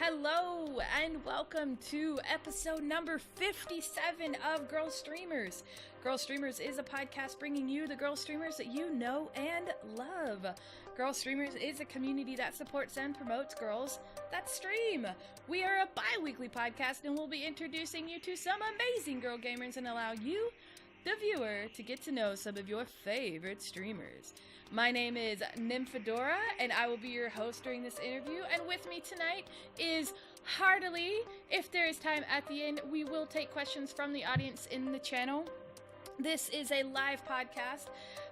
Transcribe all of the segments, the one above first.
Hello and welcome to episode number 57 of Girlstreamers. Girlstreamers is a podcast bringing you the Girlstreamers that you know and love. Girlstreamers is a community that supports and promotes girls that stream. We are a bi-weekly podcast and we'll be introducing you to some amazing girl gamers and allow you, the viewer, to get to know some of your favorite streamers. My name is Nymphadora, and I will be your host during this interview. And with me tonight is Heart1lly. If there is time at the end, we will take questions from the audience in the channel. This is a live podcast,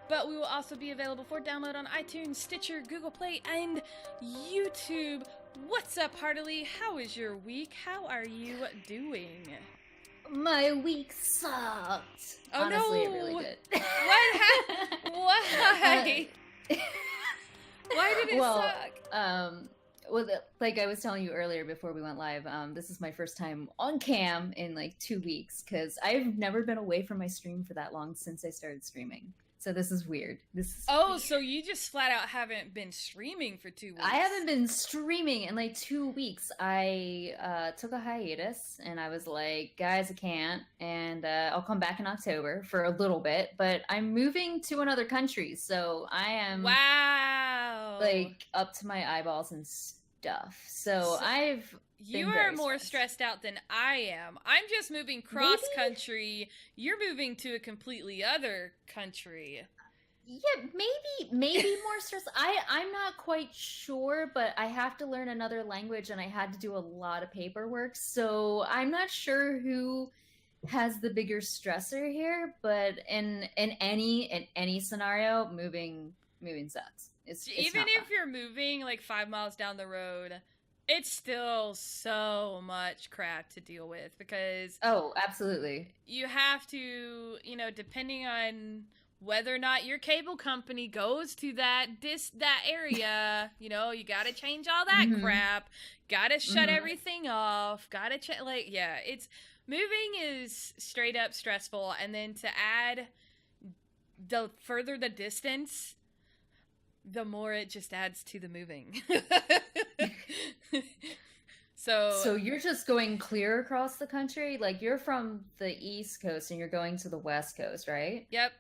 but we will also be available for download on iTunes, Stitcher, Google Play, and YouTube. What's up, Heart1lly? How is your week? How are you doing? My week sucked. Oh, honestly, no. It really did. Why? Why did it suck? Well, like I was telling you earlier before we went live, this is my first time on cam in like 2 weeks because I've never been away from my stream for that long since I started streaming. So this is weird. Weird. So you just flat out haven't been streaming for 2 weeks? I haven't been streaming in like 2 weeks. I took a hiatus and I was like, guys, I can't. And I'll come back in October for a little bit. But I'm moving to another country. So I am like up to my eyeballs and stuff. So You are more stressed out than I am. I'm just moving cross-country. You're moving to a completely other country. Yeah, maybe more stressed. I'm not quite sure, but I have to learn another language, and I had to do a lot of paperwork. So I'm not sure who has the bigger stressor here. But in any scenario, moving sucks. It's even if you're moving like 5 miles down the road. It's still so much crap to deal with because... Oh, absolutely. You have to, depending on whether or not your cable company goes to that area, you gotta change all that crap, gotta shut everything off, gotta moving is straight up stressful, and then to add the further the distance, the more it just adds to the moving. So you're just going clear across the country? Like, you're from the East Coast and you're going to the West Coast, right? Yep.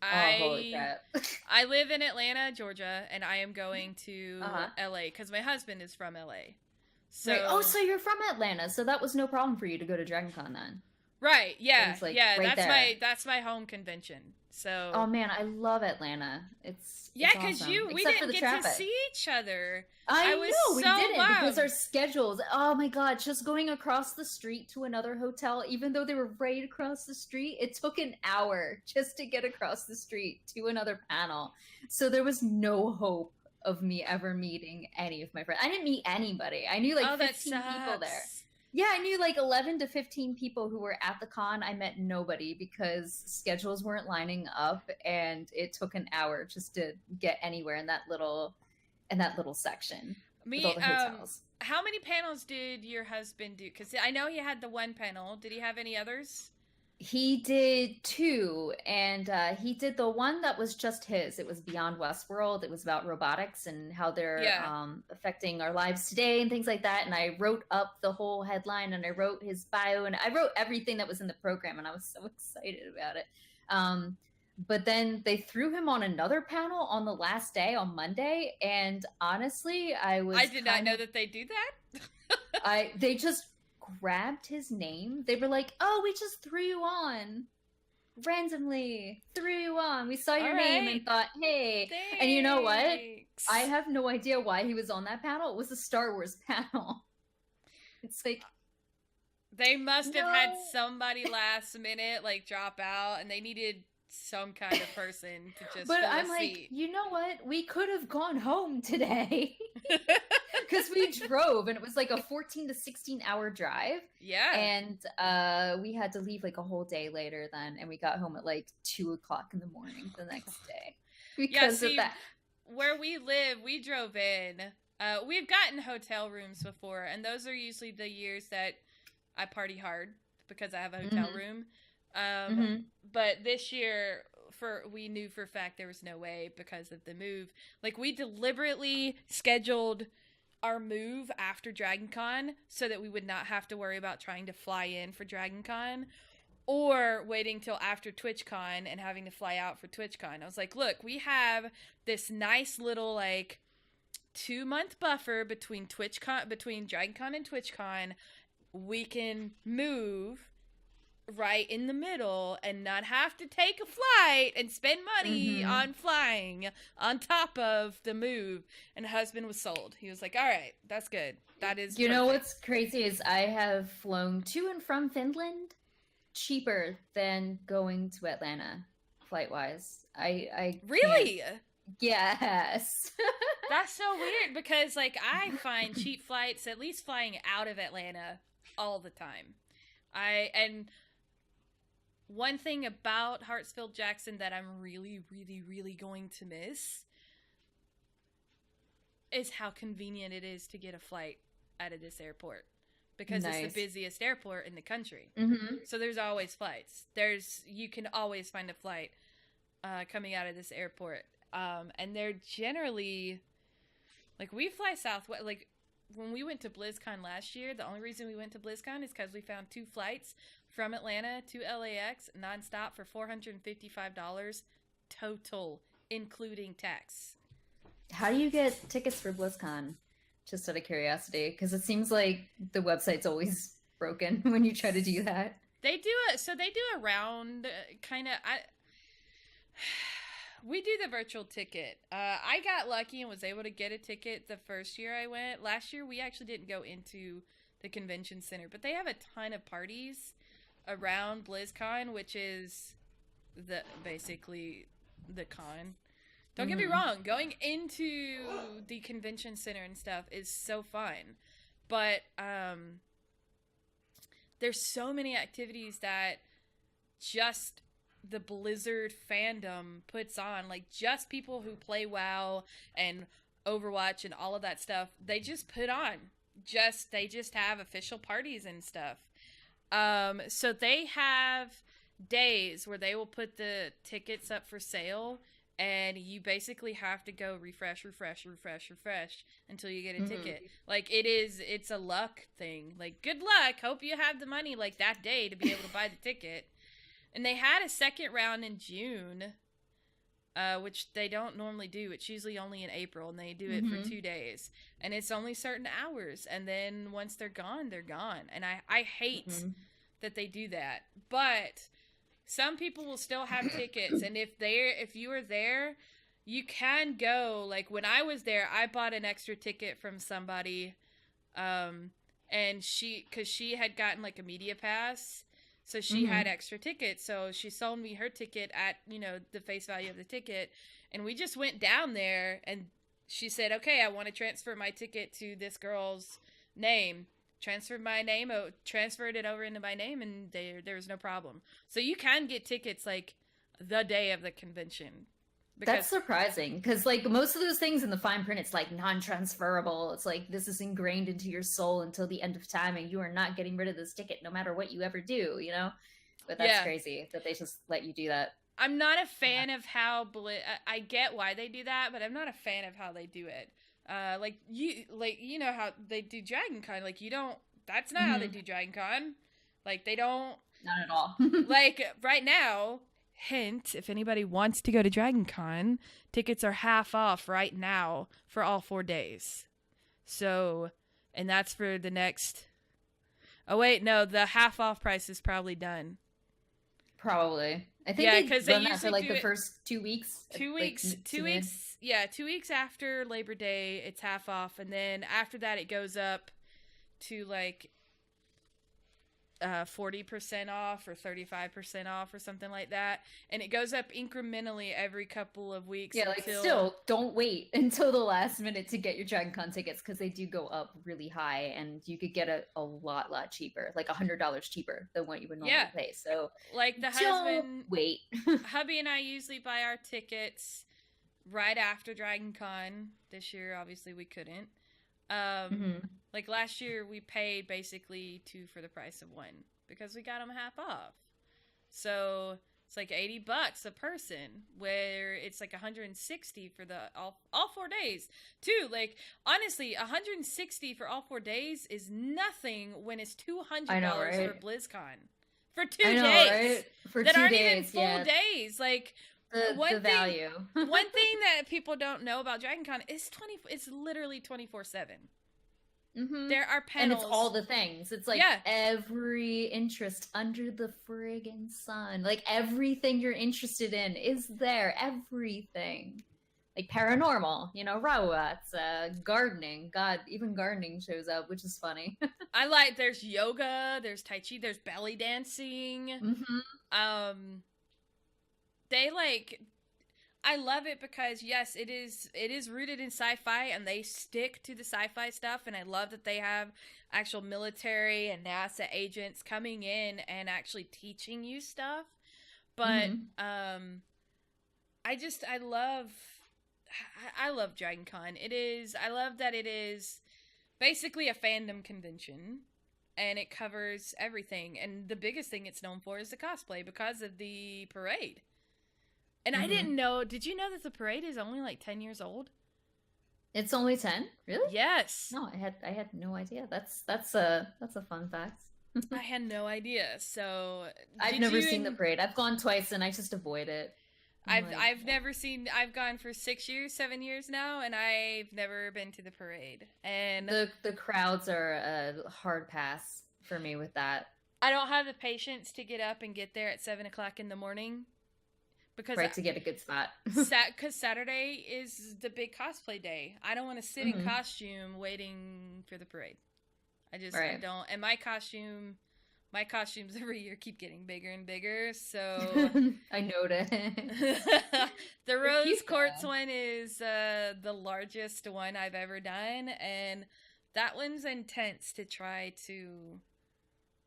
Holy crap. I live in Atlanta, Georgia, and I am going to LA because my husband is from LA. So right. Oh, so you're from Atlanta, so that was no problem for you to go to DragonCon then. Right, yeah. Right that's my home convention. So oh man, I love Atlanta. It's because awesome. we didn't get to see each other. I know we didn't bummed. Because our schedules. Oh my god, just going across the street to another hotel, even though they were right across the street, it took an hour just to get across the street to another panel. So there was no hope of me ever meeting any of my friends. I didn't meet anybody. I knew like 15 people there. Yeah, I knew like 11 to 15 people who were at the con. I met nobody because schedules weren't lining up, and it took an hour just to get anywhere in that little section. With all the hotels. How many panels did your husband do? Because I know he had the one panel. Did he have any others? He did 2, and he did the one that was just his. It was Beyond Westworld. It was about robotics and how they're affecting our lives today and things like that. And I wrote up the whole headline, and I wrote his bio, and I wrote everything that was in the program, and I was so excited about it. But then they threw him on another panel on the last day, on Monday, and honestly, I did not know that they do that. They just grabbed his name. They were like, oh, we just threw you on randomly. We saw your name and thought, hey. Thanks. And you know what? I have no idea why he was on that panel. It was a Star Wars panel. It's like, they must have had somebody last minute like drop out, and they needed some kind of person to just but fill I'm a like, seat. You know what? We could have gone home today. Because we drove, and it was like a 14 to 16 hour drive. Yeah. And we had to leave like a whole day later then, and we got home at like 2 o'clock in the morning the next day. Because of that. Where we live, we drove in. We've gotten hotel rooms before, and those are usually the years that I party hard because I have a hotel room. But this year, we knew for a fact there was no way because of the move. Like, we deliberately scheduled our move after DragonCon so that we would not have to worry about trying to fly in for DragonCon or waiting till after TwitchCon and having to fly out for TwitchCon. I was like, look, we have this nice little like 2-month buffer between DragonCon and TwitchCon. We can move right in the middle and not have to take a flight and spend money on flying on top of the move. And husband was sold. He was like, all right, that's good. That is You know perfect. what's crazy is I have flown to and from Finland cheaper than going to Atlanta flight wise. I Really? can't- Yes. That's so weird because like I find cheap flights, at least flying out of Atlanta, all the time. And one thing about Hartsfield Jackson that I'm really, really, really going to miss is how convenient it is to get a flight out of this airport. Because it's the busiest airport in the country. So there's always flights. You can always find a flight coming out of this airport. And they're generally, like, we fly Southwest. Like, when we went to BlizzCon last year, the only reason we went to BlizzCon is because we found 2 flights from Atlanta to LAX nonstop for $455 total, including tax. How do you get tickets for BlizzCon? Just out of curiosity, because it seems like the website's always broken when you try to do that. They do it. So they do a round kind of. We do the virtual ticket. I got lucky and was able to get a ticket the first year I went. Last year, we actually didn't go into the convention center, but they have a ton of parties around BlizzCon, which is basically the con. Don't get me wrong, going into the convention center and stuff is so fun. But there's so many activities that just the Blizzard fandom puts on. Like, just people who play WoW and Overwatch and all of that stuff, they just put on. They just have official parties and stuff. So they have days where they will put the tickets up for sale, and you basically have to go refresh until you get a ticket. Like, it's a luck thing. Like, good luck. Hope you have the money, like, that day to be able to buy the ticket. And they had a second round in June, which they don't normally do. It's usually only in April, and they do it for 2 days. And it's only certain hours. And then once they're gone, they're gone. And I hate that they do that. But some people will still have tickets. And if you are there, you can go. Like, when I was there, I bought an extra ticket from somebody. And because she had gotten, like, a media pass. So she had extra tickets. So she sold me her ticket at, the face value of the ticket. And we just went down there, and she said, okay, I want to transfer my ticket to this girl's name. Transferred it over into my name, and there was no problem. So you can get tickets, like, the day of the convention. That's surprising, because, like, most of those things in the fine print, it's like non-transferable. It's like, this is ingrained into your soul until the end of time, and you are not getting rid of this ticket no matter what you ever do, But that's crazy that they just let you do that. I'm not a fan of how I get why they do that, but I'm not a fan of how they do it. You know how they do DragonCon. Like, that's not how they do DragonCon. Like, they don't. Not at all. Like, right now. Hint, if anybody wants to go to DragonCon, tickets are half off right now for all 4 days. So, and that's for the next... Oh, wait, no, the half off price is probably done. Probably. I think they run that for, like, the first 2 weeks. 2 weeks. 2 weeks. Yeah, 2 weeks after Labor Day, it's half off. And then after that, it goes up to, like... 40% off or 35% off or something like that, and it goes up incrementally every couple of weeks. Yeah, like, still don't wait until the last minute to get your DragonCon tickets, because they do go up really high, and you could get a lot cheaper, like $100 cheaper than what you would normally pay. So, like, the husband, wait, hubby and I usually buy our tickets right after DragonCon. This year, obviously, we couldn't. Like, last year we paid basically 2 for the price of 1 because we got them half off. So It's like $80 a person, where it's like 160 for the all 4 days too. Like, honestly, 160 for all 4 days is nothing when it's $200 for BlizzCon for 2 days. Right? For that 2 aren't days, even full days. Like, the value. One thing that people don't know about DragonCon is it's literally 24/7. Mm-hmm. There are panels. And it's all the things. It's like every interest under the friggin' sun. Like, everything you're interested in is there. Everything. Like paranormal, you know, robots, gardening. God, even gardening shows up, which is funny. There's yoga, there's Tai Chi, there's belly dancing. Mm-hmm. I love it because, yes, it is rooted in sci-fi, and they stick to the sci-fi stuff, and I love that they have actual military and NASA agents coming in and actually teaching you stuff. But I love DragonCon. I love that it is basically a fandom convention, and it covers everything, and the biggest thing it's known for is the cosplay because of the parade. And I didn't know. Did you know that the parade is only like 10 years old? It's only 10? Really? Yes. No, I had no idea. That's a fun fact. I had no idea. So I've never seen the parade. I've gone twice and I just avoid it. I've never seen. I've gone for 6 years, 7 years now, and I've never been to the parade. And the crowds are a hard pass for me with that. I don't have the patience to get up and get there at 7 o'clock in the morning. Because to get a good spot. Because Saturday is the big cosplay day. I don't want to sit in costume waiting for the parade. I don't. And my costumes every year keep getting bigger and bigger. So I noticed. The Rose Quartz one is the largest one I've ever done, and that one's intense to try to.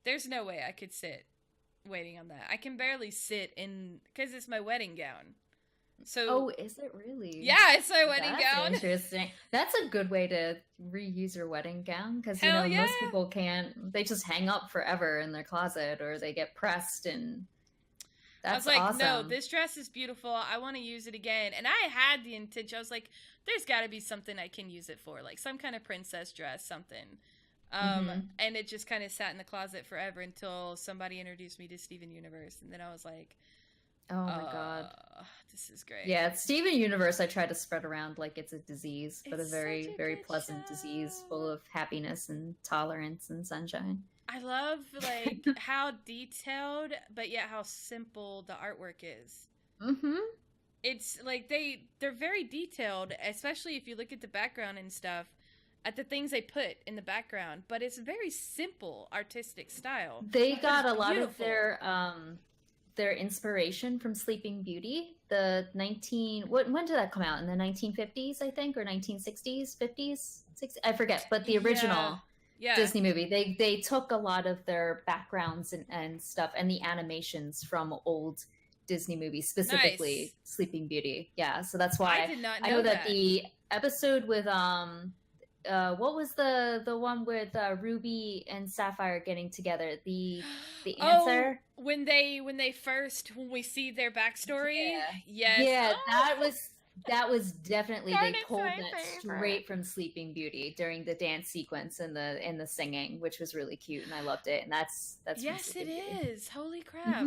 There's no way I could sit waiting on that. I can barely sit in because it's my wedding gown. So is it really? Yeah, it's my wedding gown. Interesting. That's a good way to reuse your wedding gown, because most people can't. They just hang up forever in their closet, or they get pressed, and that's awesome. I was like, no, this dress is beautiful. I want to use it again. And I had the intention. I was like, there's got to be something I can use it for, like some kind of princess dress, something. And it just kind of sat in the closet forever until somebody introduced me to Steven Universe, and then I was like, oh my god, this is great. Yeah, Steven Universe I try to spread around like it's a disease, but a very, very pleasant disease full of happiness and tolerance and sunshine. I love like how detailed, but yet how simple the artwork is. It's like they're very detailed, especially if you look at the background and stuff, at the things they put in the background, but it's very simple artistic style. They got a lot of their inspiration from Sleeping Beauty. When did that come out? In the 1950s, I think, or 1960s, 50s, 60s? I forget, but the original Disney movie, they took a lot of their backgrounds and stuff and the animations from old Disney movies, specifically Sleeping Beauty. Yeah, so that's why I did not know I know that the episode with what was the one with Ruby and Sapphire getting together? The answer when we see their backstory. That was definitely they pulled that straight from Sleeping Beauty during the dance sequence and the singing, which was really cute, and I loved it. And that's yes, it is. Holy crap!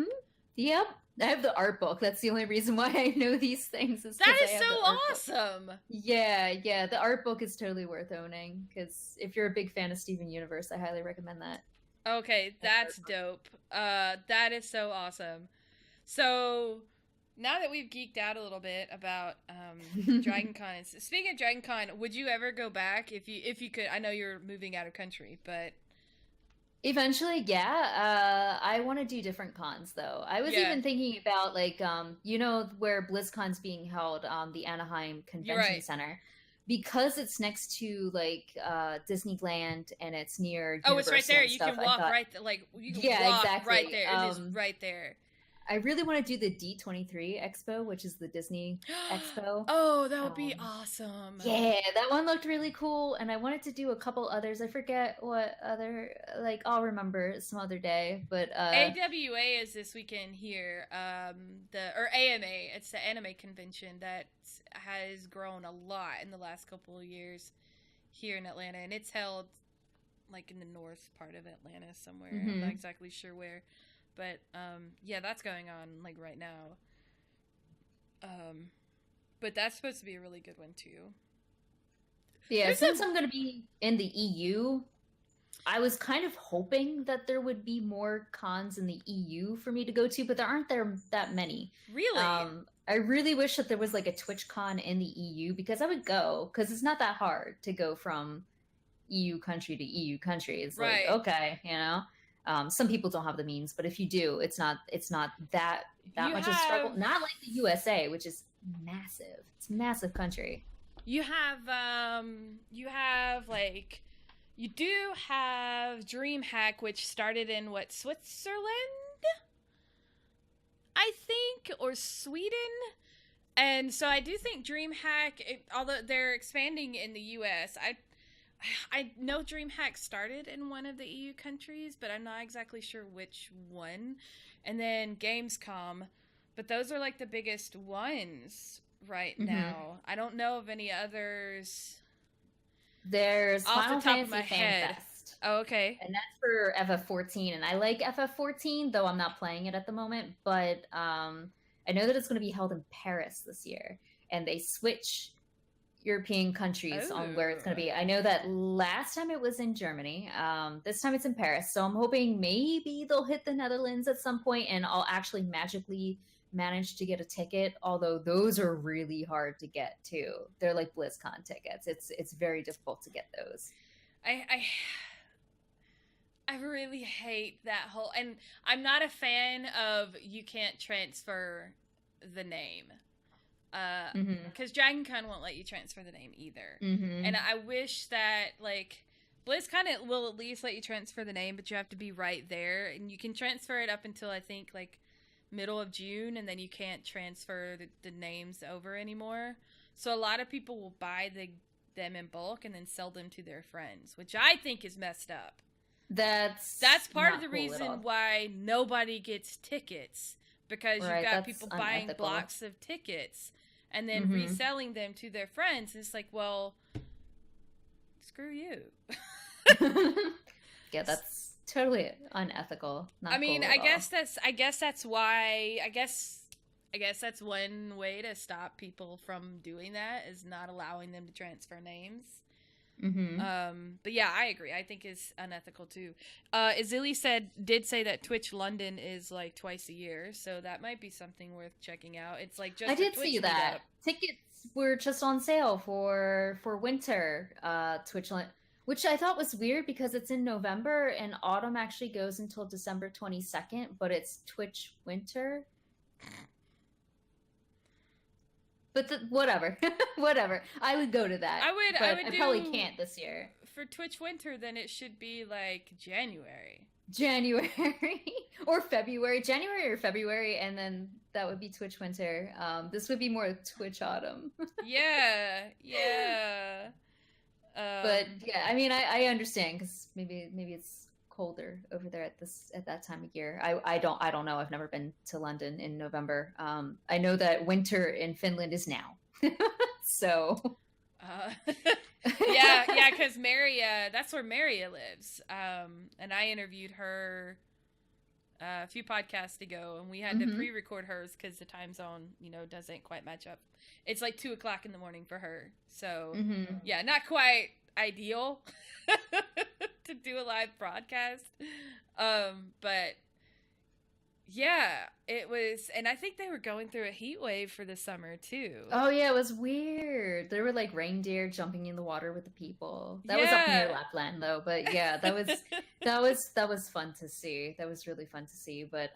Yep. I have the art book. That's the only reason why I know these things. That is so awesome. Yeah. The art book is totally worth owning, because if you're a big fan of Steven Universe, I highly recommend that. Okay, that's dope. That is so awesome. So now that we've geeked out a little bit about DragonCon, speaking of DragonCon, would you ever go back if you could? I know you're moving out of country, but eventually, yeah. I want to do different cons, though. I was even thinking about, like, where BlizzCon's being held, the Anaheim Convention Center. Because it's next to, like, Disneyland, and it's near Universal. Oh, it's right there. You can walk right there. Like, you can walk exactly. right there. It is right there. I really want to do the D23 Expo, which is the Disney Expo. Oh, that would be awesome. Yeah, that one looked really cool, and I wanted to do a couple others. I forget what other, like, I'll remember some other day, but AWA is this weekend here. Or AMA, it's the anime convention that has grown a lot in the last couple of years here in Atlanta, and it's held like in the north part of Atlanta somewhere. I'm not exactly sure where, but yeah, that's going on like right now. But that's supposed to be a really good one too. Yeah, since I'm going to be in the EU, I was kind of hoping that there would be more cons in the EU for me to go to, but there aren't that many. Really? I really wish that there was like a TwitchCon in the EU, because I would go, because it's not that hard to go from EU country to EU country. It's right. Like, okay, you know. Some people don't have the means, but if you do, it's not that much of a struggle. Not like the USA, which is massive. It's a massive country. You do have DreamHack, which started in Switzerland, I think, or Sweden. And so I do think DreamHack, although they're expanding in the US, I know DreamHack started in one of the EU countries, but I'm not exactly sure which one. And then Gamescom, but those are like the biggest ones right now. I don't know of any others. There's off Final the top Fantasy of my Fan head. Fest. Oh, okay. And that's for FF14, and I like FF14, though I'm not playing it at the moment, but I know that it's going to be held in Paris this year, and they switch European countries on where it's going to be. I know that last time it was in Germany. This time it's in Paris, so I'm hoping maybe they'll hit the Netherlands at some point, and I'll actually magically manage to get a ticket, although those are really hard to get too. They're like BlizzCon tickets. It's very difficult to get those. I really hate that whole, and I'm not a fan of you can't transfer the name. Because DragonCon won't let you transfer the name either. And I wish that, like, BlizzCon will at least let you transfer the name, but you have to be right there, and you can transfer it up until I think like middle of June, and then you can't transfer the names over anymore. So a lot of people will buy them in bulk and then sell them to their friends, which I think is messed up. That's part of the reason why nobody gets tickets, because you've got people buying unethical blocks of tickets and then reselling them to their friends. And it's like, well, screw you. Yeah, that's totally unethical. Not I mean, cool I guess that's why. I guess that's one way to stop people from doing that, is not allowing them to transfer names. But yeah, I agree. I think it's unethical too. Azili did say that Twitch London is like twice a year, so that might be something worth checking out. It's like just I did see that tickets were just on sale for winter Twitch London, which I thought was weird because it's in November and autumn actually goes until December 22nd, but it's Twitch winter. But whatever, whatever. I would go to that. I probably can't this year. For Twitch winter, then it should be like January or February. January or February, and then that would be Twitch winter. This would be more Twitch autumn. yeah. But yeah, I mean, I understand, because maybe it's colder over there at that time of year. I don't know. I've never been to London in November. I know that winter in Finland is now. So yeah, because Maria, that's where Maria lives. And I interviewed her a few podcasts ago, and we had to pre-record hers because the time zone, doesn't quite match up. It's like 2:00 in the morning for her. So yeah, not quite ideal to do a live broadcast. But yeah, it was, and I think they were going through a heat wave for the summer too. Oh yeah, it was weird. There were like reindeer jumping in the water with the people. That was up near Lapland though, but yeah, that was fun to see. That was really fun to see. But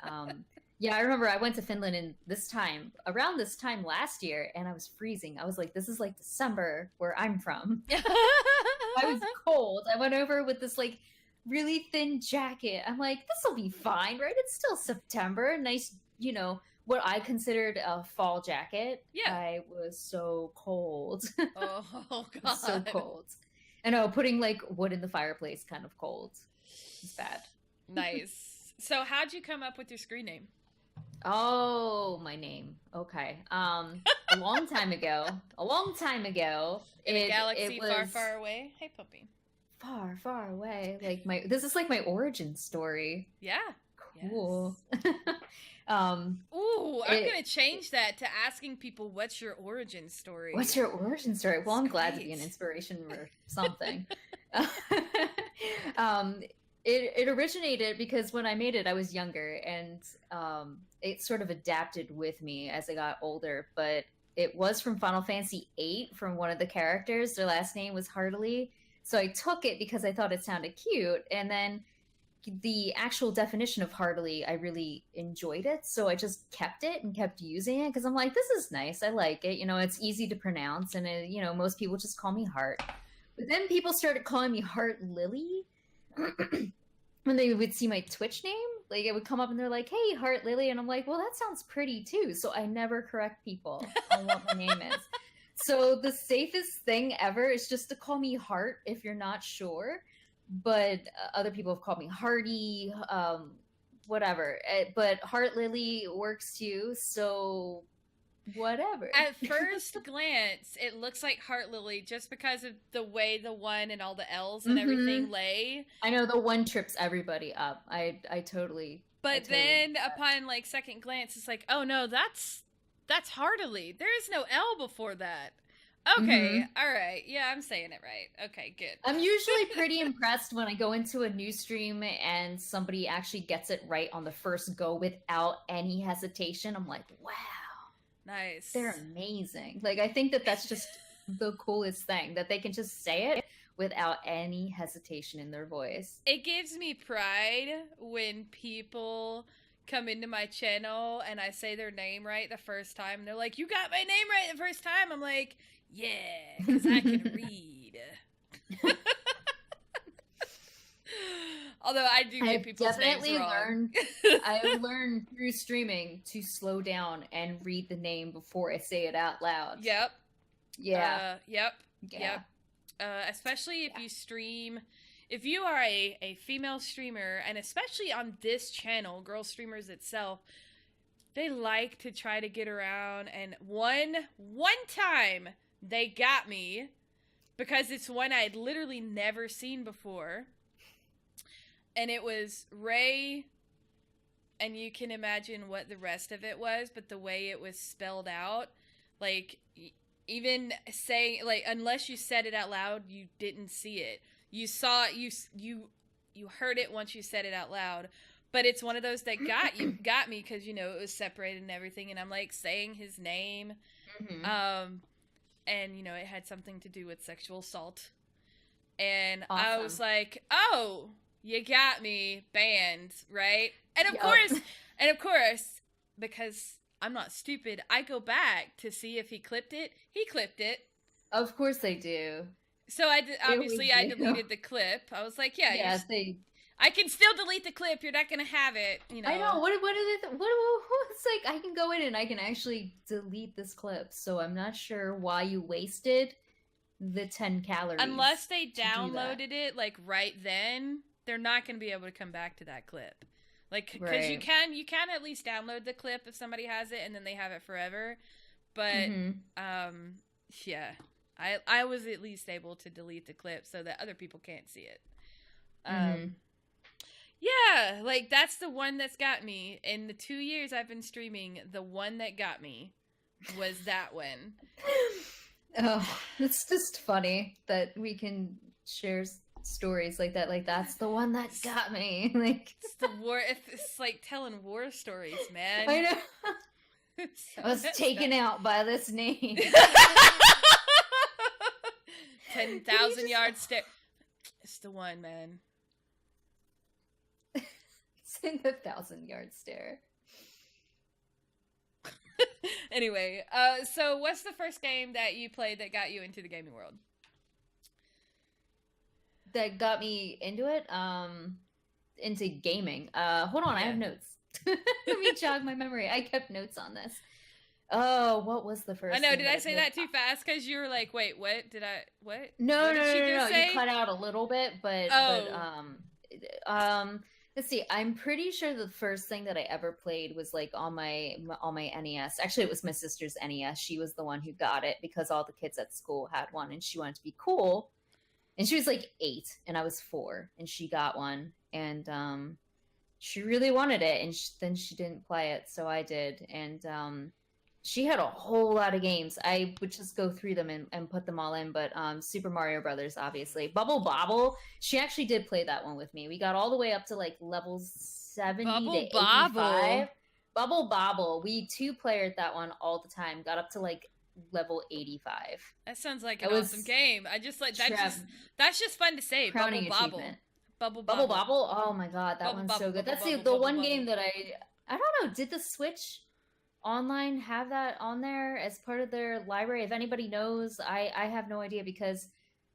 yeah, I remember I went to Finland around this time last year, and I was freezing. I was like, this is like December where I'm from. I was cold. I went over with this like really thin jacket. I'm like, this will be fine, right? It's still September. Nice you know, what I considered a fall jacket. Yeah. I was so cold. Oh God. So cold. I know, putting like wood in the fireplace kind of cold. It's bad. Nice. So how'd you come up with your screen name? Oh, my name. Okay. A long time ago. In a galaxy it was far, far away. Hey, puppy. far, far away. Like this is like my origin story. Yeah. Cool. Yes. Ooh, I'm It- gonna change that to asking people what's your origin story. What's your origin story? Well, I'm glad to be Great. an inspiration or something. It originated because when I made it, I was younger, and it sort of adapted with me as I got older. But it was from Final Fantasy VIII, from one of the characters. Their last name was Heart1lly, so I took it because I thought it sounded cute. And then the actual definition of Heart1lly, I really enjoyed it, so I just kept it and kept using it because I'm like, this is nice. I like it. You know, it's easy to pronounce, and it, you know, most people just call me Heart. But then people started calling me Heart1lly. When they would see my Twitch name, like it would come up and they're like, "Hey, Heart1lly," and I'm like, "Well, that sounds pretty too." So I never correct people on what my name is. So the safest thing ever is just to call me Heart if you're not sure. But other people have called me Hardy, whatever. But Heart1lly works too, so whatever. At first glance, it looks like Heart1lly just because of the way the one and all the L's and everything lay. I know the one trips everybody up. I totally. But then upon like second glance, it's like, oh no, that's Heart1lly. There is no L before that. Okay, all right. Yeah, I'm saying it right. Okay, good. I'm usually pretty impressed when I go into a new stream and somebody actually gets it right on the first go without any hesitation. I'm like, wow. Nice. They're amazing. Like, I think that that's just the coolest thing, that they can just say it without any hesitation in their voice. It gives me pride when people come into my channel and I say their name right the first time. And they're like, you got my name right the first time. I'm like, yeah, because I can read. Although I do get people's names wrong. I've learned through streaming to slow down and read the name before I say it out loud. Yep. Yeah. Yep. Especially if you stream, if you are a female streamer, and especially on this channel, Girlstreamers itself, they like to try to get around. And one time they got me because it's one I'd literally never seen before. And it was Ray, and you can imagine what the rest of it was, but the way it was spelled out, like, even saying, like, unless you said it out loud, you didn't see it. You saw it, you heard it once you said it out loud, but it's one of those that got me, because, you know, it was separated and everything, and I'm, like, saying his name, and, you know, it had something to do with sexual assault, and awesome. I was like, oh, you got me, banned, right? And of course, because I'm not stupid, I go back to see if he clipped it. He clipped it. Of course they do. So I deleted the clip. I was like, yeah, I can still delete the clip. You're not gonna have it, you know. I know. What it's like, I can go in and I can actually delete this clip. So I'm not sure why you wasted the 10 calories. Unless they downloaded it like right then. They're not going to be able to come back to that clip. Like, because you can at least download the clip if somebody has it, and then they have it forever. But, yeah, I was at least able to delete the clip so that other people can't see it. Yeah, like, that's the one that's got me. In the 2 years I've been streaming, the one that got me was that one. Oh, it's just funny that we can share stories like that. Like, that's the one that got me. Like, it's the war. It's like telling war stories, man. I know. I was taken out by this name. 10,000 yard stare. It's the one, man. It's in the 1,000-yard stare. Anyway, so what's the first game that you played that got you into the gaming world? That got me into it, into gaming. Hold on, I have notes. Let me jog my memory. I kept notes on this. Oh, what was the first? I know. thing Did I say that too fast? Because you were like, "Wait, what? Did I? What? No, what no, did she no, no, just no. say?" You cut out a little bit, but let's see. I'm pretty sure the first thing that I ever played was like on my NES. Actually, it was my sister's NES. She was the one who got it because all the kids at school had one, and she wanted to be cool. And she was like 8, and I was 4, and she got one, and she really wanted it, and then she didn't play it, so I did, and she had a whole lot of games. I would just go through them and put them all in, but Super Mario Brothers, obviously. Bubble Bobble, she actually did play that one with me. We got all the way up to like levels 70 Bubble to 85. Bobble. Bubble Bobble, we 2-playered that one all the time. Got up to like level 85. That sounds like an awesome game. I just like that's just fun to say. Crowning Bubble Bobble. achievement. Bubble Bubble Bobble. Oh my god, that one's so good. That's the one game that I don't know. Did the Switch Online have that on there as part of their library? If anybody knows, I have no idea because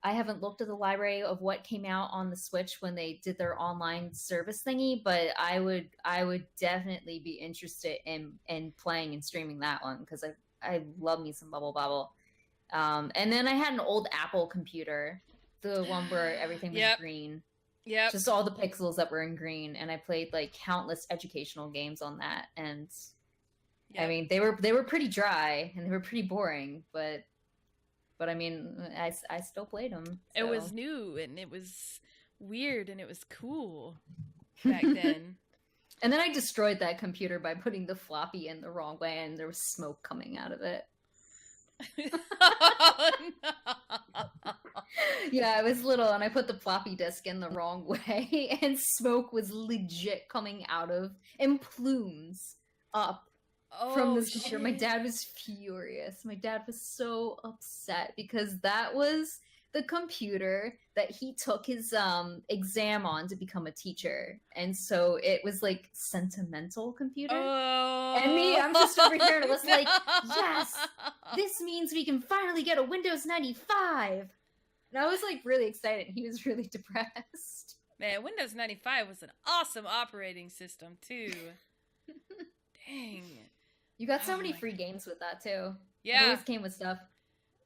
I haven't looked at the library of what came out on the Switch when they did their online service thingy. But I would definitely be interested in playing and streaming that one because I love me some Bubble Bobble. And then I had an old Apple computer, the one where everything was green. Yep. Just all the pixels that were in green, and I played like countless educational games on that. And I mean, they were pretty dry and they were pretty boring, but I mean, I still played them. So. It was new and it was weird and it was cool back then. And then I destroyed that computer by putting the floppy in the wrong way, and there was smoke coming out of it. Oh, no. Yeah, I was little and I put the floppy disk in the wrong way, and smoke was legit coming out of and plumes up from this computer. My dad was furious. My dad was so upset because that was the computer that he took his exam on to become a teacher, and so it was like sentimental computer. And me, I'm just over here and it was like, yes, this means we can finally get a Windows 95. And I was like really excited. He was really depressed. Man, Windows 95 was an awesome operating system too. Dang. You got so many free games with that too. Yeah. It always came with stuff.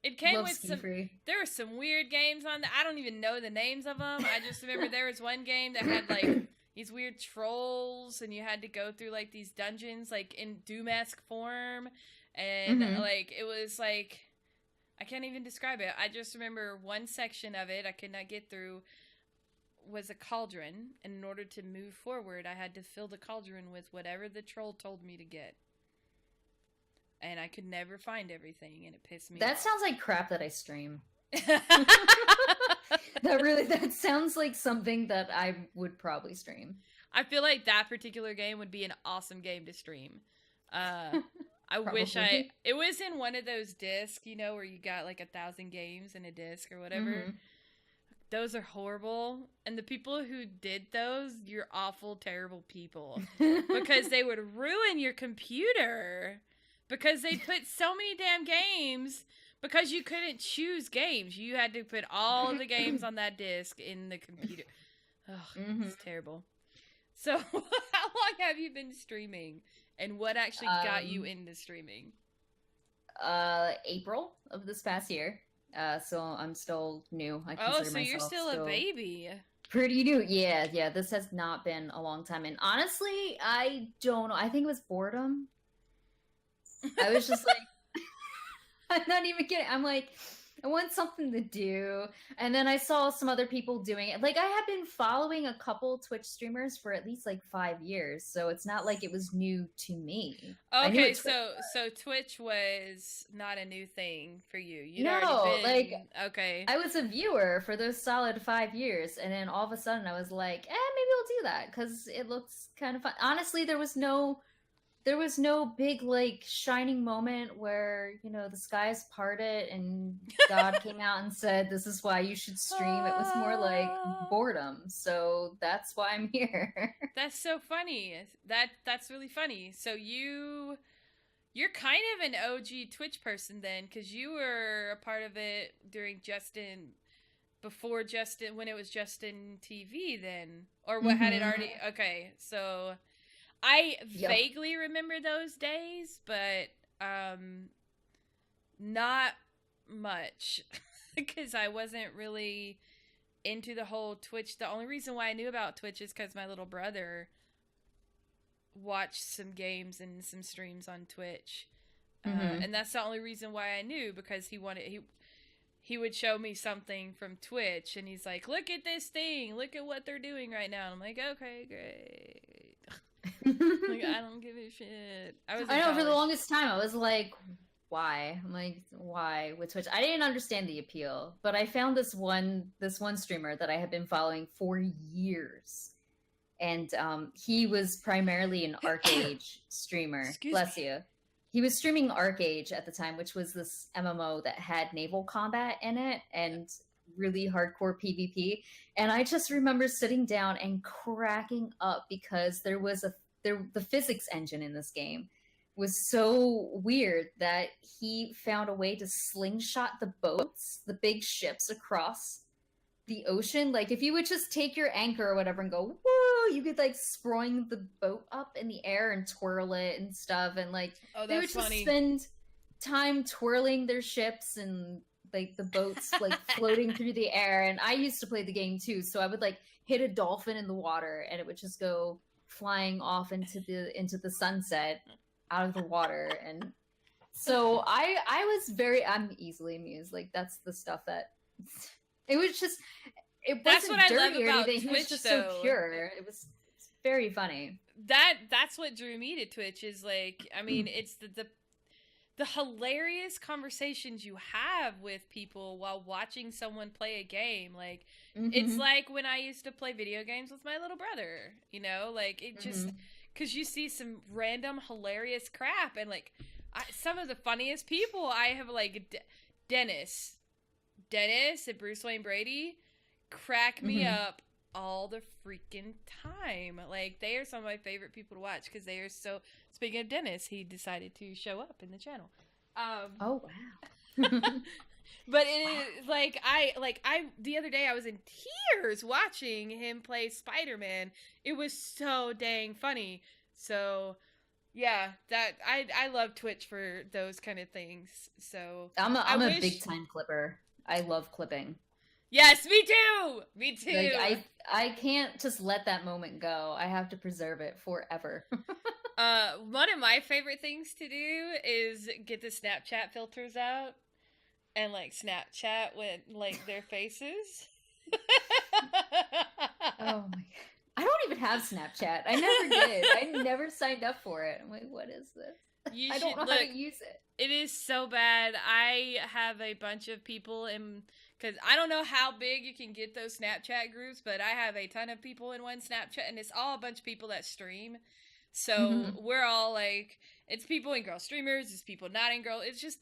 It came with some free. There were some weird games on that. I don't even know the names of them. I just remember there was one game that had like these weird trolls, and you had to go through like these dungeons like in Doom-esque form, and like it was like I can't even describe it. I just remember one section of it I could not get through was a cauldron, and in order to move forward I had to fill the cauldron with whatever the troll told me to get. And I could never find everything, and it pissed me off. That sounds like crap that I stream. That sounds like something that I would probably stream. I feel like that particular game would be an awesome game to stream. I wish it was in one of those discs, you know, where you got like 1,000 games in a disc or whatever. Those are horrible. And the people who did those, you're awful, terrible people. Because they would ruin your computer. Because they put so many damn games, because you couldn't choose games. You had to put all the games on that disc in the computer. Ugh, it's terrible. So, how long have you been streaming? And what actually got you into streaming? April of this past year. So I'm still new. I consider myself you're still a baby. Pretty new. Yeah. This has not been a long time. And honestly, I don't know. I think it was boredom. I was just like, I'm not even kidding. I'm like, I want something to do. And then I saw some other people doing it. Like, I have been following a couple Twitch streamers for at least like 5 years. So it's not like it was new to me. Okay, so Twitch was not a new thing for you. Okay. I was a viewer for those solid 5 years. And then all of a sudden I was like, maybe I'll do that because it looks kind of fun. Honestly, there was no big like shining moment where, you know, the skies parted and God came out and said, this is why you should stream. It was more like boredom. So that's why I'm here. That's so funny. That's really funny. So you're kind of an OG Twitch person then, because you were a part of it during before Justin, when it was Justin TV then, or what had it already? Okay. So I Yep. vaguely remember those days, but not much because I wasn't really into the whole Twitch. The only reason why I knew about Twitch is because my little brother watched some games and some streams on Twitch. And that's the only reason why I knew, because he would show me something from Twitch and he's like, look at this thing, look at what they're doing right now. And I'm like, okay, great. Like, I don't give a shit. I know, for the longest time I was like, why? I'm like, why with Twitch? I didn't understand the appeal, but I found this one streamer that I had been following for years. And he was primarily an Arcade streamer. Bless you. He was streaming Arcade at the time, which was this MMO that had naval combat in it and really hardcore PvP. And I just remember sitting down and cracking up because there was the physics engine in this game was so weird that he found a way to slingshot the boats, the big ships, across the ocean. Like, if you would just take your anchor or whatever and go, woo, you could like spring the boat up in the air and twirl it and stuff. And like, they would just spend time twirling their ships and like the boats like floating through the air. And I used to play the game too, so I would like hit a dolphin in the water and it would just go flying off into the sunset out of the water. And so I'm easily amused. Like, that's the stuff that it was just, it wasn't what I dirty love or about anything. Twitch, it was just though. so pure. It's very funny. That's what drew me to Twitch, is like, I mean, it's the hilarious conversations you have with people while watching someone play a game. Like, it's like when I used to play video games with my little brother, you know, like, it just, because you see some random hilarious crap, and like, some of the funniest people I have, like, Dennis and Bruce Wayne Brady crack me up all the freaking time. Like, they are some of my favorite people to watch because they are so. Speaking of Dennis, he decided to show up in the channel. Oh wow! But it is like I the other day I was in tears watching him play Spider-Man. It was so dang funny. So yeah, that I love Twitch for those kind of things. So I'm a big time clipper. I love clipping. Yes, me too. Me too. Like, I can't just let that moment go. I have to preserve it forever. One of my favorite things to do is get the Snapchat filters out and like Snapchat with like their faces. Oh my god. I don't even have Snapchat. I never did. I never signed up for it. I'm like, what is this? I don't know how to use it. It is so bad. I have a bunch of people in, because I don't know how big you can get those Snapchat groups, but I have a ton of people in one Snapchat, and it's all a bunch of people that stream. So we're all like, it's people in Girlstreamers, it's people not in Girl. It's just,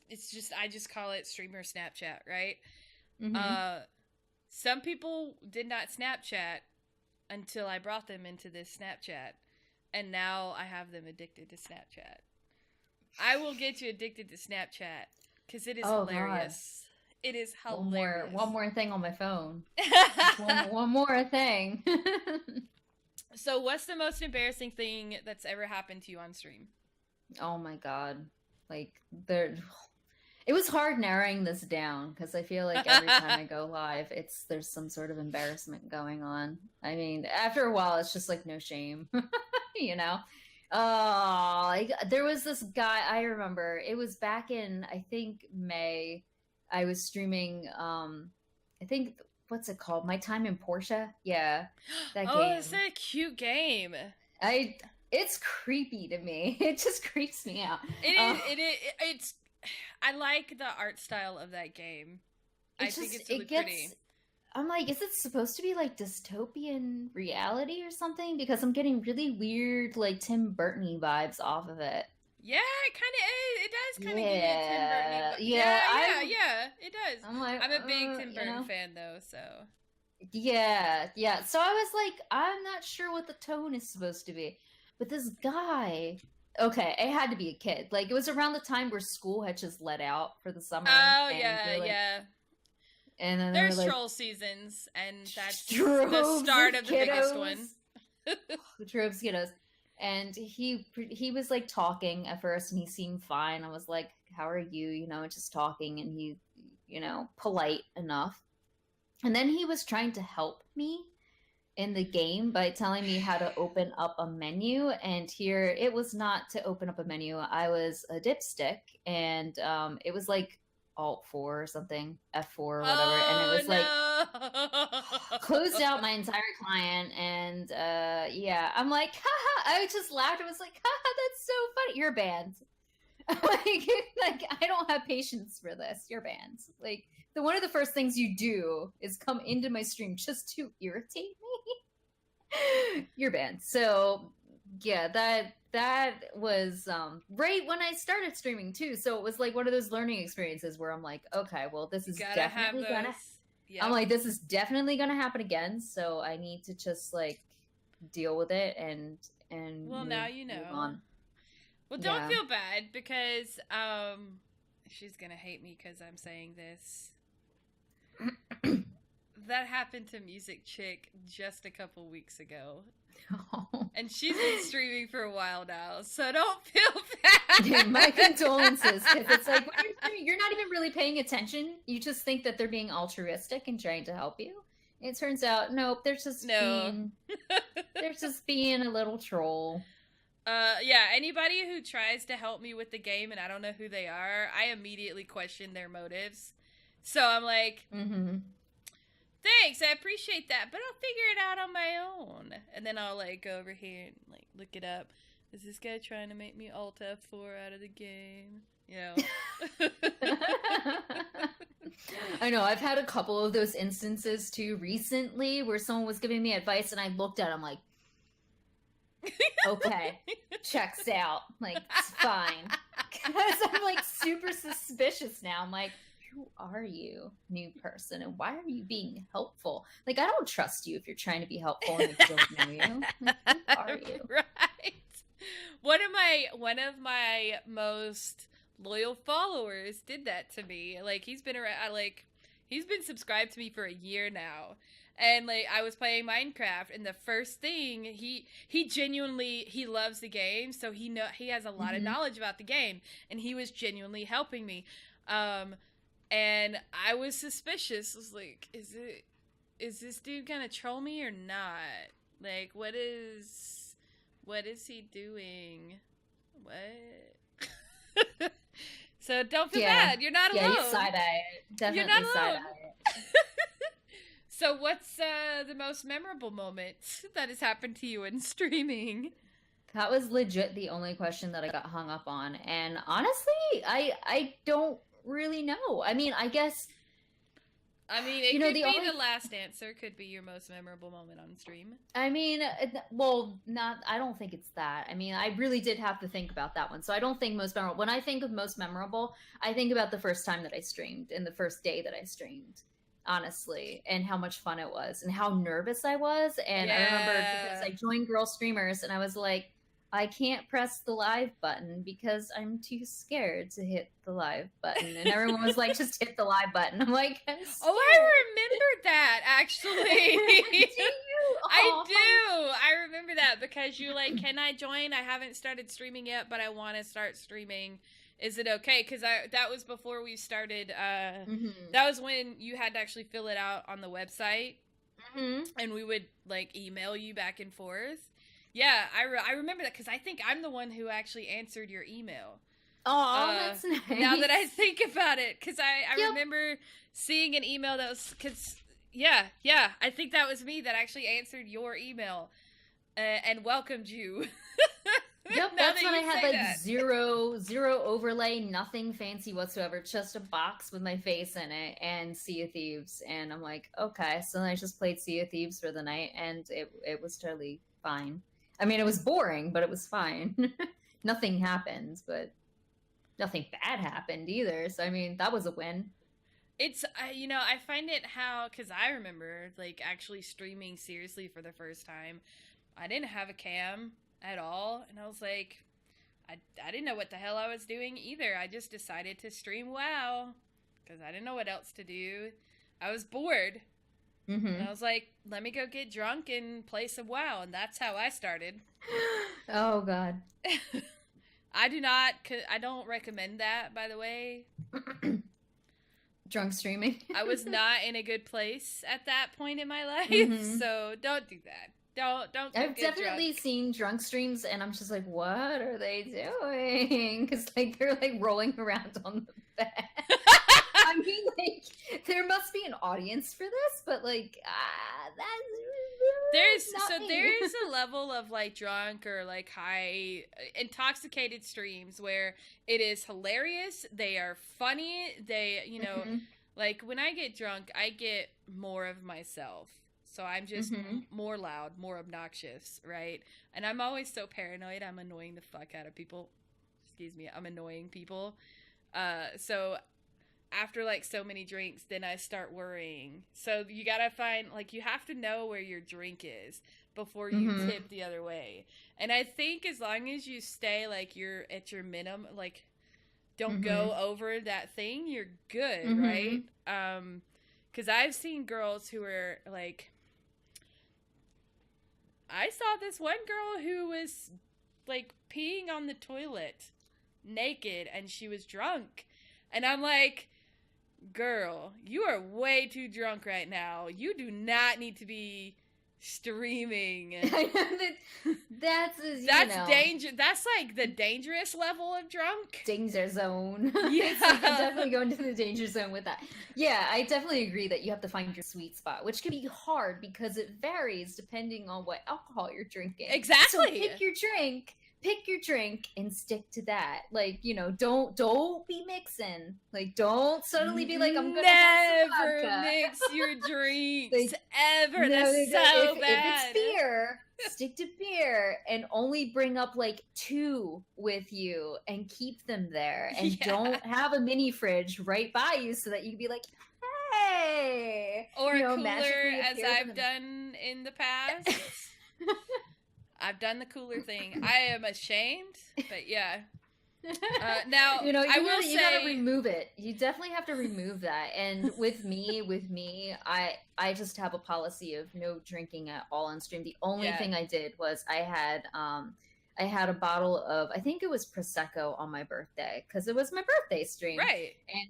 I just call it streamer Snapchat, right? Some people did not Snapchat until I brought them into this Snapchat, and now I have them addicted to Snapchat. I will get you addicted to Snapchat because it is hilarious. God. It is hilarious. One more thing on my phone. one more thing. So what's the most embarrassing thing that's ever happened to you on stream? Oh my god. Like, it was hard narrowing this down because I feel like every time I go live, there's some sort of embarrassment going on. I mean, after a while, it's just like no shame, you know? Oh, like, there was this guy, I remember, it was back in, I think, May. I was streaming, I think, what's it called? My Time in Portia? Yeah, that game. Oh, it's a cute game. It's creepy to me. It just creeps me out. It's I like the art style of that game. I think it's really pretty. I'm like, is it supposed to be like dystopian reality or something? Because I'm getting really weird, like, Tim Burton-y vibes off of it. Yeah, it kind of is. It does kind of give you a Tim Burton. Yeah, it does. I'm a big Tim Burton fan, though, so. Yeah. So I was like, I'm not sure what the tone is supposed to be. But this guy, okay, it had to be a kid. Like, it was around the time where school had just let out for the summer. Oh, yeah. And then there's like, troll seasons, and that's the start of the biggest one. The Troves kiddos. And he was like talking at first, and he seemed fine. I was like, "How are you?" You know, just talking, and he, you know, polite enough. And then he was trying to help me in the game by telling me how to open up a menu. And here it was not to open up a menu. I was a dipstick, and it was like Alt 4 or something, F4 or whatever. And it was like closed out my entire client. And yeah, I'm like, haha, I just laughed. I was like, haha, that's so funny. You're banned. like I don't have patience for this. You're banned. Like, one of the first things you do is come into my stream just to irritate me. You're banned. So yeah, that was right when I started streaming too. So it was like one of those learning experiences where I'm like, okay, well, this is definitely gonna. Yep. I'm like, this is definitely gonna happen again. So I need to just like deal with it and well, now you know. Move on. Well, don't feel bad because she's gonna hate me because I'm saying this. That happened to Music Chick just a couple weeks ago. Oh. And she's been streaming for a while now, so don't feel bad. Yeah, my condolences, because it's like, you're not even really paying attention. You just think that they're being altruistic and trying to help you. It turns out, nope, they're just being a little troll. Yeah, anybody who tries to help me with the game and I don't know who they are, I immediately question their motives. So I'm like, thanks, I appreciate that, but I'll figure it out on my own. And then I'll like go over here and like look it up. Is this guy trying to make me Alt F4 out of the game? You know. I know, I've had a couple of those instances too recently where someone was giving me advice and I looked at them like, okay, checks out. Like, it's fine. Because I'm like super suspicious now. I'm like, who are you, new person, and why are you being helpful? Like, I don't trust you if you're trying to be helpful and I don't know you. Like, who are you? Right. One of my most loyal followers did that to me. Like, he's been around. He's been subscribed to me for a year now. And like, I was playing Minecraft, and the first thing he genuinely, he loves the game, so he has a lot of knowledge about the game, and he was genuinely helping me. And I was suspicious. I was like, is this dude gonna troll me or not? Like, what is he doing? What? So don't feel bad. You're not alone. Yeah, you side-eye it. Definitely. You're not alone. Side-eye it. So what's the most memorable moment that has happened to you in streaming? That was legit the only question that I got hung up on. And honestly, I don't really know. I mean, I guess... it could be the last answer. Could be your most memorable moment on stream. I mean, well, I don't think it's that. I mean, I really did have to think about that one. So I don't think most memorable. When I think of most memorable, I think about the first time that I streamed and the first day that I streamed. Honestly, and how much fun it was and how nervous I was. And I remember because I joined Girlstreamers and I was like, I can't press the live button because I'm too scared to hit the live button. And everyone was like, just hit the live button. I'm like, I remember that actually. Do you? I do. I remember that because you like, can I join? I haven't started streaming yet, but I want to start streaming. Is it okay? Because that was before we started. That was when you had to actually fill it out on the website, and we would like email you back and forth. Yeah, I remember that because I think I'm the one who actually answered your email. Oh, that's nice. Now that I think about it, because I remember seeing an email that was I think that was me that actually answered your email and welcomed you. Yep, that's when I had like zero overlay, nothing fancy whatsoever, just a box with my face in it and Sea of Thieves. And I'm like, okay. So then I just played Sea of Thieves for the night and it was totally fine. I mean, it was boring, but it was fine. Nothing happened, but nothing bad happened either. So, I mean, that was a win. It's, I find it because I remember like actually streaming seriously for the first time. I didn't have a cam at all, and I was like, I didn't know what the hell I was doing either. I just decided to stream WoW because I didn't know what else to do. I was bored, And I was like, let me go get drunk and play some WoW. And that's how I started. Oh, God. I don't recommend that, by the way. Drunk streaming. I was not in a good place at that point in my life, so don't do that. Don't. I've definitely seen drunk streams, and I'm just like, what are they doing? Because like they're like rolling around on the bed. I mean, like there must be an audience for this, but like there's a level of like drunk or like high intoxicated streams where it is hilarious. They are funny. They, you know, like when I get drunk, I get more of myself. So I'm just more loud, more obnoxious, right? And I'm always so paranoid. I'm annoying the fuck out of people. Excuse me. I'm annoying people. So after like so many drinks, then I start worrying. So you gotta find, like, you have to know where your drink is before you tip the other way. And I think as long as you stay like you're at your minimum, like don't go over that thing, you're good, right? Because I've seen girls who are like, I saw this one girl who was like peeing on the toilet naked and she was drunk. And I'm like, girl, you are way too drunk right now. You do not need to be streaming. That's danger. That's like the dangerous level of drunk. Danger zone. Yeah. It's like, I'm definitely going to the danger zone with that. Yeah, I definitely agree that you have to find your sweet spot, which can be hard because it varies depending on what alcohol you're drinking. Exactly. So pick your drink and stick to that. Like, you know, don't be mixing. Like, don't suddenly be like, I'm gonna never mix your drinks like, ever. No, that's so bad. If it's beer, stick to beer and only bring up like 2 with you and keep them there. And don't have a mini fridge right by you so that you can be like, hey, or a cooler, as I've done in the past. I've done the cooler thing. I am ashamed, but yeah. Now, you know, you gotta remove it. You definitely have to remove that. And with me, I just have a policy of no drinking at all on stream. The only thing I did was I had a bottle of, I think it was Prosecco on my birthday because it was my birthday stream, right? And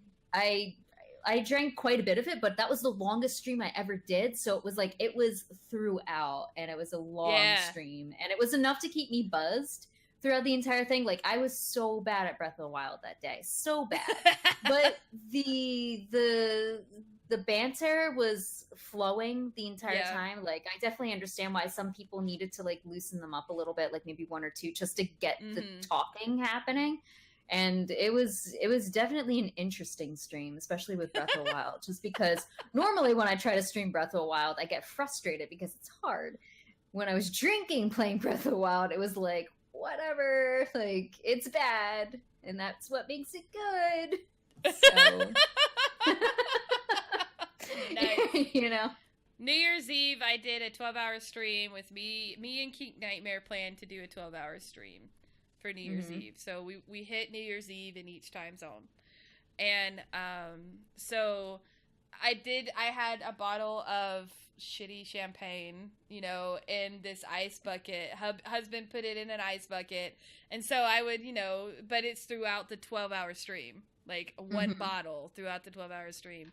I drank quite a bit of it, but that was the longest stream I ever did. So it was throughout, and it was a long stream, and it was enough to keep me buzzed throughout the entire thing. Like, I was so bad at Breath of the Wild that day, so bad. But the banter was flowing the entire time. Like, I definitely understand why some people needed to like loosen them up a little bit, like maybe 1 or 2, just to get the talking happening. And it was definitely an interesting stream, especially with Breath of the Wild, just because normally when I try to stream Breath of the Wild, I get frustrated because it's hard. When I was drinking playing Breath of the Wild, it was like, whatever, like, it's bad, and that's what makes it good. So, nice. You know? New Year's Eve, I did a 12-hour stream with me and Keek Nightmare planned to do a 12-hour stream for New Year's Eve. So we hit New Year's Eve in each time zone. And so I had a bottle of shitty champagne, you know, in this ice bucket. Husband put it in an ice bucket. And so I would, you know, but it's throughout the 12-hour stream. Like one bottle throughout the 12-hour stream.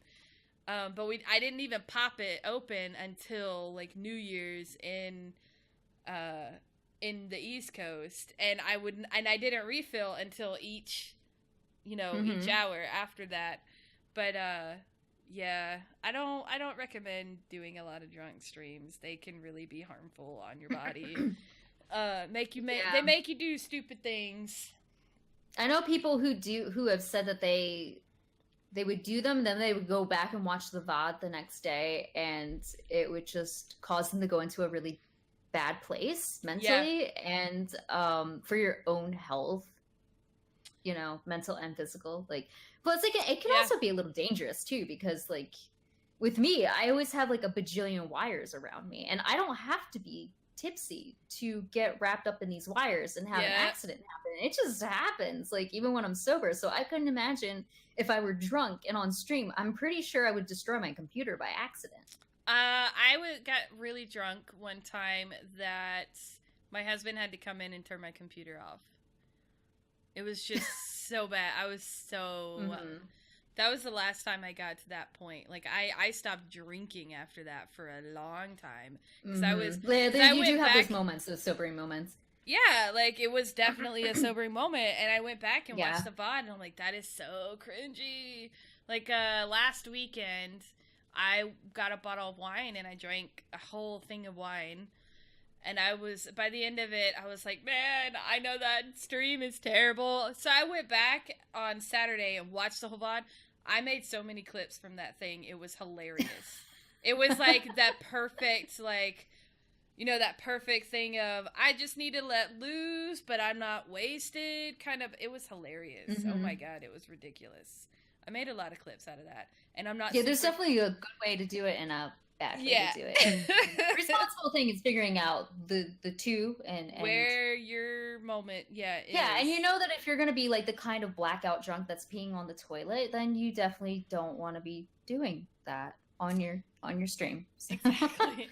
But I didn't even pop it open until like New Year's in the East Coast, and I didn't refill until each hour after that. But yeah, I don't recommend doing a lot of drunk streams. They can really be harmful on your body. They make you do stupid things. I know people who have said that they would do them, then they would go back and watch the VOD the next day, and it would just cause them to go into a really bad place mentally and for your own health, you know, mental and physical. Like, plus it can also be a little dangerous too, because like with me, I always have like a bajillion wires around me, and I don't have to be tipsy to get wrapped up in these wires and have an accident happen. It just happens, like even when I'm sober. So I couldn't imagine if I were drunk and on stream. I'm pretty sure I would destroy my computer by accident. Got really drunk one time that my husband had to come in and turn my computer off. It was just so bad. I was so... That was the last time I got to that point. Like, I stopped drinking after that for a long time. Because I was... You do have those moments, those sobering moments. Yeah, like, it was definitely a sobering moment. And I went back and watched the VOD, and I'm like, that is so cringy. Like, last weekend, I got a bottle of wine, and I drank a whole thing of wine. And by the end of it, I was like, man, I know that stream is terrible. So I went back on Saturday and watched the whole VOD. I made so many clips from that thing. It was hilarious. It was like that perfect, like, you know, that perfect thing of, I just need to let loose, but I'm not wasted. Kind of, it was hilarious. Oh my God, it was ridiculous. I made a lot of clips out of that. And I'm not there's definitely a good way to do it and a bad way to do it. The responsible thing is figuring out the two and where your moment is. And you know that if you're going to be like the kind of blackout drunk that's peeing on the toilet, then you definitely don't want to be doing that on your stream. Exactly.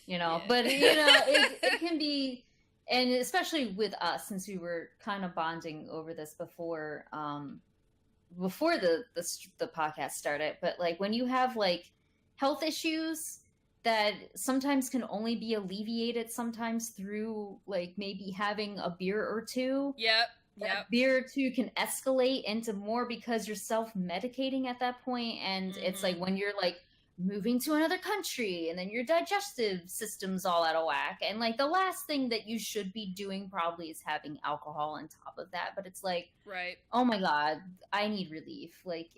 You know, but you know, it can be, and especially with us, since we were kind of bonding over this before the podcast started, but like when you have like health issues that sometimes can only be alleviated sometimes through like maybe having a beer or two. Yep. Beer or two can escalate into more because you're self-medicating at that point, and it's like when you're like moving to another country and then your digestive system's all out of whack, and like the last thing that you should be doing probably is having alcohol on top of that. But it's like, right, oh my God, I need relief like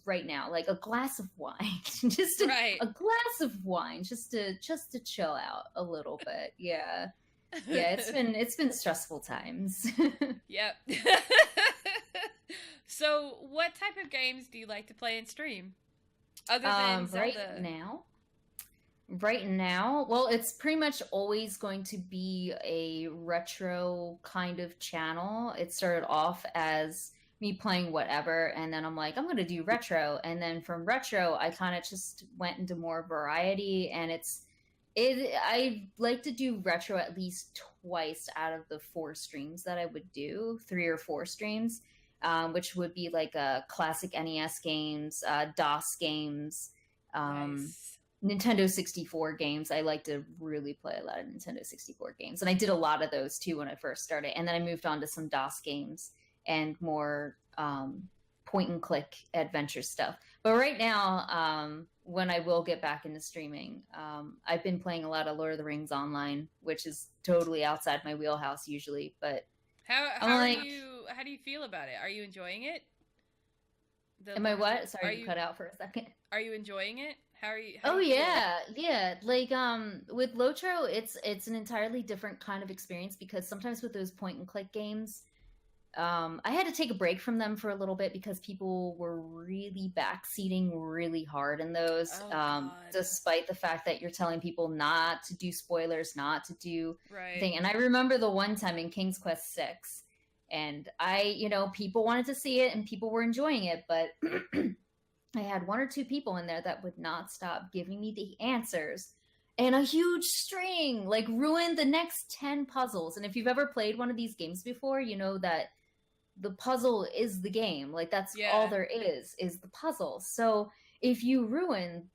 right now, like a glass of wine. Just a glass of wine just to chill out a little bit. Yeah, it's been stressful times. Yep. So what type of games do you like to play and stream other than Zelda? Right now, well, it's pretty much always going to be a retro kind of channel. It started off as me playing whatever, and then I'm like, I'm going to do retro. And then from retro, I kind of just went into more variety, and I like to do retro at least twice out of the 4 streams that I would do, 3 or 4 streams, which would be like classic NES games, DOS games, nice. Nintendo 64 games. I like to really play a lot of Nintendo 64 games. And I did a lot of those too when I first started. And then I moved on to some DOS games and more point and click adventure stuff. But right now, when I will get back into streaming, I've been playing a lot of Lord of the Rings online, which is totally outside my wheelhouse usually. But how do you feel about it? Are you enjoying it? Am I what? Sorry, you cut out for a second. Are you enjoying it? How are you? Yeah. Like with Lotro, it's an entirely different kind of experience because sometimes with those point and click games, I had to take a break from them for a little bit because people were really backseating really hard in those, despite the fact that you're telling people not to do spoilers, not to do thing. And I remember the one time in King's Quest 6, and people wanted to see it and people were enjoying it, but I had 1 or 2 people in there that would not stop giving me the answers. And a huge string, like, ruined the next 10 puzzles. And if you've ever played one of these games before, you know that the puzzle is the game. Like, that's all there is the puzzle. So if you ruin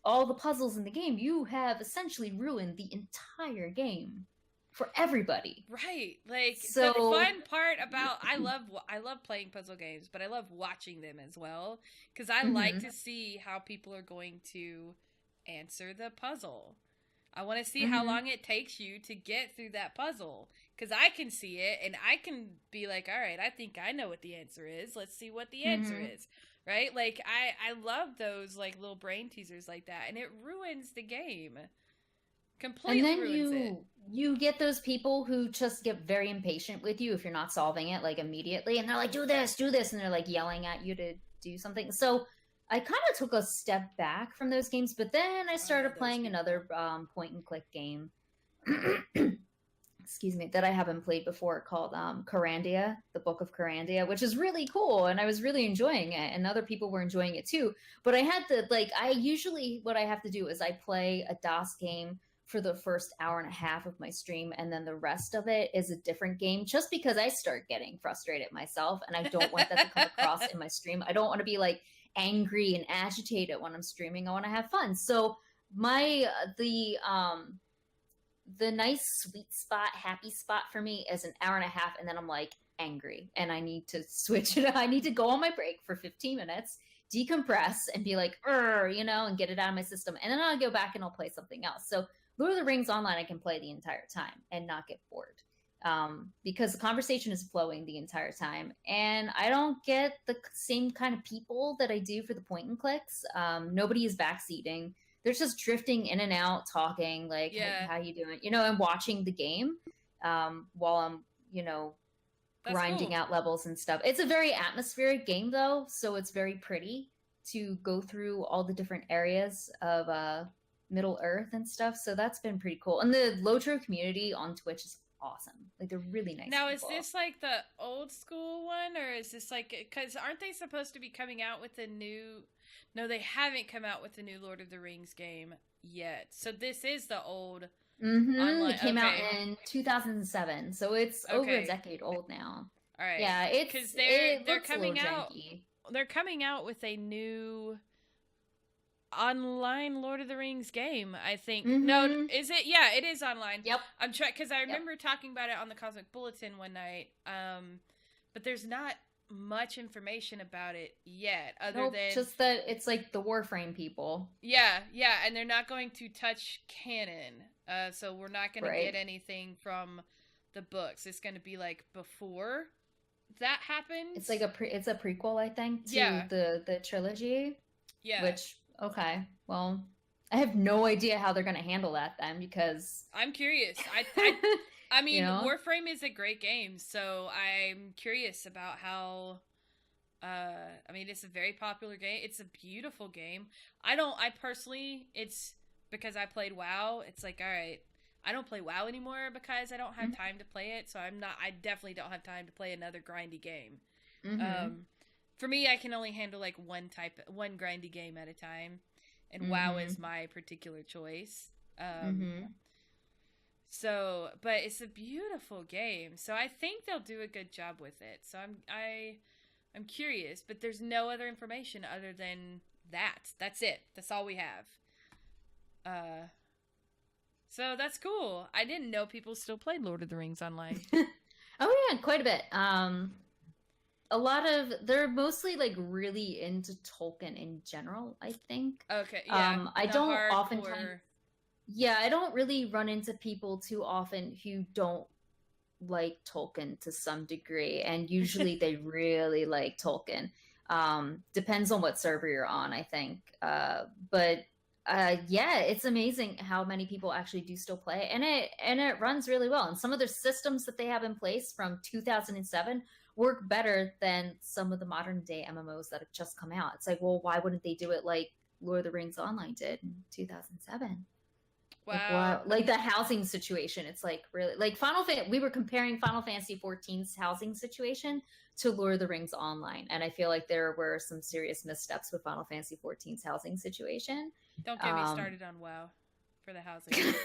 all the puzzles in the game, you have essentially ruined the entire game for everybody. Right. Like, the fun part about I love playing puzzle games, but I love watching them as well, because I like to see how people are going to answer the puzzle. I want to see how long it takes you to get through that puzzle, because I can see it and I can be like, all right, I think I know what the answer is. Let's see what the answer is. Right? Like, I love those like little brain teasers like that, and it ruins the game. Completely. And then you get those people who just get very impatient with you if you're not solving it like immediately, and they're like, do this, and they're like yelling at you to do something. So I kind of took a step back from those games, but then I started playing another point and click game excuse me, that I haven't played before called Carandia, the Book of Carandia, which is really cool, and I was really enjoying it, and other people were enjoying it too. But I had to I usually what I have to do is I play a DOS game for the first hour and a half of my stream, and then the rest of it is a different game, just because I start getting frustrated myself, and I don't want that to come across in my stream. I don't want to be like angry and agitated when I'm streaming. I want to have fun. So my the nice sweet spot, happy spot for me is an hour and a half, and then I'm like angry and I need to switch it. I need to go on my break for 15 minutes, decompress, and be like, and get it out of my system. And then I'll go back and I'll play something else. So Lord of the Rings Online, I can play the entire time and not get bored. Because the conversation is flowing the entire time, and I don't get the same kind of people that I do for the point and clicks. Nobody is backseating. They're just drifting in and out, talking like, hey, how you doing? And watching the game while I'm, That's grinding cool. out levels and stuff. It's a very atmospheric game, though, so it's very pretty to go through all the different areas of Middle Earth and stuff. So that's been pretty cool. And the Lotro community on Twitch is awesome. Like, they're really nice Now, people. is this like the old school one, or is this like, because aren't they supposed to be coming out with a new... No, they haven't come out with the new Lord of the Rings game yet. So this is the old online. It came out in 2007, so it's over a decade old now. All right. Yeah, because they're coming out. Janky. They're coming out with a new online Lord of the Rings game, I think. No, is it? Yeah, it is online. Yep. I'm trying, because I remember talking about it on the Cosmic Bulletin one night. But there's not much information about it yet, other than just that it's like the Warframe people. Yeah, and they're not going to touch canon. So we're not going to get anything from the books. It's going to be like before that happens. It's like it's a prequel, I think, to the trilogy. Yeah. Which, okay, well, I have no idea how they're going to handle that then, because I'm curious. I mean, Warframe is a great game, so I'm curious about how. I mean, it's a very popular game. It's a beautiful game. I personally, it's because I played WoW. It's like, all right, I don't play WoW anymore because I don't have time to play it. So I definitely don't have time to play another grindy game. For me, I can only handle like one grindy game at a time, and WoW is my particular choice. So, but it's a beautiful game. So I think they'll do a good job with it. So I'm curious, but there's no other information other than that. That's it. That's all we have. So that's cool. I didn't know people still played Lord of the Rings online. Oh yeah, quite a bit. They're mostly like really into Tolkien in general, I think. Okay, yeah. I don't oftentimes. Yeah, I don't really run into people too often who don't like Tolkien to some degree, and usually they really like Tolkien. Depends on what server you're on, I think. But yeah, it's amazing how many people actually do still play, and it runs really well. And some of the systems that they have in place from 2007 work better than some of the modern day MMOs that have just come out. It's like, well, why wouldn't they do it like Lord of the Rings Online did in 2007? Wow. Like the housing situation, it's like really like we were comparing Final Fantasy XIV's housing situation to Lord of the Rings Online, and I feel like there were some serious missteps with Final Fantasy XIV's housing situation. Don't get me started on WoW for the housing.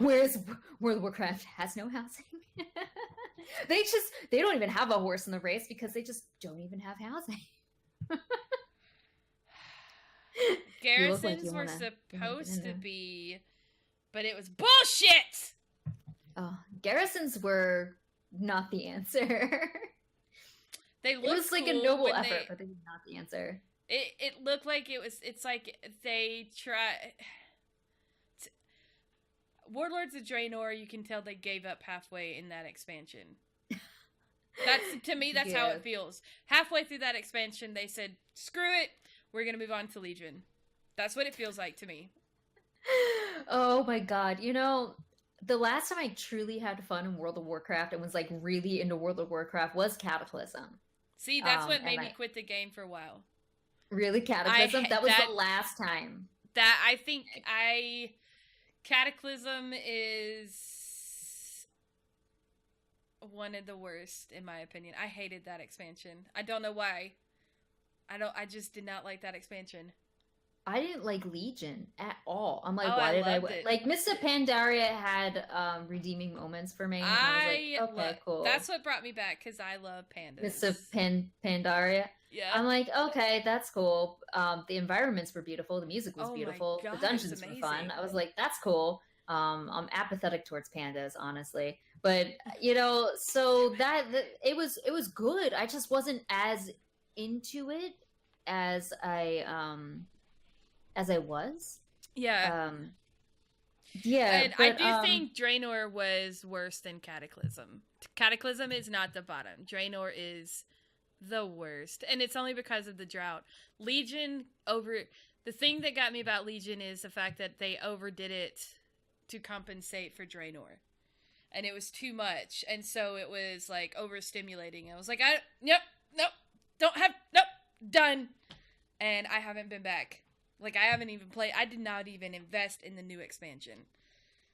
Whereas World of Warcraft has no housing. They don't even have a horse in the race because they just don't even have housing. Garrisons were supposed to be, but it was bullshit! Oh, garrisons were not the answer. It was like a noble effort, but they were not the answer. It looked like it's like they try... Warlords of Draenor, you can tell they gave up halfway in that expansion. To me, that's how it feels. Halfway through that expansion, they said, screw it, we're going to move on to Legion. That's what it feels like to me. Oh my god. The last time I truly had fun in World of Warcraft and was like really into World of Warcraft was Cataclysm. See, that's what made me quit the game for a while. Really? Cataclysm? That was the last time. Cataclysm is... one of the worst in my opinion. I hated that expansion. I don't know why. I just did not like that expansion. I didn't like Legion at all. I'm like, Oh, why I did I loved it. like Mists of Pandaria had redeeming moments for me, and I was like, okay, cool. That's what brought me back because I love pandas. Mists of Pandaria. Yeah. I'm like, okay, that's cool. The environments were beautiful. The music was beautiful. My God, the dungeons were fun. I was like, that's cool. I'm apathetic towards pandas, honestly. But so that it was good. I just wasn't as into it as I was. Yeah. Yeah. And I do think Draenor was worse than Cataclysm. Cataclysm is not the bottom. Draenor is the worst. And it's only because of the drought. Legion the thing that got me about Legion is the fact that they overdid it to compensate for Draenor. And it was too much. And so it was like overstimulating. I was like, nope, done. And I haven't been back. Like, I haven't even played. I did not even invest in the new expansion.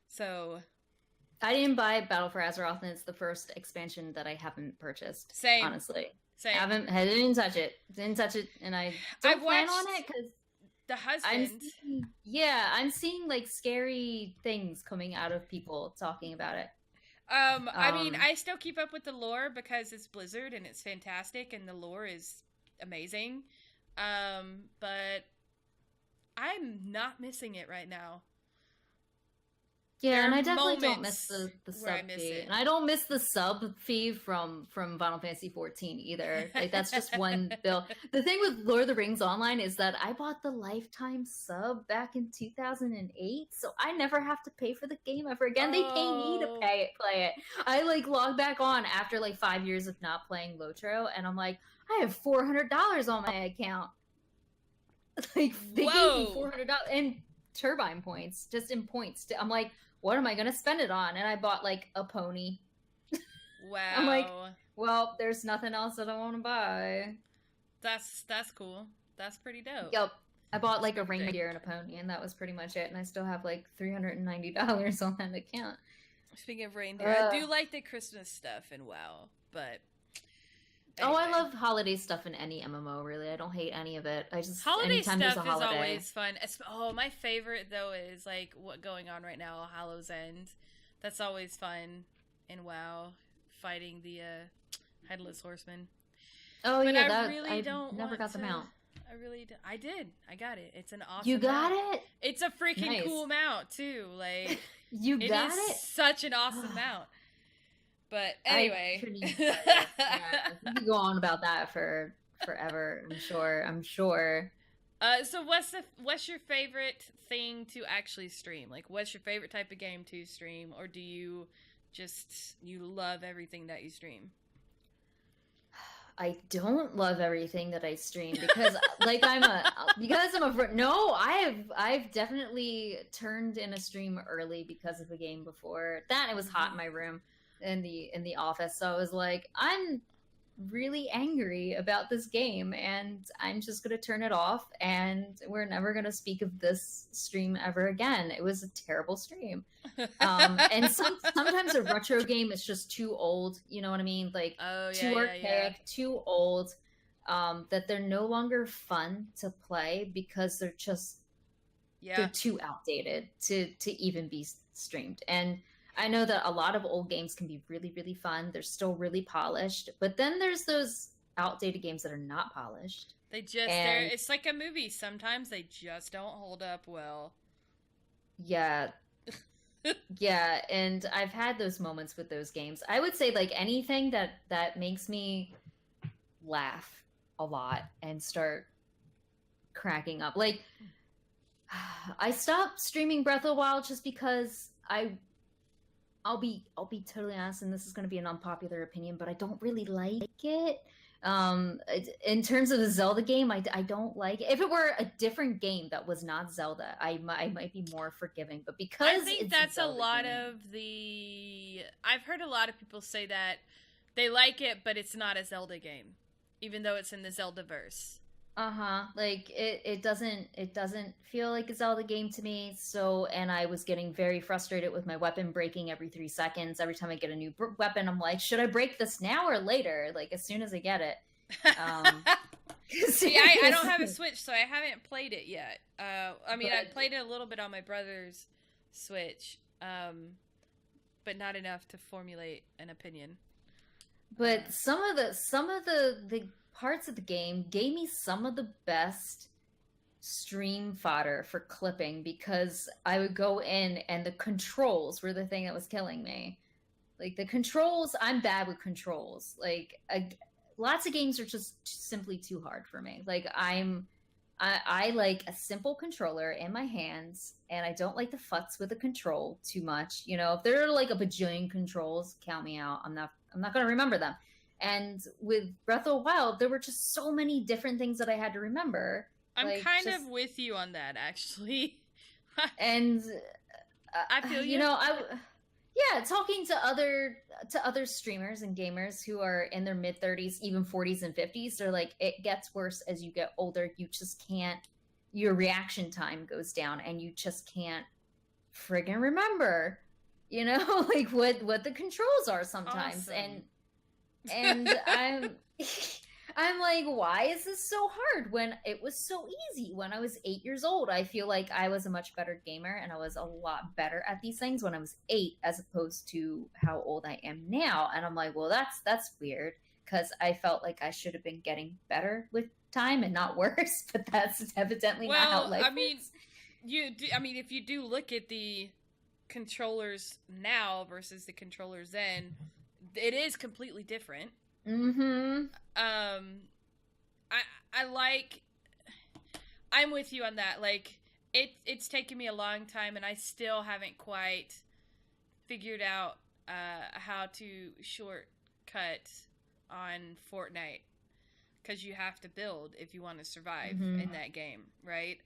So. I didn't buy Battle for Azeroth, and it's the first expansion that I haven't purchased. Same. Honestly. Same. I didn't touch it. And I don't plan on it because. The husband. I'm seeing, like, scary things coming out of people talking about it. I mean, I still keep up with the lore because it's Blizzard and it's fantastic and the lore is amazing. But I'm not missing it right now. Yeah, and I definitely don't miss the sub fee. And I don't miss the sub fee from Final Fantasy 14 either. Like, that's just one bill. The thing with Lord of the Rings Online is that I bought the lifetime sub back in 2008, so I never have to pay for the game ever again. They pay me to play it. I, like, log back on after, like, 5 years of not playing Lotro, and I'm like, I have $400 on my account. Like, they gave me $400 in turbine points, just in points. I'm like, what am I going to spend it on? And I bought, like, a pony. Wow. I'm like, well, there's nothing else that I want to buy. That's cool. That's pretty dope. Yep. I bought, like, a reindeer and a pony, and that was pretty much it. And I still have, like, $390 on that account. Speaking of reindeer, I do like the Christmas stuff in WoW, but... Anyway. Oh, I love holiday stuff in any MMO, really. I don't hate any of it. I just holiday stuff is always fun. Oh, my favorite though is like what going on right now, Hallow's End. That's always fun in WoW, fighting the headless horseman. Oh, but yeah, I never got the mount. I really did. I did. I got it. It's an awesome. You got mount. it? It's a freaking cool mount too. Like you got it. Such an awesome mount. But anyway, yeah, we could go on about that for forever. I'm sure. So what's your favorite thing to actually stream? Like, what's your favorite type of game to stream, or do you love everything that you stream? I don't love everything that I stream because, like, I've definitely turned in a stream early because of a game before. That it was hot in my room. In the office, so I was like, I'm really angry about this game and I'm just gonna turn it off and we're never gonna speak of this stream ever again. It was a terrible stream. And sometimes a retro game is just too old, you know what I mean, like too archaic, too old, that they're no longer fun to play because they're just they're too outdated to even be streamed. And I know that a lot of old games can be really, really fun. They're still really polished. But then there's those outdated games that are not polished. It's like a movie. Sometimes they just don't hold up well. Yeah. Yeah, and I've had those moments with those games. I would say, like, anything that makes me laugh a lot and start cracking up. Like, I stopped streaming Breath of the Wild just because I'll be totally honest, and this is going to be an unpopular opinion, but I don't really like it. In terms of the Zelda game, I don't like it. If it were a different game that was not Zelda, I might be more forgiving. But because I think that's a lot of the... I've heard a lot of people say that they like it, but it's not a Zelda game, even though it's in the Zelda-verse. Like it doesn't feel like a Zelda game to me. So, and I was getting very frustrated with my weapon breaking every 3 seconds. Every time I get a new weapon, I'm like, should I break this now or later? Like as soon as I get it. See, I don't have a Switch, so I haven't played it yet. I mean, I played it a little bit on my brother's Switch, but not enough to formulate an opinion. But some of the parts of the game gave me some of the best stream fodder for clipping, because I would go in and the controls were the thing that was killing me. Like the controls, I'm bad with controls. Like lots of games are just simply too hard for me. Like I like a simple controller in my hands, and I don't like to futz with the control too much. You know, if there are like a bajillion controls, count me out. I'm not going to remember them. And with Breath of the Wild, there were just so many different things that I had to remember. I'm like, kind of with you on that, actually. And I feel you. You know, talking to other streamers and gamers who are in their mid 30s, even 40s and 50s, they're like, it gets worse as you get older. You just can't. Your reaction time goes down, and you just can't friggin' remember. You know, like what the controls are sometimes. Awesome. And I'm like, why is this so hard when it was so easy when I was 8 years old? I feel like I was a much better gamer, and I was a lot better at these things when I was 8, as opposed to how old I am now. And I'm like, well, that's weird, because I felt like I should have been getting better with time and not worse. But that's evidently not how life works. If you do look at the controllers now versus the controllers then, it is completely different. I'm with you on that. Like it's taken me a long time, and I still haven't quite figured out how to shortcut on Fortnite, because you have to build if you want to survive in that game, right?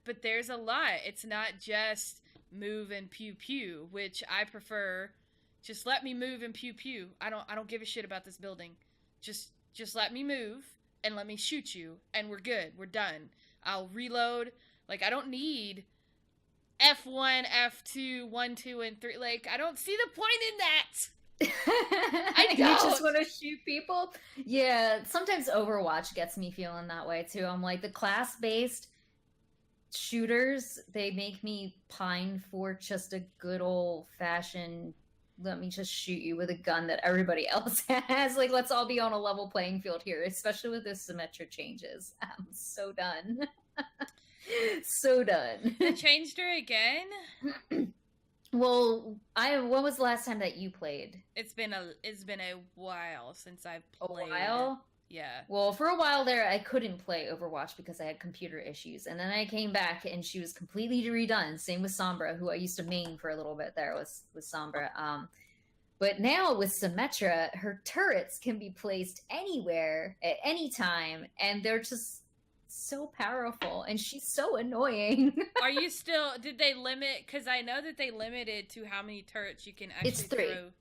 But there's a lot. It's not just move and pew pew, which I prefer. Just let me move and pew pew. I don't give a shit about this building. Just let me move and let me shoot you, and we're good. We're done. I'll reload. Like, I don't need F1, F2, 1, 2, and 3. Like, I don't see the point in that. I don't. You just want to shoot people? Yeah, sometimes Overwatch gets me feeling that way too. I'm like, the class-based shooters, they make me pine for just a good old-fashioned, let me just shoot you with a gun that everybody else has. Like, let's all be on a level playing field here, especially with the Symmetra changes. I'm so done. So done. They changed her again? Well, when was the last time that you played? It's been a while since I've played. A while? Yeah. Well, for a while there, I couldn't play Overwatch because I had computer issues. And then I came back, and she was completely redone. Same with Sombra, who I used to main for a little bit there with Sombra. But now with Symmetra, her turrets can be placed anywhere at any time, and they're just so powerful, and she's so annoying. Are you still... Did they limit... Because I know that they limited to how many turrets you can actually It's 3. throw.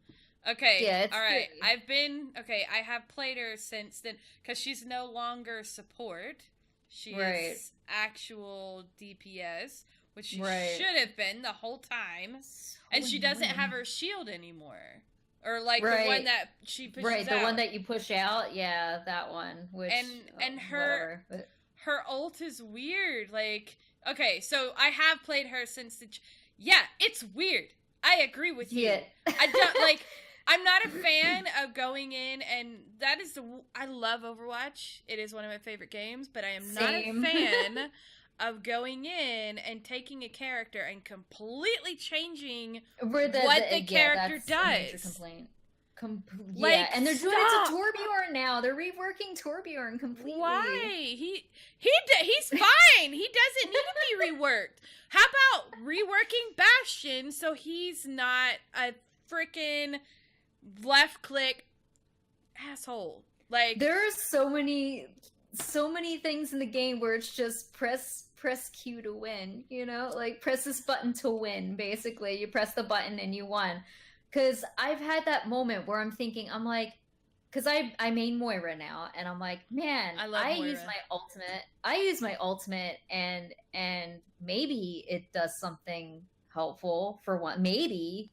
Okay, yeah, all right. 3. I have played her since then, because she's no longer support. She's actual DPS, which she should have been the whole time. So and she doesn't have her shield anymore. Or like the one that she pushes out. The one that you push out. Yeah, that one. Which, and her ult is weird. Like, okay, so I have played her since the... Yeah, it's weird. I agree with you. Yeah. I don't like... I'm not a fan of going in, and that is I love Overwatch. It is one of my favorite games, but I am not a fan of going in and taking a character and completely changing what the character does. A major complaint. Yeah, and they're doing it to Torbjorn now. They're reworking Torbjorn completely. Why? He's fine. He doesn't need to be reworked. How about reworking Bastion so he's not a freaking left click asshole? Like, there are so many things in the game where it's just press Q to win, you know, like press this button to win. Basically, you press the button and you won. Because I've had that moment where I'm like, because I main Moira now, and I'm like, man, I love Moira. I use my ultimate, and maybe it does something helpful for one, maybe,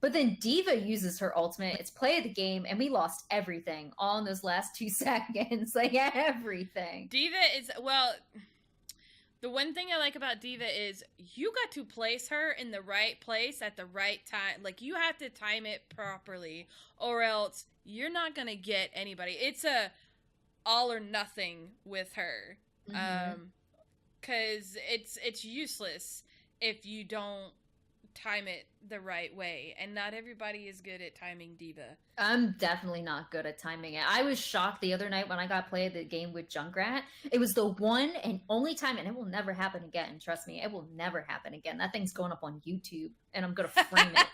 But then Diva uses her ultimate. It's play of the game, and we lost everything all in those last 2 seconds. Like, everything. Diva is, well, the one thing I like about Diva is you got to place her in the right place at the right time. Like, you have to time it properly, or else you're not going to get anybody. It's a all or nothing with her. Because it's useless if you don't time it the right way, and not everybody is good at timing Diva. I'm definitely not good at timing it. I was shocked the other night when I got played the game with Junkrat. It was the one and only time, and it will never happen again. Trust me, it will never happen again. That thing's going up on YouTube, and I'm gonna frame it.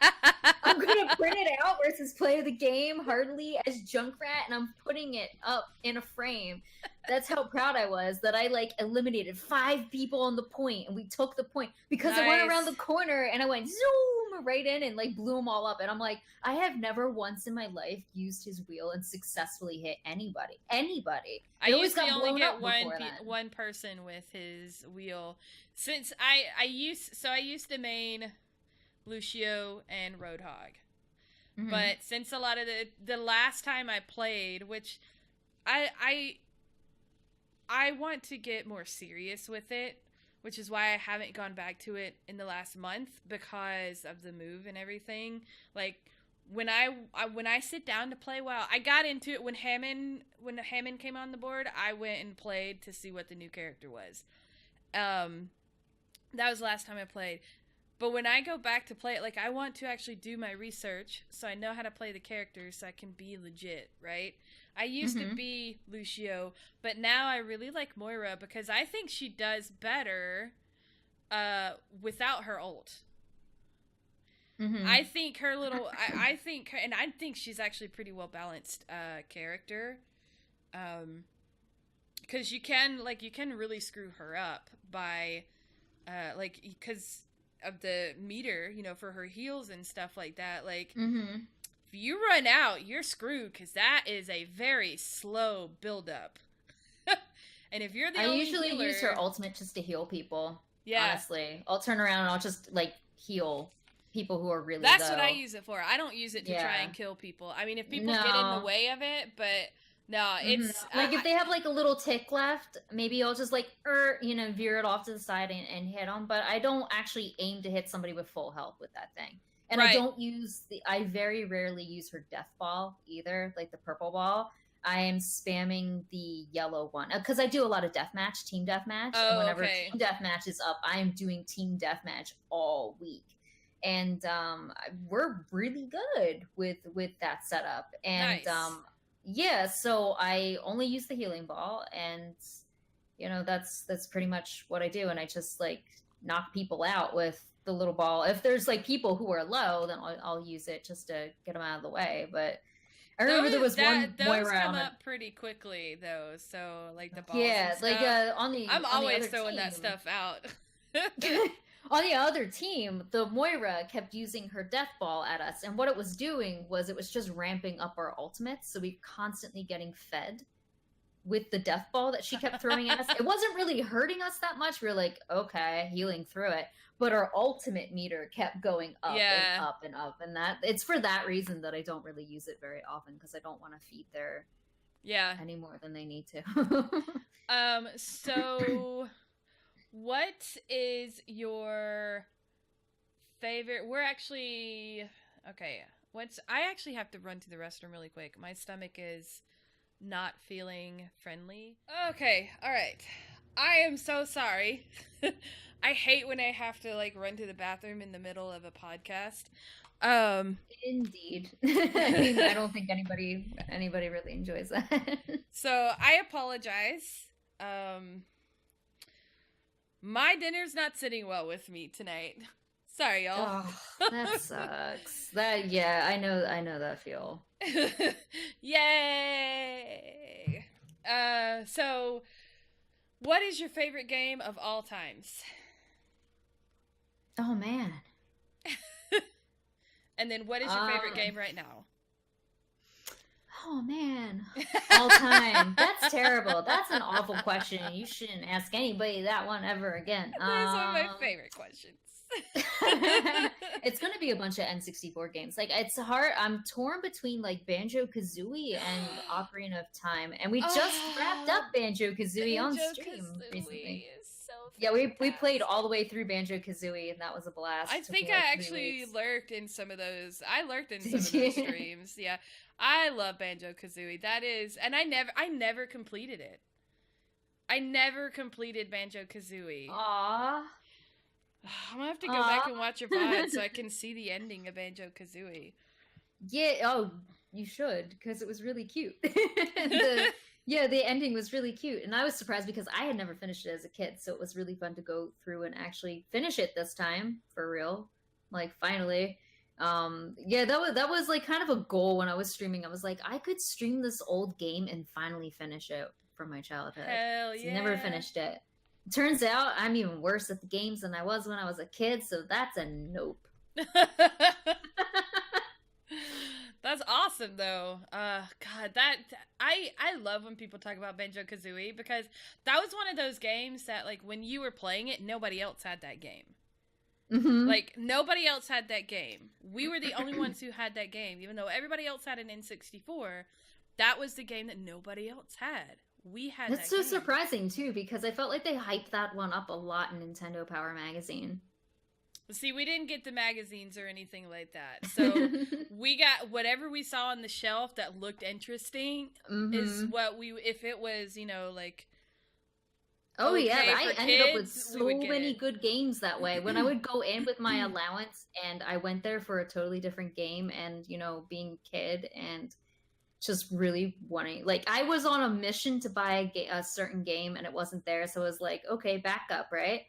I'm gonna print it out versus play the game Heart1lly as Junkrat, and I'm putting it up in a frame. That's how proud I was that I like eliminated 5 people on the point, and we took the point because I went around the corner and I went zoom right in and like blew them all up. And I'm like, I have never once in my life used his wheel and successfully hit anybody. I usually only get one person with his wheel. Since I used to main Lucio and Roadhog. But since a lot of the last time I played, which I want to get more serious with it, which is why I haven't gone back to it in the last month because of the move and everything. Like, when I sit down to play WoW, I got into it when Hammond came on the board. I went and played to see what the new character was. That was the last time I played. But when I go back to play it, like, I want to actually do my research so I know how to play the characters so I can be legit, right? I used to be Lucio, but now I really like Moira because I think she does better without her ult. I think her little... I think she's actually a pretty well-balanced character. Because you can really screw her up by... because of the meter, for her heals and stuff like that. Like, if you run out, you're screwed because that is a very slow build-up. And if you're the only usually healer, use her ultimate just to heal people. Yeah. Honestly. I'll turn around and I'll just, like, heal people who are really That's low. what I use it for. I don't use it to try and kill people. I mean, if people get in the way of it, but... No, it's... Like, if they have, like, a little tick left, maybe I'll just, like, veer it off to the side and hit them. But I don't actually aim to hit somebody with full health with that thing. And I very rarely use her death ball either, like the purple ball. I am spamming the yellow one. Because I do a lot of deathmatch, team deathmatch. Oh, and whenever team deathmatch is up, I am doing team deathmatch all week. And we're really good with that setup. And... Nice. Yeah, so I only use the healing ball, and that's pretty much what I do. And I just like knock people out with the little ball. If there's like people who are low, then I'll use it just to get them out of the way. But I remember there was one those come up pretty quickly though. So like the balls. Yeah, and stuff. like I'm always throwing that stuff out. On the other team, the Moira kept using her death ball at us, and what it was doing was it was just ramping up our ultimates, so we were constantly getting fed with the death ball that she kept throwing at us. It wasn't really hurting us that much. We were like, okay, healing through it. But our ultimate meter kept going up and up and up, and that it's for that reason that I don't really use it very often, because I don't want to feed their any more than they need to. So... What is your favorite? We're actually... Okay. I actually have to run to the restroom really quick. My stomach is not feeling friendly. Okay. All right. I am so sorry. I hate when I have to, like, run to the bathroom in the middle of a podcast. Indeed. I don't think anybody really enjoys that. So, I apologize. My dinner's not sitting well with me tonight. Sorry, y'all. Oh, that sucks. I know that feel. Yay! So, what is your favorite game of all times? Oh, man. And then what is your favorite game right now? Oh man, all time. That's terrible. That's an awful question. You shouldn't ask anybody that one ever again. That's one of my favorite questions. It's gonna be a bunch of N64 games. Like it's hard. I'm torn between like Banjo-Kazooie and Ocarina of Time, and we just wrapped up Banjo-Kazooie on stream recently. Is so yeah, we played all the way through Banjo-Kazooie, and that was a blast. I think I actually lurked in some of those. I lurked in some of those streams. Yeah, I love Banjo-Kazooie. That is, and I never completed it. I never completed Banjo-Kazooie. Aww. I'm gonna have to go back and watch your VOD so I can see the ending of Banjo-Kazooie. Yeah, oh, you should, because it was really cute. the ending was really cute, and I was surprised because I had never finished it as a kid, so it was really fun to go through and actually finish it this time, for real. Like, finally. Yeah, that was like kind of a goal when I was streaming. I was like, I could stream this old game and finally finish it from my childhood. Hell yeah. So never finished it. Turns out I'm even worse at the games than I was when I was a kid, so that's a nope. That's awesome, though. God, I love when people talk about Banjo-Kazooie because that was one of those games that, like, when you were playing it, nobody else had that game. Mm-hmm. Like, nobody else had that game. We were the only ones who had that game, even though everybody else had an N64. That was the game that nobody else had. We had That's so surprising, too, because I felt like they hyped that one up a lot in Nintendo Power Magazine. See, we didn't get the magazines or anything like that. So we got whatever we saw on the shelf that looked interesting is what we, if it was, you know, like... Oh, okay, yeah, I ended up with so many good games that way. When I would go in with my allowance and I went there for a totally different game and, you know, being a kid and... just really wanting, like, I was on a mission to buy a certain game and it wasn't there, so I was like, okay, back up, right?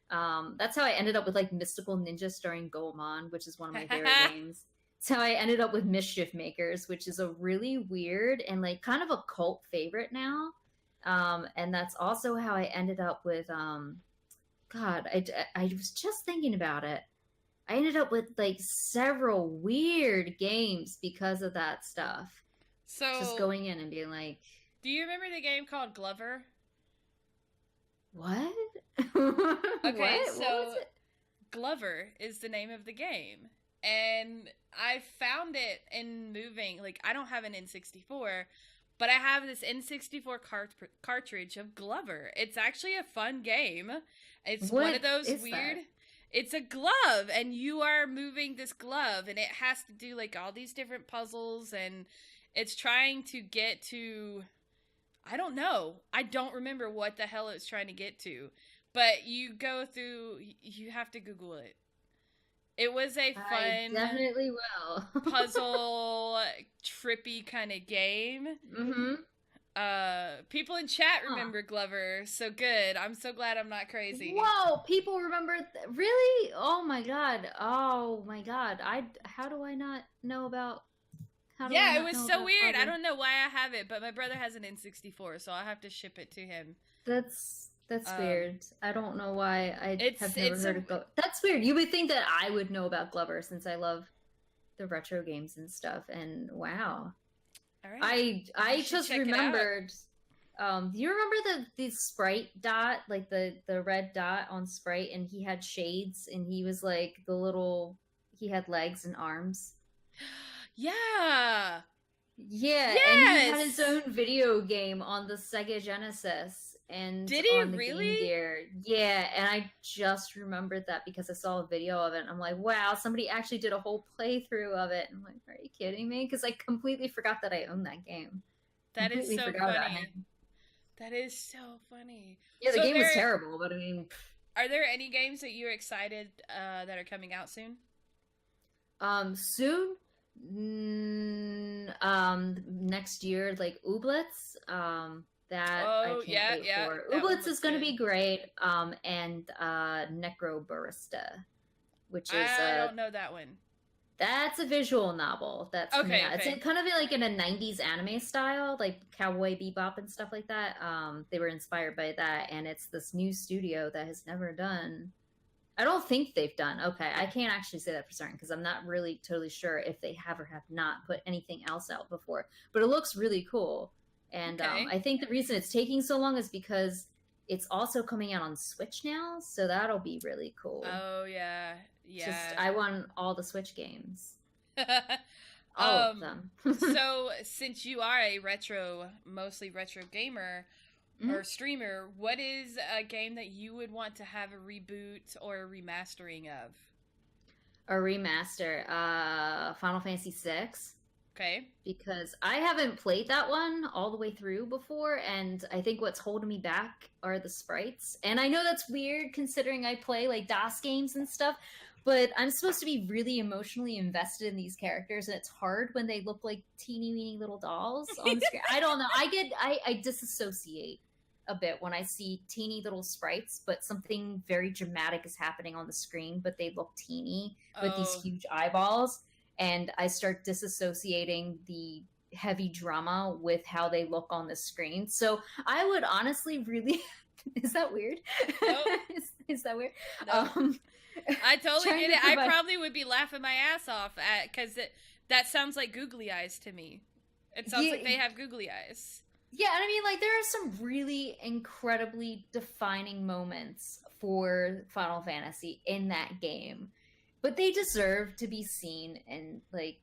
That's how I ended up with like Mystical Ninja starring Goemon, which is one of my favorite games. It's how I ended up with Mischief Makers, which is a really weird and like kind of a cult favorite now. And that's also how I ended up with God, I was just thinking about it. I ended up with like several weird games because of that stuff. So just going in and being like, do you remember the game called Glover? What? Okay, what? so what Glover is the name of the game. And I found it in moving, like, I don't have an N64, but I have this N64 cartridge of Glover. It's actually a fun game. It's one of those weird... It's a glove, and you are moving this glove, and it has to do, like, all these different puzzles, and it's trying to get to... I don't know. I don't remember what the hell it's trying to get to. But you go through... You have to Google it. It was a fun... I definitely will. puzzle, trippy kind of game. Mm-hmm. People in chat remember Glover. So good. I'm so glad I'm not crazy. Whoa! People remember... Really? Oh my god. Oh my god. How do I not know about... Yeah, it was so weird. I don't know why I have it, but my brother has an N64, so I'll have to ship it to him. That's weird. I don't know why I have never heard of Glover. That's weird. You would think that I would know about Glover since I love the retro games and stuff. And wow, all right. I just remembered. Do you remember the Sprite dot, like the red dot on Sprite, and he had shades, and he was like he had legs and arms. Yeah. Yeah, yes! And he had his own video game on the Sega Genesis and did he on the really? Game Gear. Yeah, and I just remembered that because I saw a video of it and I'm like, wow, somebody actually did a whole playthrough of it. And I'm like, are you kidding me? Because I completely forgot that I owned that game. That is so funny. That is so funny. Yeah, the game was terrible, but I mean... Are there any games that you're excited that are coming out soon? Soon? Next year, like Ooblets, that I can't wait for. Ooblets is going to be great. And Necro Barista, which is I don't know that one. That's a visual novel that's coming out. It's kind of like in a 90s anime style, like Cowboy Bebop and stuff like that. They were inspired by that, and it's this new studio that has never done I don't think they've done. Okay, I can't actually say that for certain because I'm not really totally sure if they have or have not put anything else out before. But it looks really cool, and Okay. I think the reason it's taking so long is because it's also coming out on Switch now, so that'll be really cool. Oh yeah, Just yeah. I want all the Switch games, all of them. So since you are a mostly retro gamer or streamer, what is a game that you would want to have a reboot or a remastering of? A remaster, Final Fantasy VI. Okay. Because I haven't played that one all the way through before, and I think what's holding me back are the sprites. And I know that's weird considering I play like DOS games and stuff, but I'm supposed to be really emotionally invested in these characters, and it's hard when they look like teeny weeny little dolls on the screen. I don't know. I disassociate a bit when I see teeny little sprites, but something very dramatic is happening on the screen, but they look teeny with these huge eyeballs. And I start disassociating the heavy drama with how they look on the screen. So I would honestly really is that weird? Nope. Is that weird? Nope. I totally get it. I provide... probably would be laughing my ass off at because that sounds like googly eyes to me. It sounds like they have googly eyes. Yeah, and I mean, like, there are some really incredibly defining moments for Final Fantasy in that game. But they deserve to be seen in, like,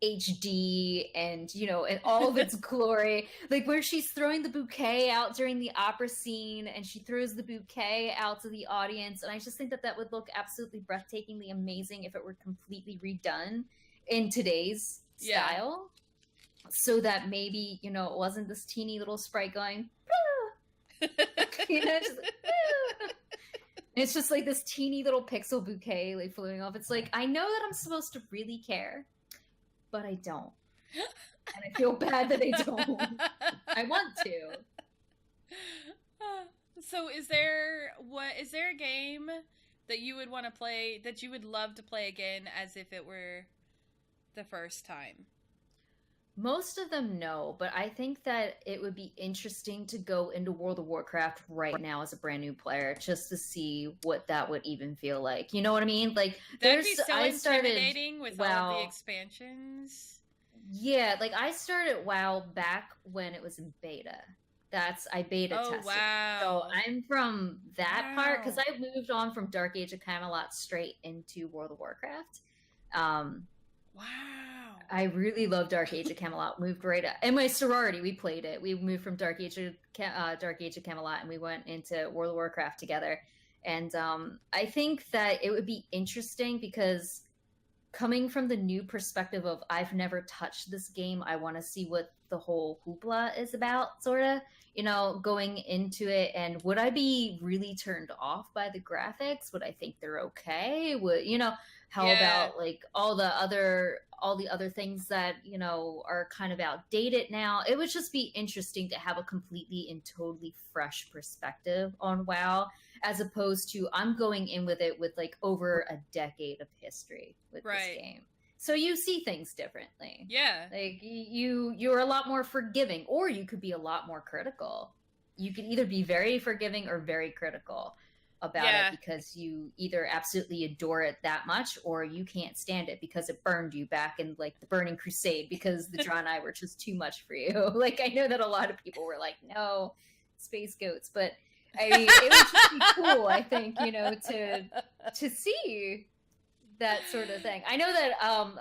HD and, you know, in all of its glory. Like, where she's throwing the bouquet out during the opera scene, and she throws the bouquet out to the audience. And I just think that that would look absolutely breathtakingly amazing if it were completely redone in today's style. So that maybe, you know, it wasn't this teeny little sprite going, you know, just like, it's just like this teeny little pixel bouquet like floating off. It's like, I know that I'm supposed to really care, but I don't. And I feel bad that I don't. I want to. So is there a game that you would want to play, that you would love to play again as if it were the first time? Most of them, no, but I think that it would be interesting to go into World of Warcraft right now as a brand new player, just to see what that would even feel like. You know what I mean? Like, that'd be so intimidating with all of the expansions. Yeah, like I started WoW back when it was in beta. I beta tested. Wow. So I'm from that part because I moved on from Dark Age of Camelot straight into World of Warcraft. Wow. I really love Dark Age of Camelot. Moved right up. In my sorority, we played it. We moved from Dark Age of Camelot, and we went into World of Warcraft together. And I think that it would be interesting because coming from the new perspective of I've never touched this game, I want to see what the whole hoopla is about, sort of. You know, going into it, and would I be really turned off by the graphics? Would I think they're okay? How about like all the other things that, you know, are kind of outdated now? It would just be interesting to have a completely and totally fresh perspective on WoW, as opposed to I'm going in with it with like over a decade of history with this game. So you see things differently. Yeah. Like you're a lot more forgiving, or you could be a lot more critical. You could either be very forgiving or very critical about it because you either absolutely adore it that much or you can't stand it because it burned you back in like the Burning Crusade because the Draenei were just too much for you. Like, I know that a lot of people were like, no, space goats, but I mean, it would just be cool, I think, you know, to see that sort of thing. I know that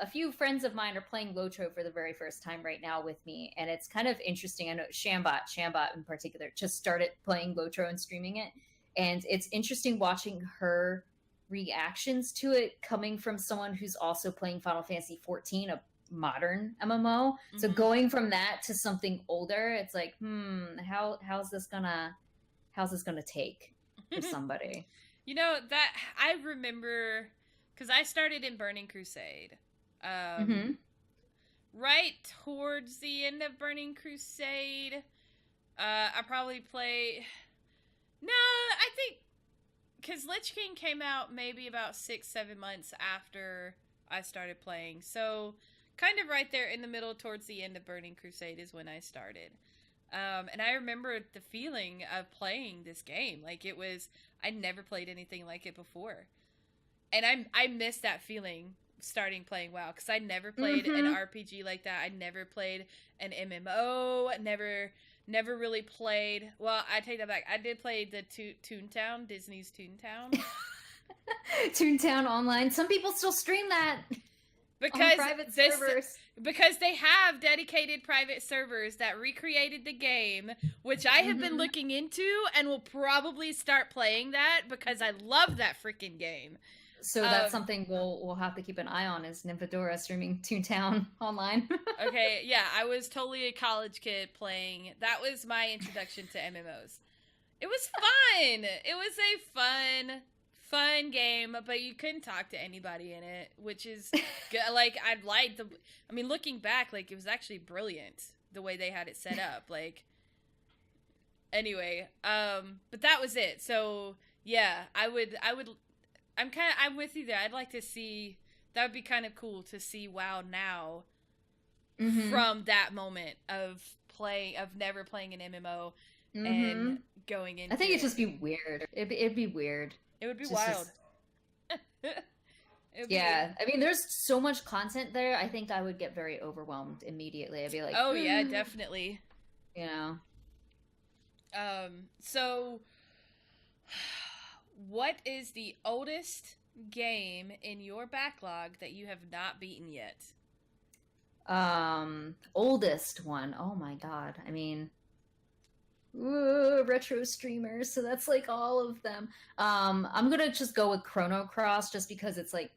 a few friends of mine are playing Lotro for the very first time right now with me, and it's kind of interesting. I know Shambot in particular just started playing Lotro and streaming it, and it's interesting watching her reactions to it coming from someone who's also playing Final Fantasy 14, a modern MMO. Mm-hmm. So going from that to something older, it's like, how's this gonna take for somebody? You know, that I remember, because I started in Burning Crusade. Right towards the end of Burning Crusade, I probably played... No, I think... Because Lich King came out maybe about 6-7 months after I started playing. So, kind of right there in the middle towards the end of Burning Crusade is when I started. And I remember the feeling of playing this game. Like, I'd never played anything like it before. And I miss that feeling starting playing WoW, because I never played an RPG like that. I never played an MMO, never really played, well, I take that back. I did play the Toontown, Disney's Toontown. Toontown Online. Some people still stream that. Because on private servers. Because they have dedicated private servers that recreated the game, which I have been looking into and will probably start playing that because I love that freaking game. So that's something we'll have to keep an eye on, is Nymphadora streaming Toontown Online. Okay, yeah, I was totally a college kid playing. That was my introduction to MMOs. It was fun. It was a fun game, but you couldn't talk to anybody in it, which is good. Like, looking back, like, it was actually brilliant the way they had it set up. Like, anyway, but that was it. So yeah, I'm with you there. I'd like to see, that would be kind of cool to see WoW now from that moment of never playing an MMO and going into I think it'd just be weird. It'd be weird. It would be wild. Yeah, I mean, there's so much content there. I think I would get very overwhelmed immediately. I'd be like, oh yeah, definitely. You know. So what is the oldest game in your backlog that you have not beaten yet? Oldest one. Oh my god. I mean, retro streamers, so that's like all of them. I'm gonna just go with Chrono Cross, just because it's like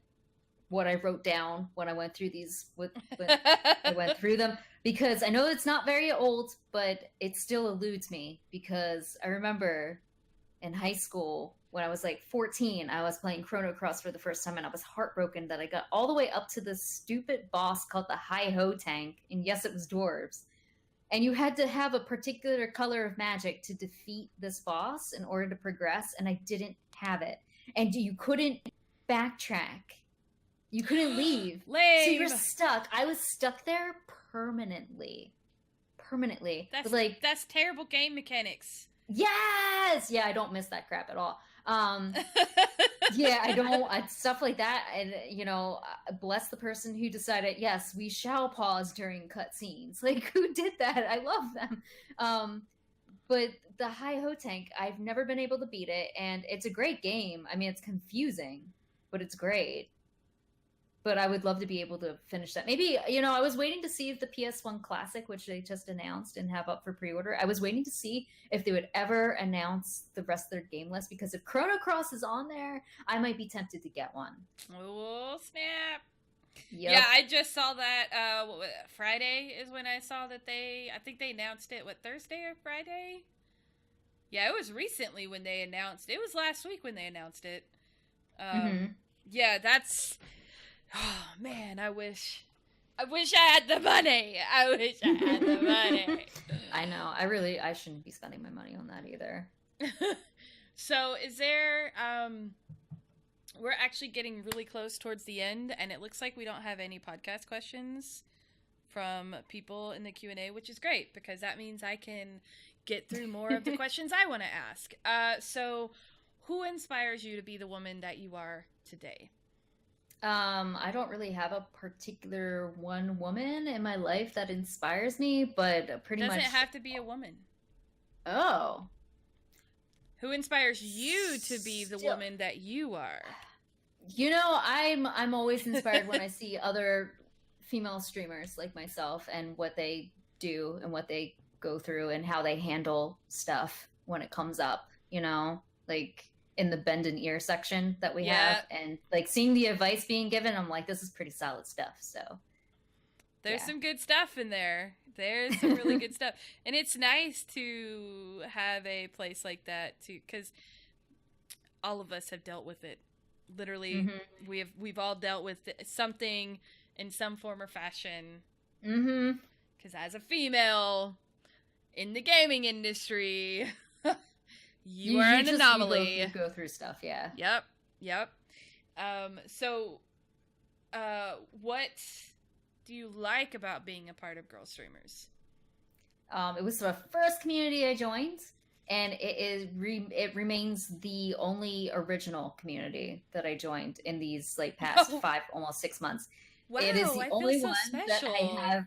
what I wrote down when I went through these I went through them, because I know it's not very old, but it still eludes me, because I remember in high school when I was like 14, I was playing Chrono Cross for the first time, and I was heartbroken that I got all the way up to this stupid boss called the Hi-Ho Tank, and yes, it was dwarves. And you had to have a particular color of magic to defeat this boss in order to progress, and I didn't have it. And you couldn't backtrack. You couldn't leave. Lame. So you're stuck. I was stuck there permanently. That's terrible game mechanics. Yes! Yeah, I don't miss that crap at all. Yeah, I don't. Stuff like that, and bless the person who decided, yes, we shall pause during cutscenes. Like, who did that? I love them. But the Hi-Ho Tank, I've never been able to beat it, and it's a great game. I mean, it's confusing, but it's great. But I would love to be able to finish that. Maybe, I was waiting to see if the PS1 Classic, which they just announced and have up for pre-order, I was waiting to see if they would ever announce the rest of their game list, because if Chrono Cross is on there, I might be tempted to get one. Oh, snap. Yep. Yeah, I just saw that, Friday is when I saw that I think they announced it, Thursday or Friday? Yeah, it was recently when they announced, it was last week when they announced it. Yeah, that's... Oh man, I wish I had the money. I know. I shouldn't be spending my money on that either. So is there, we're actually getting really close towards the end, and it looks like we don't have any podcast questions from people in the Q&A, which is great, because that means I can get through more of the questions I want to ask. So who inspires you to be the woman that you are today? I don't really have a particular one woman in my life that inspires me, but pretty much... Doesn't have to be a woman. Oh. Who inspires you to be the woman that you are? I'm always inspired when I see other female streamers like myself and what they do and what they go through and how they handle stuff when it comes up, like... in the bend an ear section that we have, and like seeing the advice being given, I'm like, this is pretty solid stuff. So there's some good stuff in there. There's some really good stuff, and it's nice to have a place like that too, because all of us have dealt with it. Literally, we've all dealt with something in some form or fashion. Because as a female in the gaming industry. You are an anomaly. You go through stuff, yeah. Yep. So, what do you like about being a part of Girlstreamers? It was the first community I joined, and it remains the only original community that I joined in these like past 5, almost 6 months. Wow, It is the I only feel so one special. that I have.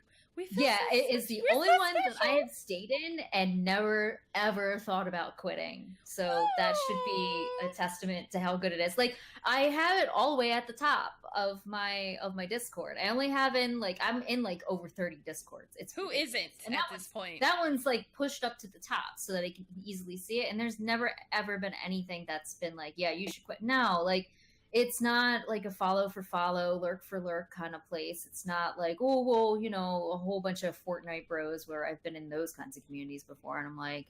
Yeah, it is the only one that I have stayed in and never ever thought about quitting. So that should be a testament to how good it is. Like, I have it all the way at the top of my Discord. I only have I'm in like over 30 Discords. It's who ridiculous. isn't And at this point. That one's like pushed up to the top so that I can easily see it. And there's never ever been anything that's been like, yeah, you should quit now. Like, it's not like a follow for follow, lurk for lurk kind of place. It's not like, oh, well, you know, a whole bunch of Fortnite bros where I've been in those kinds of communities before. And I'm like,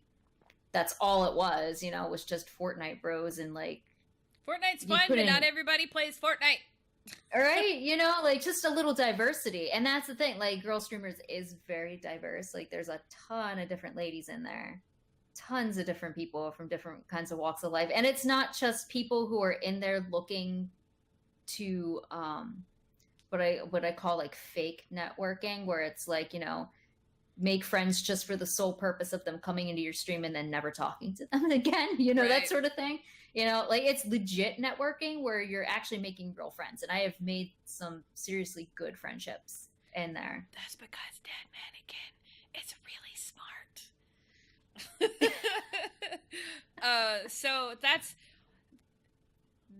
that's all it was, you know, was just Fortnite bros. And like, Fortnite's fun, but not everybody plays Fortnite. All right, you know, like just a little diversity. And that's the thing, like Girlstreamers is very diverse. Like, there's a ton of different ladies in there. Tons of different people from different kinds of walks of life. And it's not just people who are in there looking to what I call like fake networking, where it's like, you know, make friends just for the sole purpose of them coming into your stream and then never talking to them again, you know, that sort of thing. You know, like, it's legit networking where you're actually making real friends. And I have made some seriously good friendships in there. That's because Dead Mannequin is really smart. So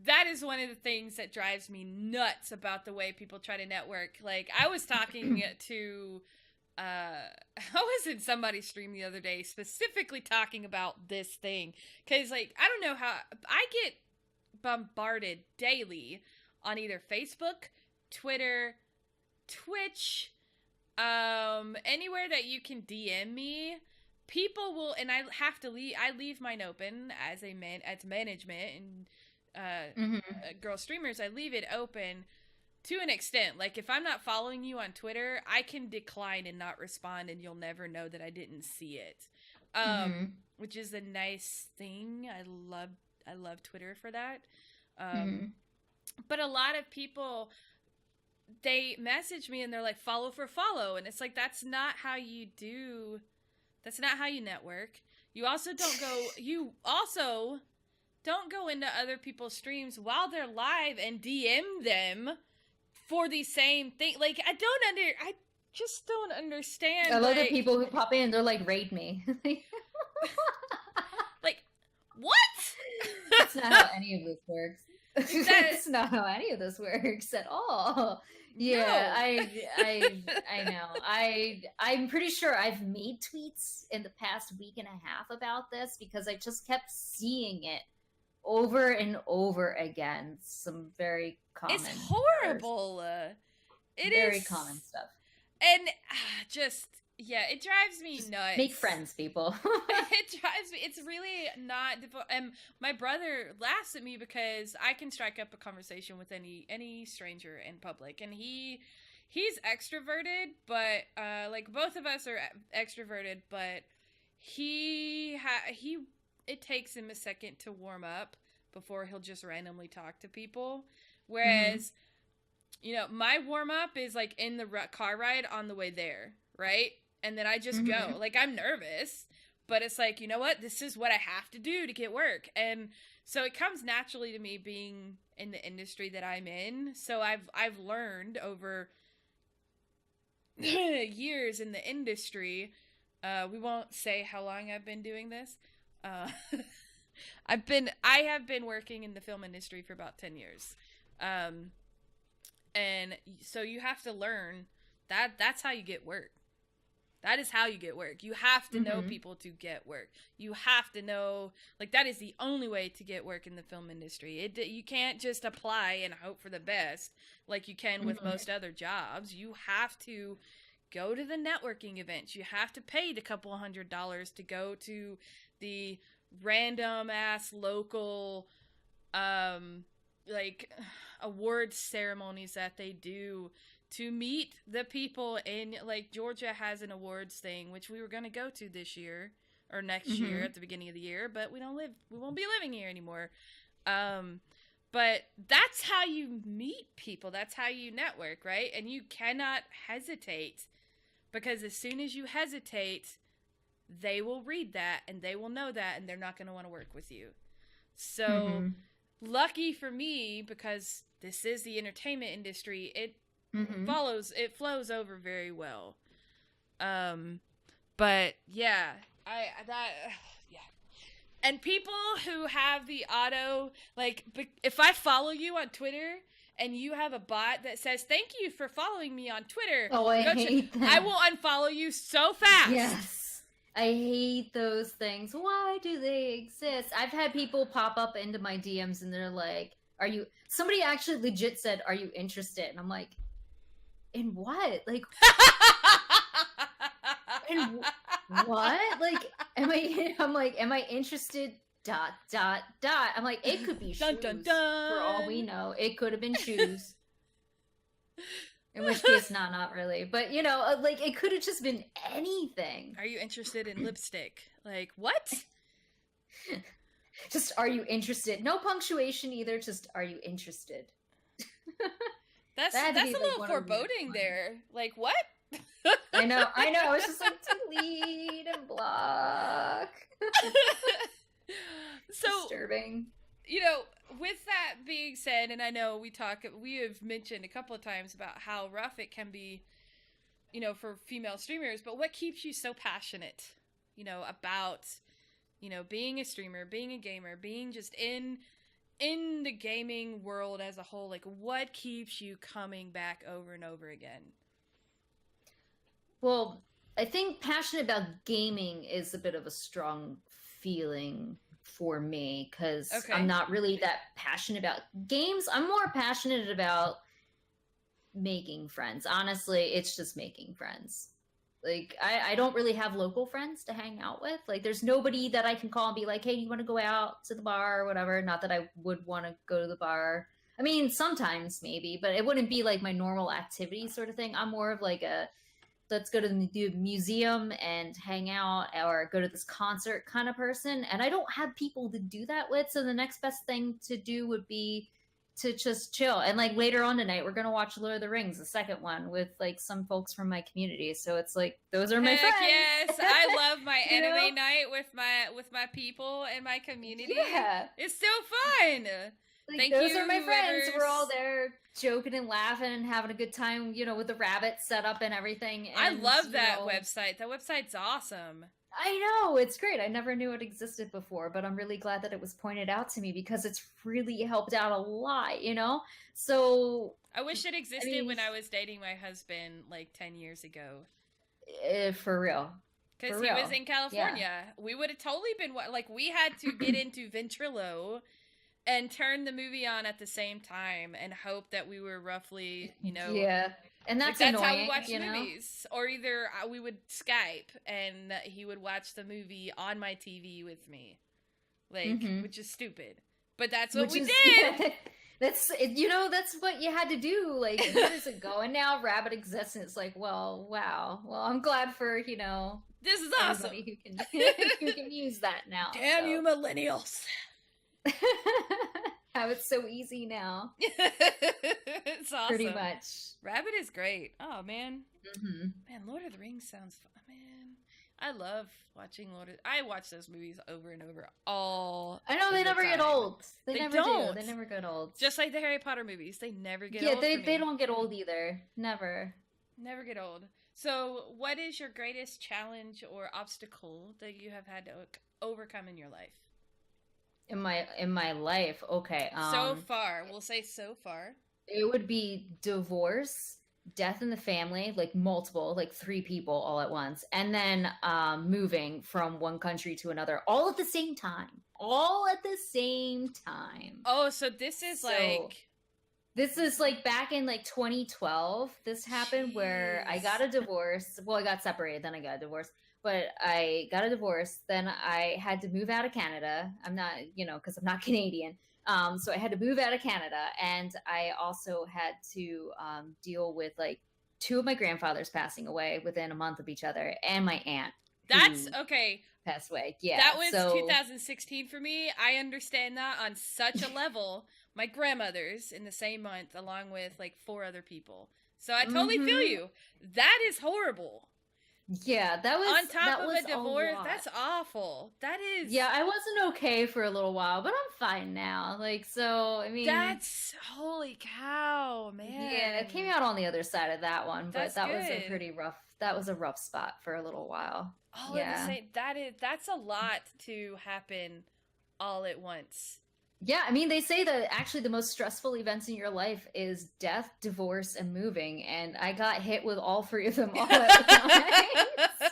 that is one of the things that drives me nuts about the way people try to network. Like, I was talking to I was in somebody's stream the other day specifically talking about this thing, because like, I don't know how I get bombarded daily on either Facebook, Twitter, Twitch, anywhere that you can DM me. People will, and I have to leave. I leave mine open as management and Girlstreamers. I leave it open to an extent. Like, if I'm not following you on Twitter, I can decline and not respond, and you'll never know that I didn't see it. Which is a nice thing. I love Twitter for that. But a lot of people, they message me and they're like, follow for follow, and it's like, that's not how you do. That's not how you network. You also don't go into other people's streams while they're live and DM them for the same thing. Like, I just don't understand. I love the people who pop in, they're like, raid me. Like, what? That's not how any of this works. That's not how any of this works at all. Yeah, no. I know. I'm pretty sure I've made tweets in the past week and a half about this because I just kept seeing it over and over again. Some very common. It's horrible. Very common stuff. And just, yeah, it drives me nuts. Make friends, people. It drives me. It's really not difficult. And my brother laughs at me because I can strike up a conversation with any stranger in public, and he's extroverted, but like, both of us are extroverted, but it takes him a second to warm up before he'll just randomly talk to people. Whereas, you know, my warm up is like in the car ride on the way there, right? And then I just go. Like, I'm nervous, but it's like, you know what? This is what I have to do to get work. And so it comes naturally to me being in the industry that I'm in. So I've learned over years in the industry. We won't say how long I've been doing this. I have been working in the film industry for about 10 years. And so you have to learn that's how you get work. That is how you get work. You have to know people to get work. You have to know, like, that is the only way to get work in the film industry. You can't just apply and hope for the best like you can with most other jobs. You have to go to the networking events. You have to pay the couple $100 to go to the random ass local like awards ceremonies that they do to meet the people in, like, Georgia has an awards thing, which we were going to go to this year or next year at the beginning of the year, but we won't be living here anymore. But that's how you meet people. That's how you network, right? And you cannot hesitate, because as soon as you hesitate, they will read that and they will know that, and they're not going to want to work with you. So Mm-hmm. lucky for me, because this is the entertainment industry, it Mm-hmm. flows over very well. But yeah, yeah. And people who have the auto, like, if I follow you on Twitter and you have a bot that says, "Thank you for following me on Twitter," Oh, I hate that. I will unfollow you so fast. Yes. I hate those things. Why do they exist? I've had people pop up into my DMs and they're like, somebody actually legit said, "Are you interested?" And I'm like, in what? Like, in what? Like, I'm like, am I interested? ... I'm like, it could be shoes. Dun, dun, dun. For all we know, it could have been shoes. In which case, not really. But, like, it could have just been anything. Are you interested in lipstick? Like, what? Just, are you interested? No punctuation either, just, are you interested? That's a little foreboding there. Like, what? I know. I was just like, delete and block. So disturbing. With that being said, and I know we have mentioned a couple of times about how rough it can be, for female streamers, but what keeps you so passionate, about, being a streamer, being a gamer, being just in the gaming world as a whole? Like, what keeps you coming back over and over again? Well, I think passionate about gaming is a bit of a strong feeling for me, because I'm not really that passionate about games. I'm more passionate about making friends. Honestly, it's just making friends. Like, I don't really have local friends to hang out with. Like, there's nobody that I can call and be like, hey, you want to go out to the bar or whatever? Not that I would want to go to the bar. I mean, sometimes maybe, but it wouldn't be like my normal activity sort of thing. I'm more of like a, let's go to the museum and hang out, or go to this concert kind of person. And I don't have people to do that with. So the next best thing to do would be to just chill. And like later on tonight, we're going to watch Lord of the Rings, the second one, with like some folks from my community. So it's like, those are my friends. Yes, I love my anime night with my people and my community. Yeah. It's so fun. Like, those are my friends. We're all there joking and laughing and having a good time, with the rabbit set up and everything. And, I love that website. That website's awesome. I know, it's great. I never knew it existed before, but I'm really glad that it was pointed out to me, because it's really helped out a lot, So I wish it existed when I was dating my husband like 10 years ago. For real. Because he was in California. Yeah. We would have totally been, like, we had to get into Ventrilo and turn the movie on at the same time and hope that we were roughly, Yeah. And that's like, annoying, how we watched movies. Or either we would Skype and he would watch the movie on my TV with me. Like, which is stupid. But that's what we did! That's what you had to do, like, years ago. And now Rabbit exists, and it's like, well, wow. Well, I'm glad for, this is awesome. Who can use that now. Damn you millennials. How it's so easy now. It's awesome. Pretty much. Rabbit is great. Oh, man. Mm-hmm. Man, Lord of the Rings sounds fun, man. I love watching I watch those movies over and over all I know, they never get old. They never don't. do. They never get old. Just like the Harry Potter movies. They never get old. Yeah, they don't get old either. Never. Never get old. So, what is your greatest challenge or obstacle that you have had to overcome in your life? In my life, okay. So far, we'll say so far. It would be divorce, death in the family, like multiple, like 3 people all at once, and then moving from one country to another, all at the same time. All at the same time. Oh, so this is like back in like 2012. This happened. Jeez. Where I got a divorce. Well, I got separated, then I got a divorce. But I got a divorce, then I had to move out of Canada. I'm not, because I'm not Canadian. So I had to move out of Canada, and I also had to deal with like 2 of my grandfathers passing away within a month of each other, and my aunt. That's okay. Passed away. Yeah. That was 2016 for me. I understand that on such a level. My grandmother's in the same month, along with like 4 other people. So I totally feel you. That is horrible. Yeah, On top that of was a a divorce, lot. that's awful. That is. Yeah, I wasn't okay for a little while, but I'm fine now. Like, so, I mean, That's holy cow, yeah, it came man. out on the other side of that one, but That's that was a good. pretty rough, that was a rough spot for a little while. All at the Yeah. same. That's a lot to happen all at once. Yeah, I mean, they say that actually the most stressful events in your life is death, divorce, and moving, and I got hit with all three of them all at once.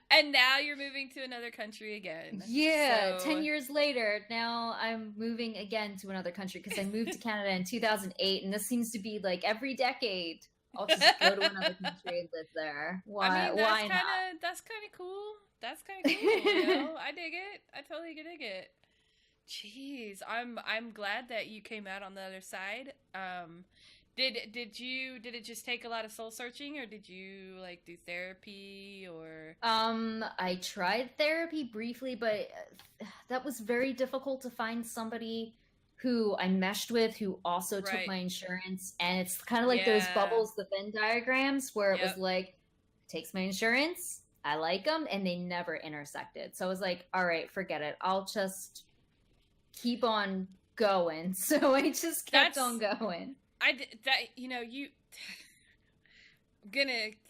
And now you're moving to another country again. Yeah, So 10 years later, now I'm moving again to another country because I moved to Canada in 2008, and this seems to be like every decade. I'll just go to another country and live there. I Why? mean, Why not? that's kind of cool. That's kind of cool. You know, I dig it. I totally dig it. Jeez, I'm glad that you came out on the other side. Did it just take a lot of soul searching, or did you like do therapy or? I tried therapy briefly, but that was very difficult to find somebody who I meshed with who also took Right. my insurance. And it's kind of like those Yeah. bubbles, the Venn diagrams, where it was Yep. like, takes my insurance, I like them, and they never intersected. So I was like, all right, forget it. I'll just keep on going. So I just kept on going. You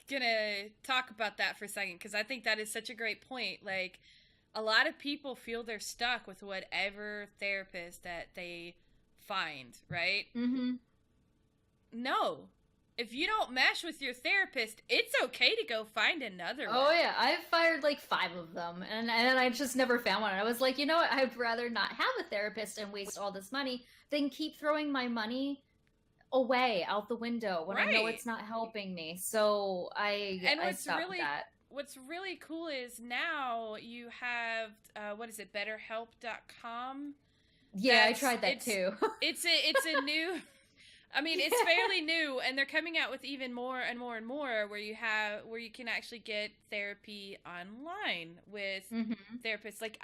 gonna talk about that for a second, because I think that is such a great point. Like, a lot of people feel they're stuck with whatever therapist that they find, right? Mm-hmm. No. If you don't mesh with your therapist, it's okay to go find another one. Oh yeah, I've fired like 5 of them, and I just never found one. And I was like, you know what? I'd rather not have a therapist and waste all this money than keep throwing my money away out the window when I know Right. it's not helping me. So I stopped that. What's really cool is now you have what is it, betterhelp.com. Yeah, I tried that too. It's a new, I mean, it's fairly new, and they're coming out with even more and more and more where you can actually get therapy online with therapists. Like,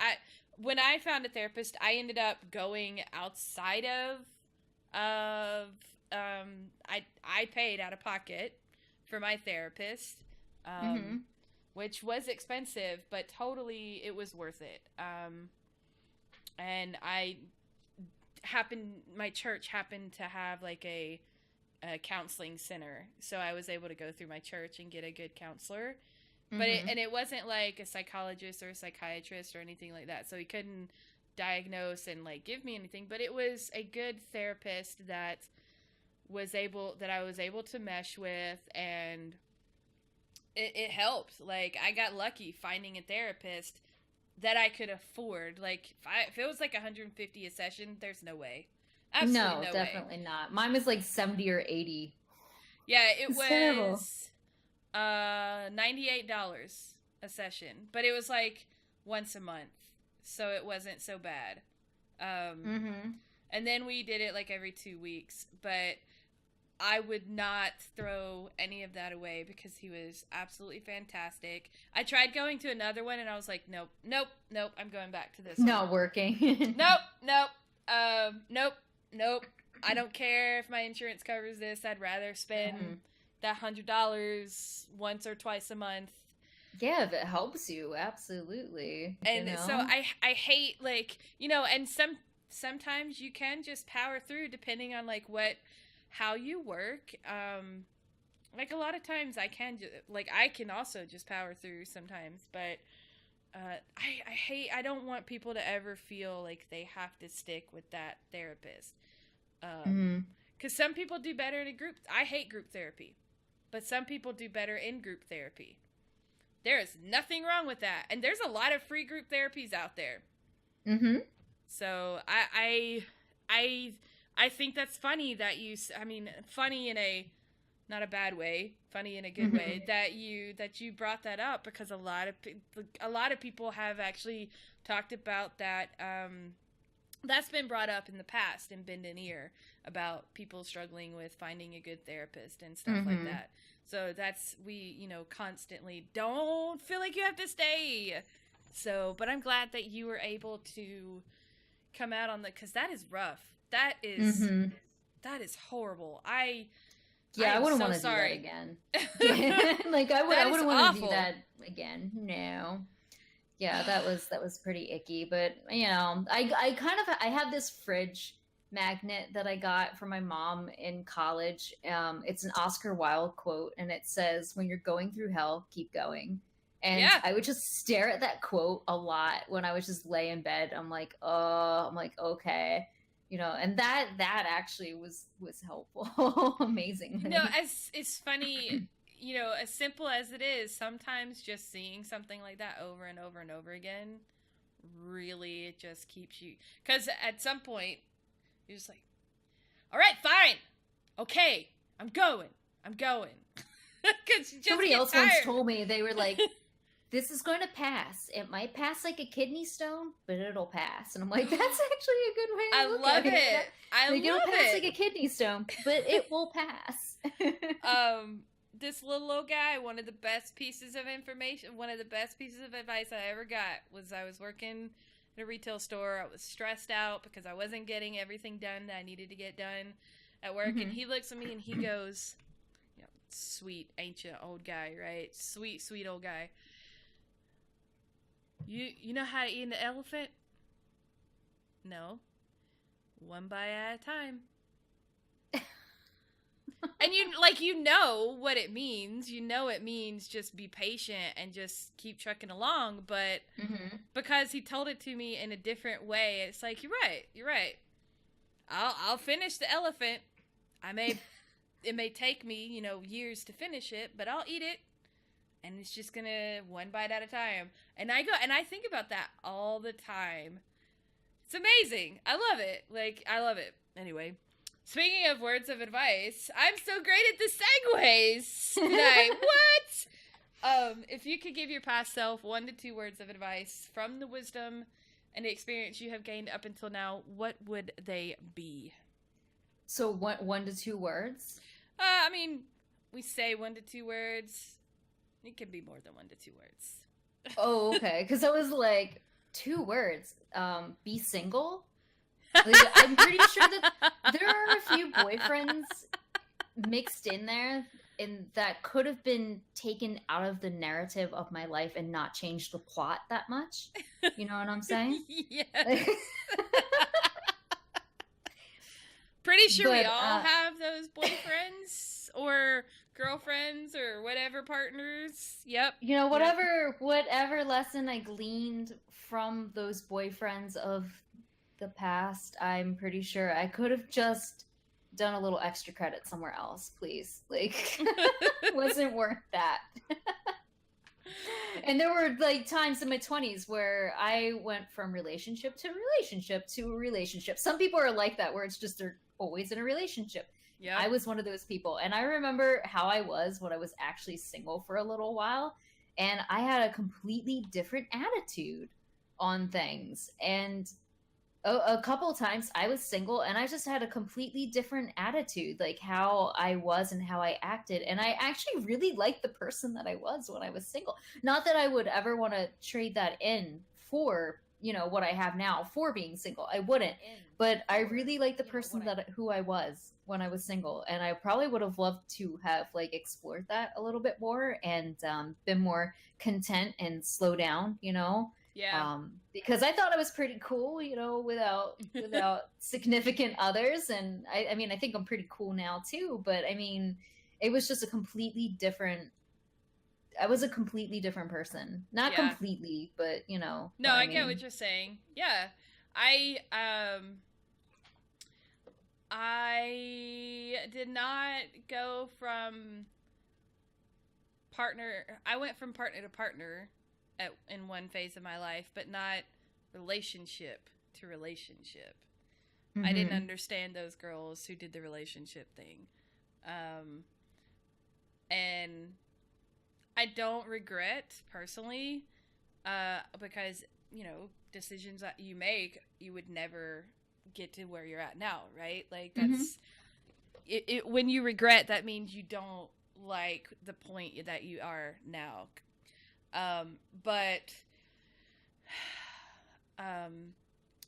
when I found a therapist, I ended up going outside of I paid out of pocket for my therapist, which was expensive, but totally it was worth it. And my church happened to have like a counseling center, so I was able to go through my church and get a good counselor. But it wasn't like a psychologist or a psychiatrist or anything like that, so he couldn't diagnose and like give me anything, but it was a good therapist that I was able to mesh with, and it helped. Like, I got lucky finding a therapist that I could afford. Like, if it was like $150 a session, there's no way. Absolutely no definitely way. not. Mine was like 70 or 80. Yeah, it was terrible. $98 a session, but it was like once a month, so it wasn't so bad. And then we did it like every 2 weeks, but I would not throw any of that away because he was absolutely fantastic. I tried going to another one, and I was like, nope, I'm going back to this Not one. working. Nope. I don't care if my insurance covers this. I'd rather spend that $100 once or twice a month. Yeah, if it helps you, absolutely. And so I hate, like, and sometimes you can just power through depending on like how you work. Like, a lot of times I can also just power through sometimes, but I don't want people to ever feel like they have to stick with that therapist. Because some people do better in a group. I hate group therapy, but some people do better in group therapy. There is nothing wrong with that, and there's a lot of free group therapies out there. So I think that's funny that funny in a not a bad way, funny in a good way, that you brought that up, because a lot of people have actually talked about that. That's been brought up in the past in Bend and Ear about people struggling with finding a good therapist and stuff like that. So we constantly don't feel like you have to stay. So, but I'm glad that you were able to come out on because that is rough. That is horrible. Yeah, I wouldn't so want to do that sorry. again. Like I wouldn't want to do that again. No. Yeah, that was pretty icky. But you know, I have this fridge magnet that I got from my mom in college. It's an Oscar Wilde quote, and it says, "When you're going through hell, keep going." And I would just stare at that quote a lot when I would just lay in bed. I'm like, oh, I'm like, okay, you know, and that actually was helpful, amazingly. No, as it's funny, you know, as simple as it is, sometimes just seeing something like that over and over and over again, really, it just keeps you. Because at some point, you're just like, all right, fine, okay, I'm going. Because somebody else once told me, they were like, this is going to pass. It might pass like a kidney stone, but it'll pass. And I'm like, that's actually a good way to look at it. I love it. It'll pass like a kidney stone, but it will pass. This little old guy, one of the best pieces of advice I ever got was I was working at a retail store. I was stressed out because I wasn't getting everything done that I needed to get done at work. And he looks at me and he goes, you know, sweet, ancient old guy, right? Sweet, sweet old guy. You know how to eat an elephant? No. One bite at a time. And you know what it means. You know it means just be patient and just keep trucking along. But because he told it to me in a different way, it's like, you're right. I'll finish the elephant. It may take me, you know, years to finish it, but I'll eat it. And it's just gonna one bite at a time. And I think about that all the time. It's amazing. I love it. I love it. Anyway, speaking of words of advice, I'm so great at the segues tonight. What? If you could give your past self 1 to 2 words of advice from the wisdom and the experience you have gained up until now, what would they be? So 1 to 2 words? I mean, we say 1 to 2 words. It can be more than 1 to 2 words. Oh, okay. Because I was like, 2 words. Be single? Like, I'm pretty sure that there are a few boyfriends mixed in there and that could have been taken out of the narrative of my life and not changed the plot that much. You know what I'm saying? Yes. Pretty sure we all have those boyfriends or girlfriends or whatever partners. Yep. You know, whatever lesson I gleaned from those boyfriends of the past, I'm pretty sure I could have just done a little extra credit somewhere else, please. Like, wasn't worth that. And there were like times in my 20s where I went from relationship to relationship to relationship. Some people are like that, where it's just they're always in a relationship. Yeah, I was one of those people. And I remember how I was when I was actually single for a little while. And I had a completely different attitude on things. And a couple of times I was single and I just had a completely different attitude, like how I was and how I acted. And I actually really liked the person that I was when I was single. Not that I would ever want to trade that in for, you know, what I have now for being single. I wouldn't. But I really liked the person who I was when I was single. And I probably would have loved to have like explored that a little bit more and been more content and slow down, you know? Yeah. Because I thought I was pretty cool, you know, without significant others. And I mean, I think I'm pretty cool now too, but I mean, it was just I was a completely different person. Not completely, but you know. No, I get what you're saying. Yeah. I did not go from I went from partner to partner in one phase of my life, but not relationship to relationship. I didn't understand those girls who did the relationship thing. And I don't regret personally, because, you know, decisions that you make, you would never get to where you're at now, right? Like that's when you regret, that means you don't like the point that you are now.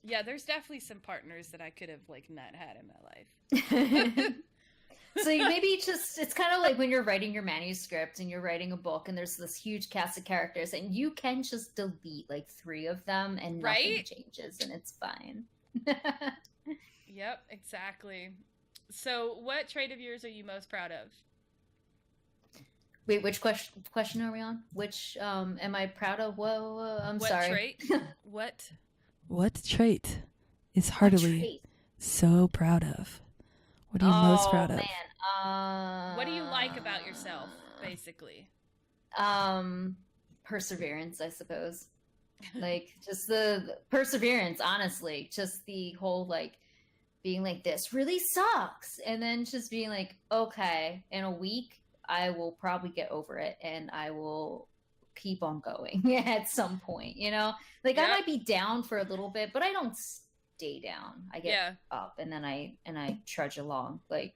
Yeah, there's definitely some partners that I could have like not had in my life. So maybe just, it's kind of like when you're writing your manuscript and you're writing a book and there's this huge cast of characters and you can just delete like 3 of them and nothing Right? changes and it's fine. Yep, exactly. So, what trait of yours are you most proud of? Wait, which question are we on? Which am I proud of? Whoa, I'm What sorry. trait? What? What trait is What Heart1lly trait? so proud of? What are you most proud of? Man. What do you like about yourself, basically? Perseverance, I suppose. Like just the perseverance, honestly. Just the whole like being like, this really sucks, and then just being like, okay, in a week I will probably get over it and I will keep on going at some point, you know? Like I might be down for a little bit, but I don't stay down. I get up and then I trudge along. Like,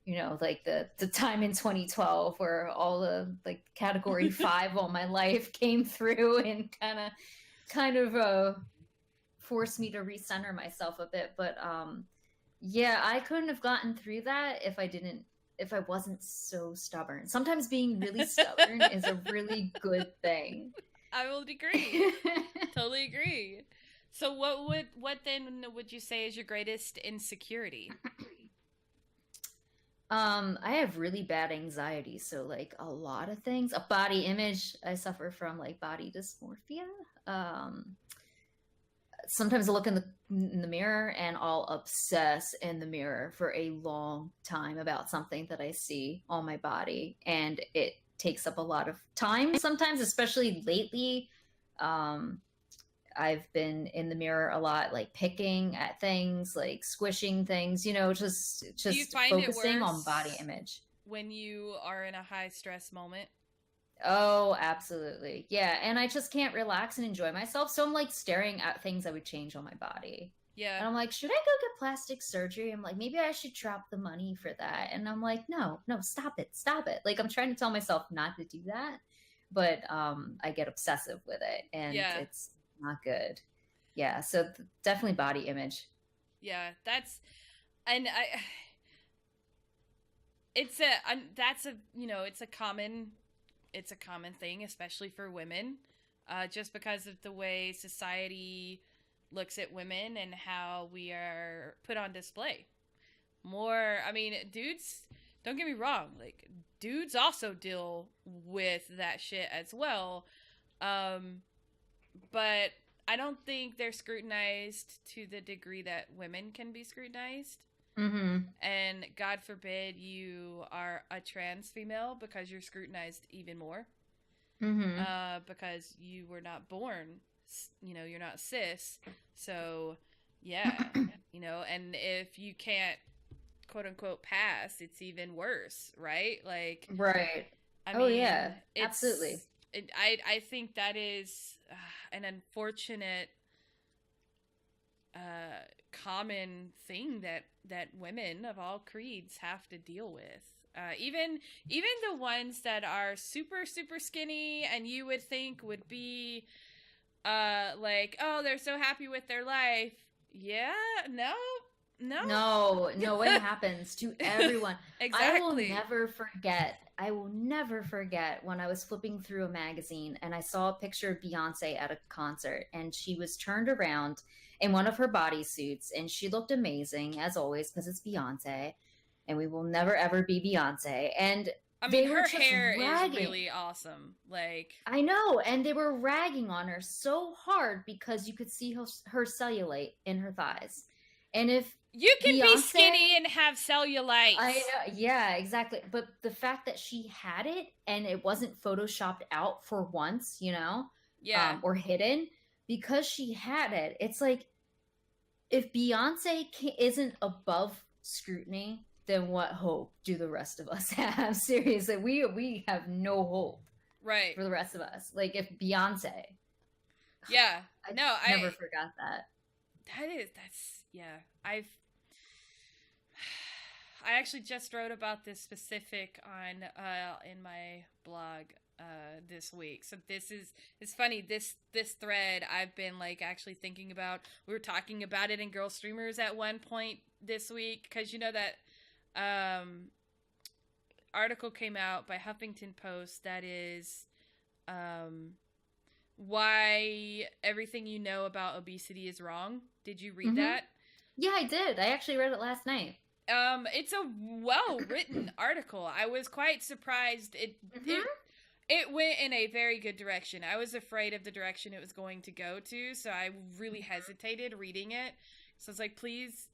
you know, like the time in 2012 where all the like category 5 on my life came through and kind of forced me to recenter myself a bit. But yeah, I couldn't have gotten through that if I wasn't so stubborn. Sometimes being really stubborn is a really good thing. I will agree. Totally agree. So what then would you say is your greatest insecurity? I have really bad anxiety, so like a lot of things. A body image, I suffer from like body dysmorphia. Sometimes I look in the mirror and I'll obsess in the mirror for a long time about something that I see on my body, and it takes up a lot of time sometimes, especially lately. I've been in the mirror a lot, like picking at things, like squishing things, you know, just focusing on body image. When you are in a high stress moment? Oh, absolutely. Yeah. And I just can't relax and enjoy myself. So I'm like staring at things I would change on my body. Yeah. And I'm like, should I go get plastic surgery? I'm like, maybe I should drop the money for that. And I'm like, no, stop it. Like I'm trying to tell myself not to do that. But I get obsessive with it and it's not good. Yeah. So definitely body image. Yeah. That's a common thing, especially for women, just because of the way society looks at women and how we are put on display. Dudes, don't get me wrong, like dudes also deal with that shit as well, but I don't think they're scrutinized to the degree that women can be scrutinized. Mm-hmm. And God forbid you are a trans female, because you're scrutinized even more. Mm-hmm. Because you were not born, you're not cis. So, yeah, and if you can't, quote unquote, pass, it's even worse, right? Like, right. Yeah, absolutely. I think that is an unfortunate common thing that women of all creeds have to deal with. Even the ones that are super, super skinny and you would think would be like, oh, they're so happy with their life. Yeah, no. It happens to everyone. Exactly. I will never forget when I was flipping through a magazine and I saw a picture of Beyonce at a concert, and she was turned around in one of her bodysuits, and she looked amazing as always because it's Beyonce, and we will never ever be Beyonce. And her hair is really awesome. Like, I know, and they were ragging on her so hard because you could see her cellulite in her thighs. And if you can be skinny and have cellulite. I know, yeah, exactly. But the fact that she had it and it wasn't photoshopped out for once, or hidden, because she had it, it's like, if Beyonce isn't above scrutiny, then what hope do the rest of us have? Seriously, we have no hope, right, for the rest of us. Like, if Beyonce, I never forgot that. I actually just wrote about this specific on in my blog this week. So it's funny, this thread I've been like actually thinking about. We were talking about it in Girlstreamers at one point this week, because you know that article came out by Huffington Post that is why everything you know about obesity is wrong. Did you read that? Yeah, I did. I actually read it last night. It's a well-written article. I was quite surprised. It went in a very good direction. I was afraid of the direction it was going to go to, so I really hesitated reading it. So I was like, please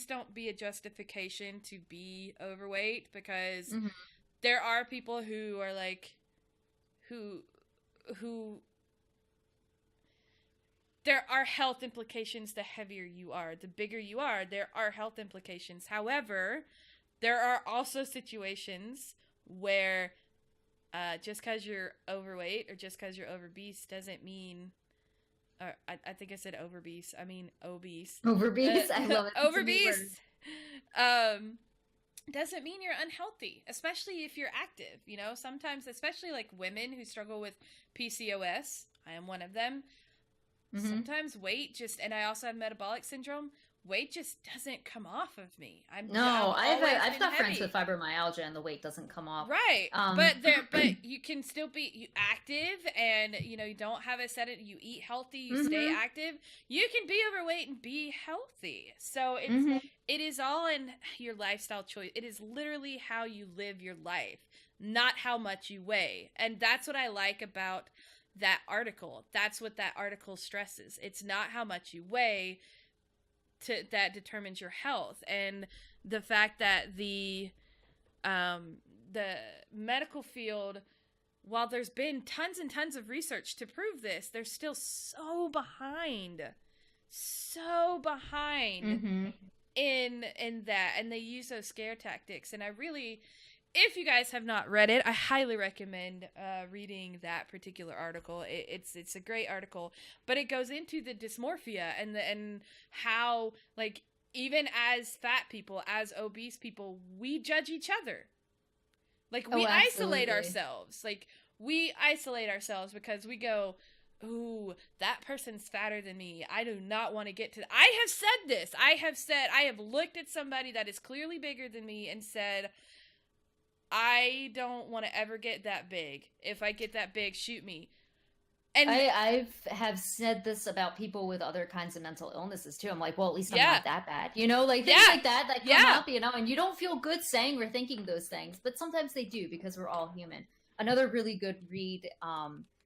don't be a justification to be overweight, because there are people who are like, who there are health implications the heavier you are. The bigger you are, there are health implications. However, there are also situations where just because you're overweight or just because you're obese doesn't mean, or I think I said overbeast. I mean obese. Overbeast? I love it. Overbeast doesn't mean you're unhealthy, especially if you're active. You know, sometimes, especially like women who struggle with PCOS, I am one of them. Sometimes weight just, and I also have metabolic syndrome, weight just doesn't come off of me. I've got friends with fibromyalgia and the weight doesn't come off. Right. But you can still be active, and you know, you don't have a set, you eat healthy, you stay active. You can be overweight and be healthy. So it is all in your lifestyle choice. It is literally how you live your life, not how much you weigh. And that's what I like about that article. That's what that article stresses. It's not how much you weigh that determines your health. And the fact that the medical field, while there's been tons and tons of research to prove this, they're still so behind in that, and they use those scare tactics. And I really, if you guys have not read it, I highly recommend reading that particular article. It's a great article, but it goes into the dysmorphia and how, like, even as fat people, as obese people, we judge each other. Like, we isolate ourselves. Like, we isolate ourselves because we go, ooh, that person's fatter than me. I do not want to get to I have said this. I have looked at somebody that is clearly bigger than me and said, I don't want to ever get that big. If I get that big, shoot me. And I have said this about people with other kinds of mental illnesses too. I'm like, well, at least I'm not that bad. You know, like things like that come up, you know, and you don't feel good saying or thinking those things, but sometimes they do because we're all human. Another really good read,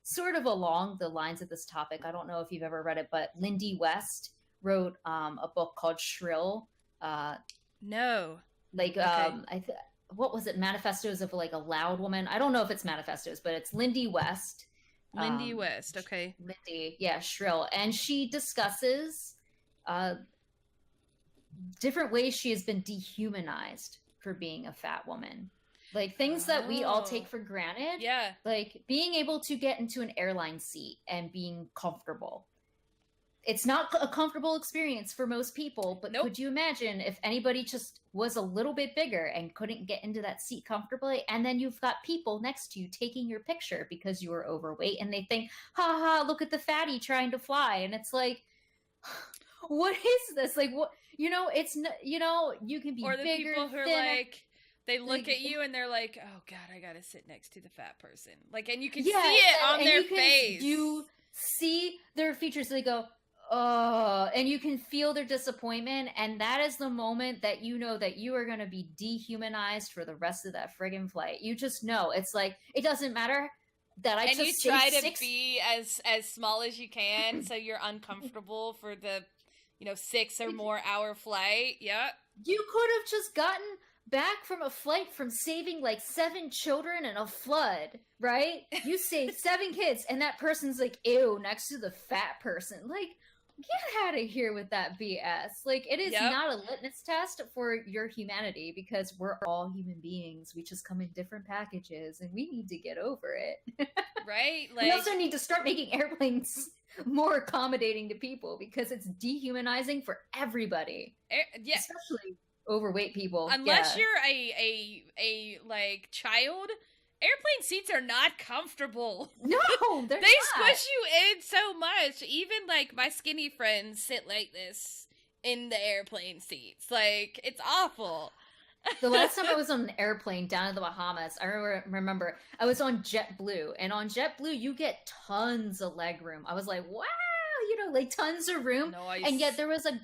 sort of along the lines of this topic, I don't know if you've ever read it, but Lindy West wrote a book called Shrill. No. Like, what was it? Manifestos of like a loud woman. I don't know if it's manifestos, but it's Lindy West. Lindy West. Okay. Lindy. Yeah. Shrill. And she discusses, different ways she has been dehumanized for being a fat woman. Like things that we all take for granted. Yeah. Like being able to get into an airline seat and being comfortable. It's not a comfortable experience for most people, but could you imagine if anybody just was a little bit bigger and couldn't get into that seat comfortably, and then you've got people next to you taking your picture because you were overweight, and they think, ha ha, look at the fatty trying to fly, and it's like, what is this? Like, what, you know, it's, you know, you can be bigger, or the people who are like, they look at you and they're like, oh God, I gotta sit next to the fat person. Like, and you can see it on their face. You see their features, they go, and you can feel their disappointment, and that is the moment that you know that you are going to be dehumanized for the rest of that friggin' flight. You just know. It's like, it doesn't matter that I and you try to be as small as you can so you're uncomfortable for the, 6 or more hour flight. Yep. You could have just gotten back from a flight from saving like 7 children in a flood, right? You saved 7 kids, and that person's like, ew, next to the fat person. Like, get out of here with that BS. Like, it is not a litmus test for your humanity, because we're all human beings. We just come in different packages, and we need to get over it. Right? Like, we also need to start making airplanes more accommodating to people, because it's dehumanizing for everybody. Especially overweight people. Unless you're a like child, airplane seats are not comfortable. No, they squish you in so much. Even like my skinny friends sit like this in the airplane seats. Like, it's awful. The last time I was on an airplane down in the Bahamas, I remember I was on JetBlue, and on JetBlue you get tons of leg room. I was like, wow, like tons of room. Nice. And yet there was a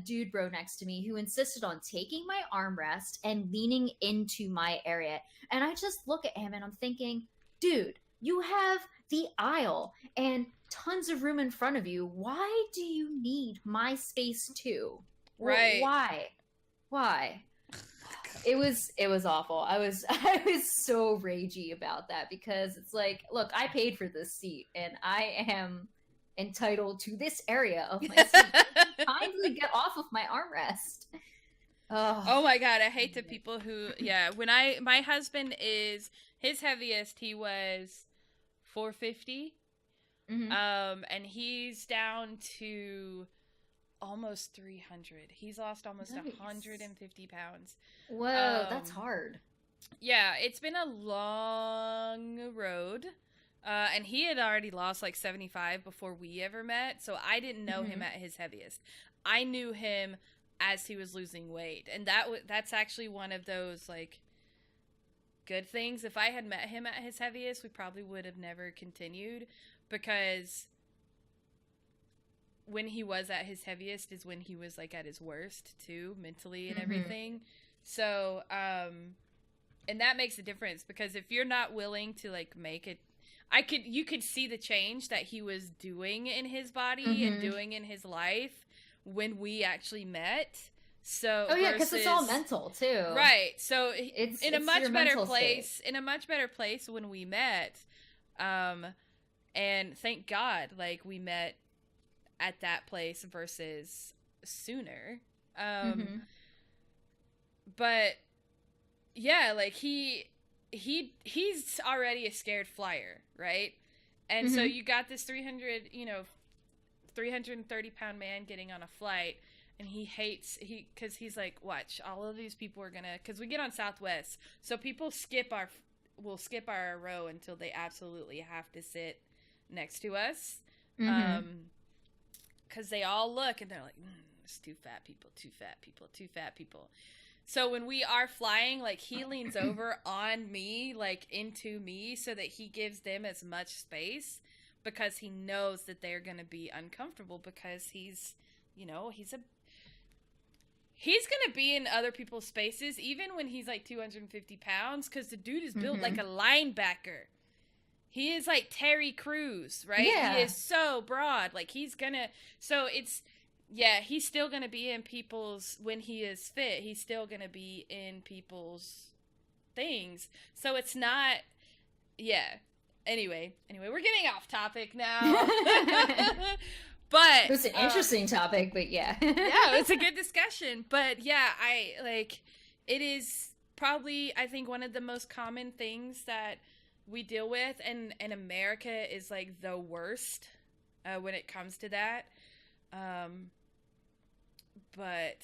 dude bro next to me who insisted on taking my armrest and leaning into my area. And I just look at him and I'm thinking, dude, you have the aisle and tons of room in front of you. Why do you need my space too? Right. Why? It was awful. I was so ragey about that because it's like, look, I paid for this seat and I am entitled to this area of my seat. Kindly get off of my armrest. Oh my god, I hate the people who when my husband his heaviest he was 450. Mm-hmm. And he's down to almost 300. He's lost almost 150 pounds. Whoa, that's hard. Yeah, it's been a long road. And he had already lost like 75 before we ever met, so I didn't know him at his heaviest. I knew him as he was losing weight, and that's actually one of those like good things. If I had met him at his heaviest, we probably would have never continued, because when he was at his heaviest is when he was like at his worst too, mentally and everything. So and that makes a difference, because if you're not willing to like make it, you could see the change that he was doing in his body and doing in his life when we actually met. So because it's all mental too, right? So it's in a much better place. State. In a much better place when we met, and thank God, like we met at that place versus sooner. But yeah, like he's already a scared flyer, right? And so you got this 330 pound man getting on a flight, and because he's like, watch, all of these people are gonna, because we get on Southwest, so people will skip our row until they absolutely have to sit next to us, because they all look and they're like, it's too fat people. So when we are flying, like he leans over on me, like into me, so that he gives them as much space, because he knows that they're going to be uncomfortable, because he's going to be in other people's spaces, even when he's like 250 pounds, because the dude is built like a linebacker. He is like Terry Crews, right? Yeah. He is so broad. Like he's still going to be in people's, when he is fit, he's still going to be in people's things. So it's not, Anyway, we're getting off topic now. But it's an interesting topic, but yeah. Yeah, it's a good discussion. But yeah, it is probably, I think, one of the most common things that we deal with, and America is like the worst when it comes to that. But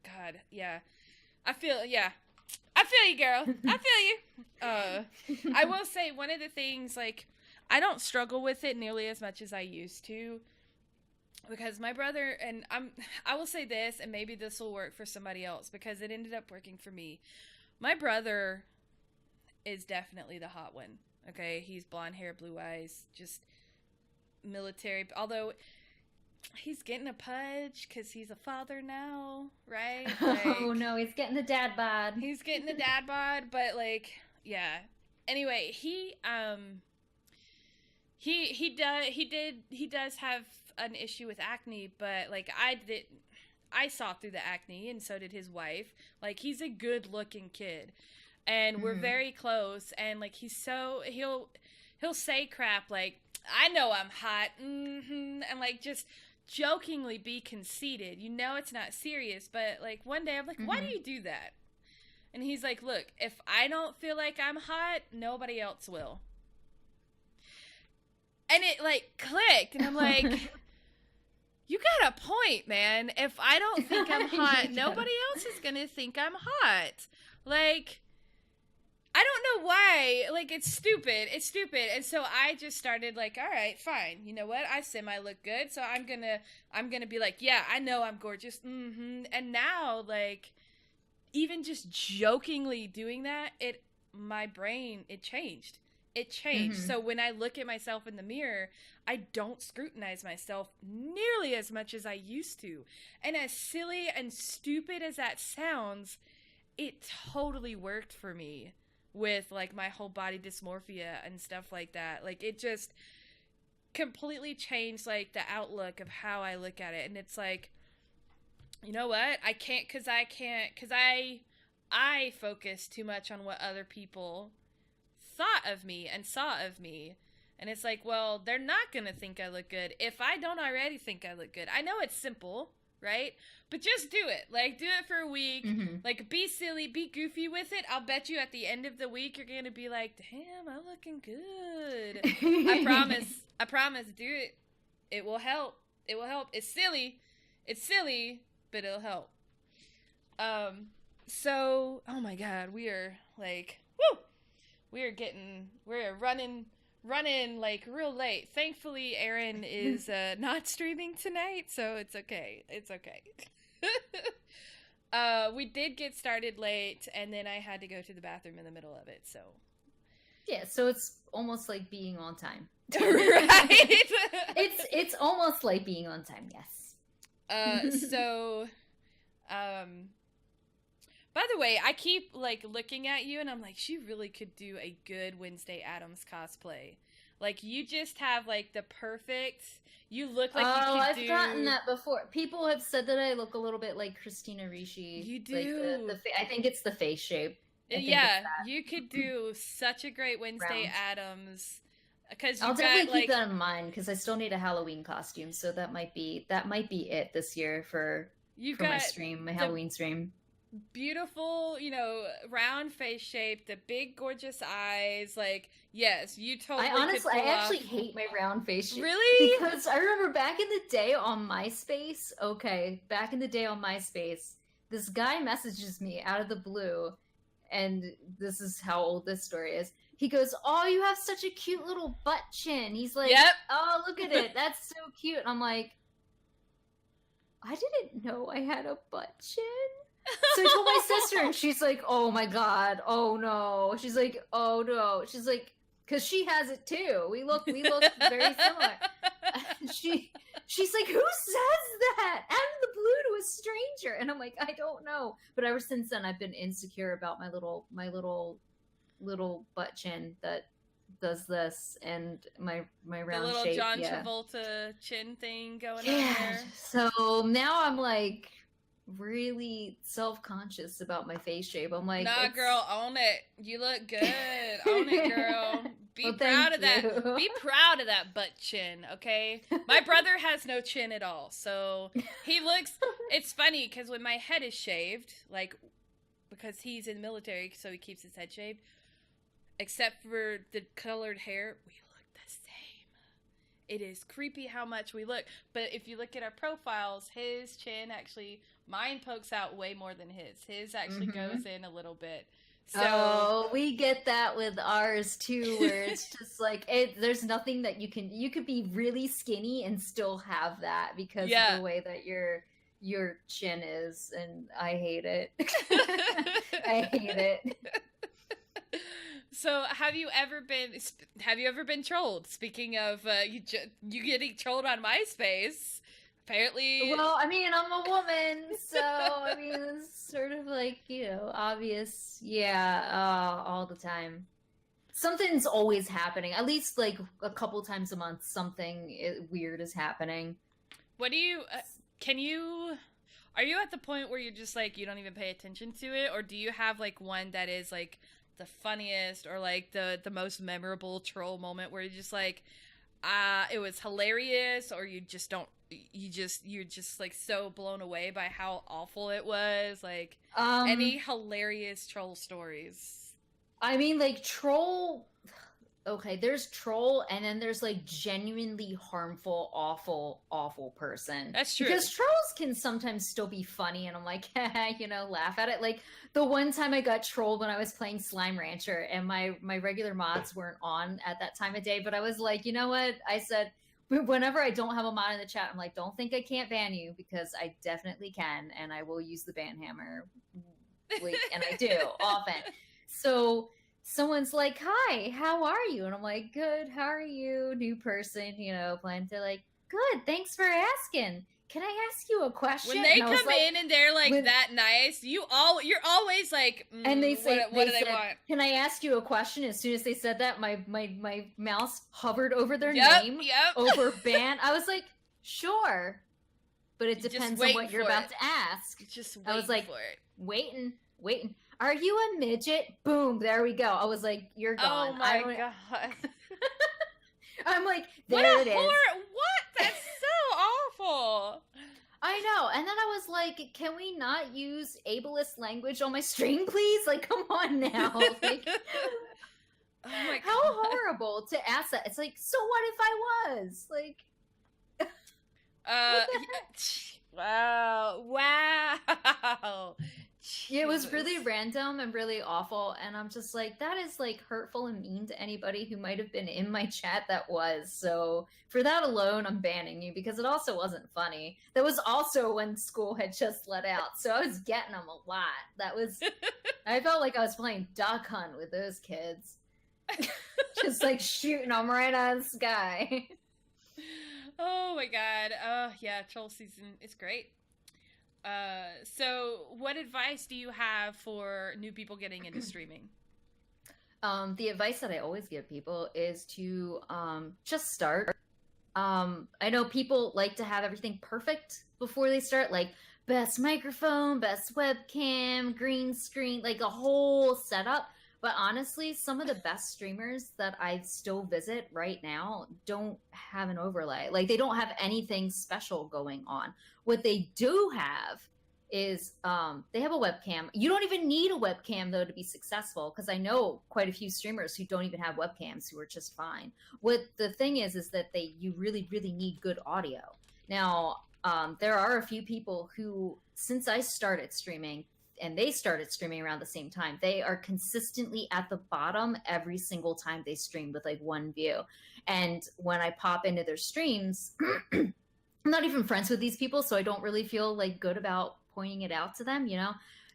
God, yeah, I feel you, girl. I feel you. I will say one of the things, like, I don't struggle with it nearly as much as I used to, because my brother, and I will say this, and maybe this will work for somebody else, because it ended up working for me. My brother is definitely the hot one. Okay, he's blonde hair, blue eyes, just military. Although he's getting a pudge because he's a father now, right? Like, oh no, he's getting the dad bod. He's getting the dad bod, but like, yeah. Anyway, he does have an issue with acne, but like I saw through the acne, and so did his wife. Like, he's a good looking kid, and we're very close, and like he'll say crap like, I know I'm hot, and like just jokingly be conceited. It's not serious, but like one day I'm like, why do you do that? And he's like, look, if I don't feel like I'm hot, nobody else will. And it like clicked, and I'm like, you got a point, man. If I don't think I'm hot, nobody else is gonna think I'm hot. Like, I don't know why. Like, it's stupid. And so I just started like, all right, fine. You know what? I semi-look good, so I'm gonna be like, yeah, I know I'm gorgeous. And now, like, even just jokingly doing that, my brain, it changed. So when I look at myself in the mirror, I don't scrutinize myself nearly as much as I used to. And as silly and stupid as that sounds, it totally worked for me with like my whole body dysmorphia and stuff like that. Like it just completely changed like the outlook of how I look at it. And it's like, you know what? I can't because I focus too much on what other people thought of me and saw of me. And it's like, well, they're not going to think I look good if I don't already think I look good. I know it's simple, right? But just do it. Like, do it for a week. Like, be silly, be goofy with it. I'll bet you at the end of the week, you're going to be like, damn, I'm looking good. I promise, do it. It will help. It will help. It's silly, but it'll help. So, oh my God, we are like, woo! We're running like real late. Thankfully, Aaron is not streaming tonight, so it's okay. It's okay. We did get started late, and then I had to go to the bathroom in the middle of it, so. Yeah, so it's almost like being on time. Right? It's almost like being on time, yes. By the way, I keep like looking at you and I'm like, she really could do a good Wednesday Addams cosplay. Like you just have like the perfect, you look like you could I've gotten that before. People have said that I look a little bit like Christina Ricci. You do. Like I think it's the face shape. Yeah, you could do such a great Wednesday Addams. Because I'll definitely keep that in mind because I still need a Halloween costume, so that might be it this year for my stream, my Halloween stream. Beautiful, round face shape, the big gorgeous eyes. Like, yes, you totally. I actually hate my round face shape. Really? Because I remember back in the day on MySpace. This guy messages me out of the blue, and this is how old this story is. He goes, "Oh, you have such a cute little butt chin." He's like, "Yep. Oh, look at it. That's so cute." And I'm like, I didn't know I had a butt chin. So I told my sister, and she's like, "Oh my God, oh no." She's like, "Oh no." She's like, because she has it too. We look very similar. She's like, "Who says that out of the blue to a stranger?" And I'm like, "I don't know." But ever since then, I've been insecure about my little butt chin that does this, and my round the little shape. John Travolta chin thing going on there. So now I'm like really self-conscious about my face shape. I'm like, nah, girl, own it. You look good. Own it, girl. Be proud of that. Be proud of that butt chin, okay? My brother has no chin at all, so he looks. It's funny because when my head is shaved, like because he's in the military, so he keeps his head shaved. Except for the colored hair, we look the same. It is creepy how much we look. But if you look at our profiles, his chin actually, mine pokes out way more than his. His actually goes in a little bit. So we get that with ours too, where it's just like there's nothing that you could be really skinny and still have that because of the way that your chin is, and I hate it. I hate it. So have you ever been trolled? Speaking of you getting trolled on MySpace, apparently. Well, I mean, I'm a woman, so I mean, it's sort of like obvious. Yeah, all the time. Something's always happening. At least like a couple times a month, something weird is happening. What do you? Are you at the point where you're just like you don't even pay attention to it, or do you have like one that is like the funniest or like the most memorable troll moment where you're just like it was hilarious, or you're just like so blown away by how awful it was? Like any hilarious troll stories? I mean, like troll. Okay, there's troll, and then there's like genuinely harmful, awful person. That's true. Because trolls can sometimes still be funny, and I'm like, laugh at it. Like the one time I got trolled when I was playing Slime Rancher, and my regular mods weren't on at that time of day, but I was like, you know what? I said, whenever I don't have a mod in the chat, I'm like, don't think I can't ban you, because I definitely can, and I will use the ban hammer Like, and I do often. So someone's like, "Hi, how are you?" And I'm like, "Good. How are you?" New person, plan to like, "Good. Thanks for asking. Can I ask you a question?" When they And I was come like, in and they're like when- that nice, you're always like, and they say, what do they said, want? "Can I ask you a question?" As soon as they said that, my mouse hovered over their Yep, name, yep. over band. I was like, "Sure," but it You're just depends on waiting what you're for about it. to ask. You're just I was waiting like, for it. waiting. Are you a midget? Boom, there we go. I was like, "You're Oh gone." my god. I'm like, What there a it is. What? That's so awful. I know. And then I was like, can we not use ableist language on my stream, please? Like, come on now. Like, Oh my how god. horrible to ask that. It's like, so what if I was? Like, Wow. it was really Jesus. random and really awful. And I'm just like, that is like hurtful and mean to anybody who might have been in my chat that was. So for that alone, I'm banning you because it also wasn't funny. That was also when school had just let out. So I was getting them a lot. I felt like I was playing duck hunt with those kids. Just like shooting them right out of the sky. Oh my god. Oh yeah, troll season is great. So what advice do you have for new people getting into streaming? The advice that I always give people is to just start. I know people like to have everything perfect before they start, like best microphone, best webcam, green screen, like a whole setup. But honestly, some of the best streamers that I still visit right now don't have an overlay. Like they don't have anything special going on. What they do have is they have a webcam. You don't even need a webcam though to be successful, because I know quite a few streamers who don't even have webcams who are just fine. What the thing is that you really, really need good audio. Now, there are a few people who, since I started streaming, and they started streaming around the same time, they are consistently at the bottom every single time they stream with like one view. And when I pop into their streams, I'm not even friends with these people, so I don't really feel like good about pointing it out to them,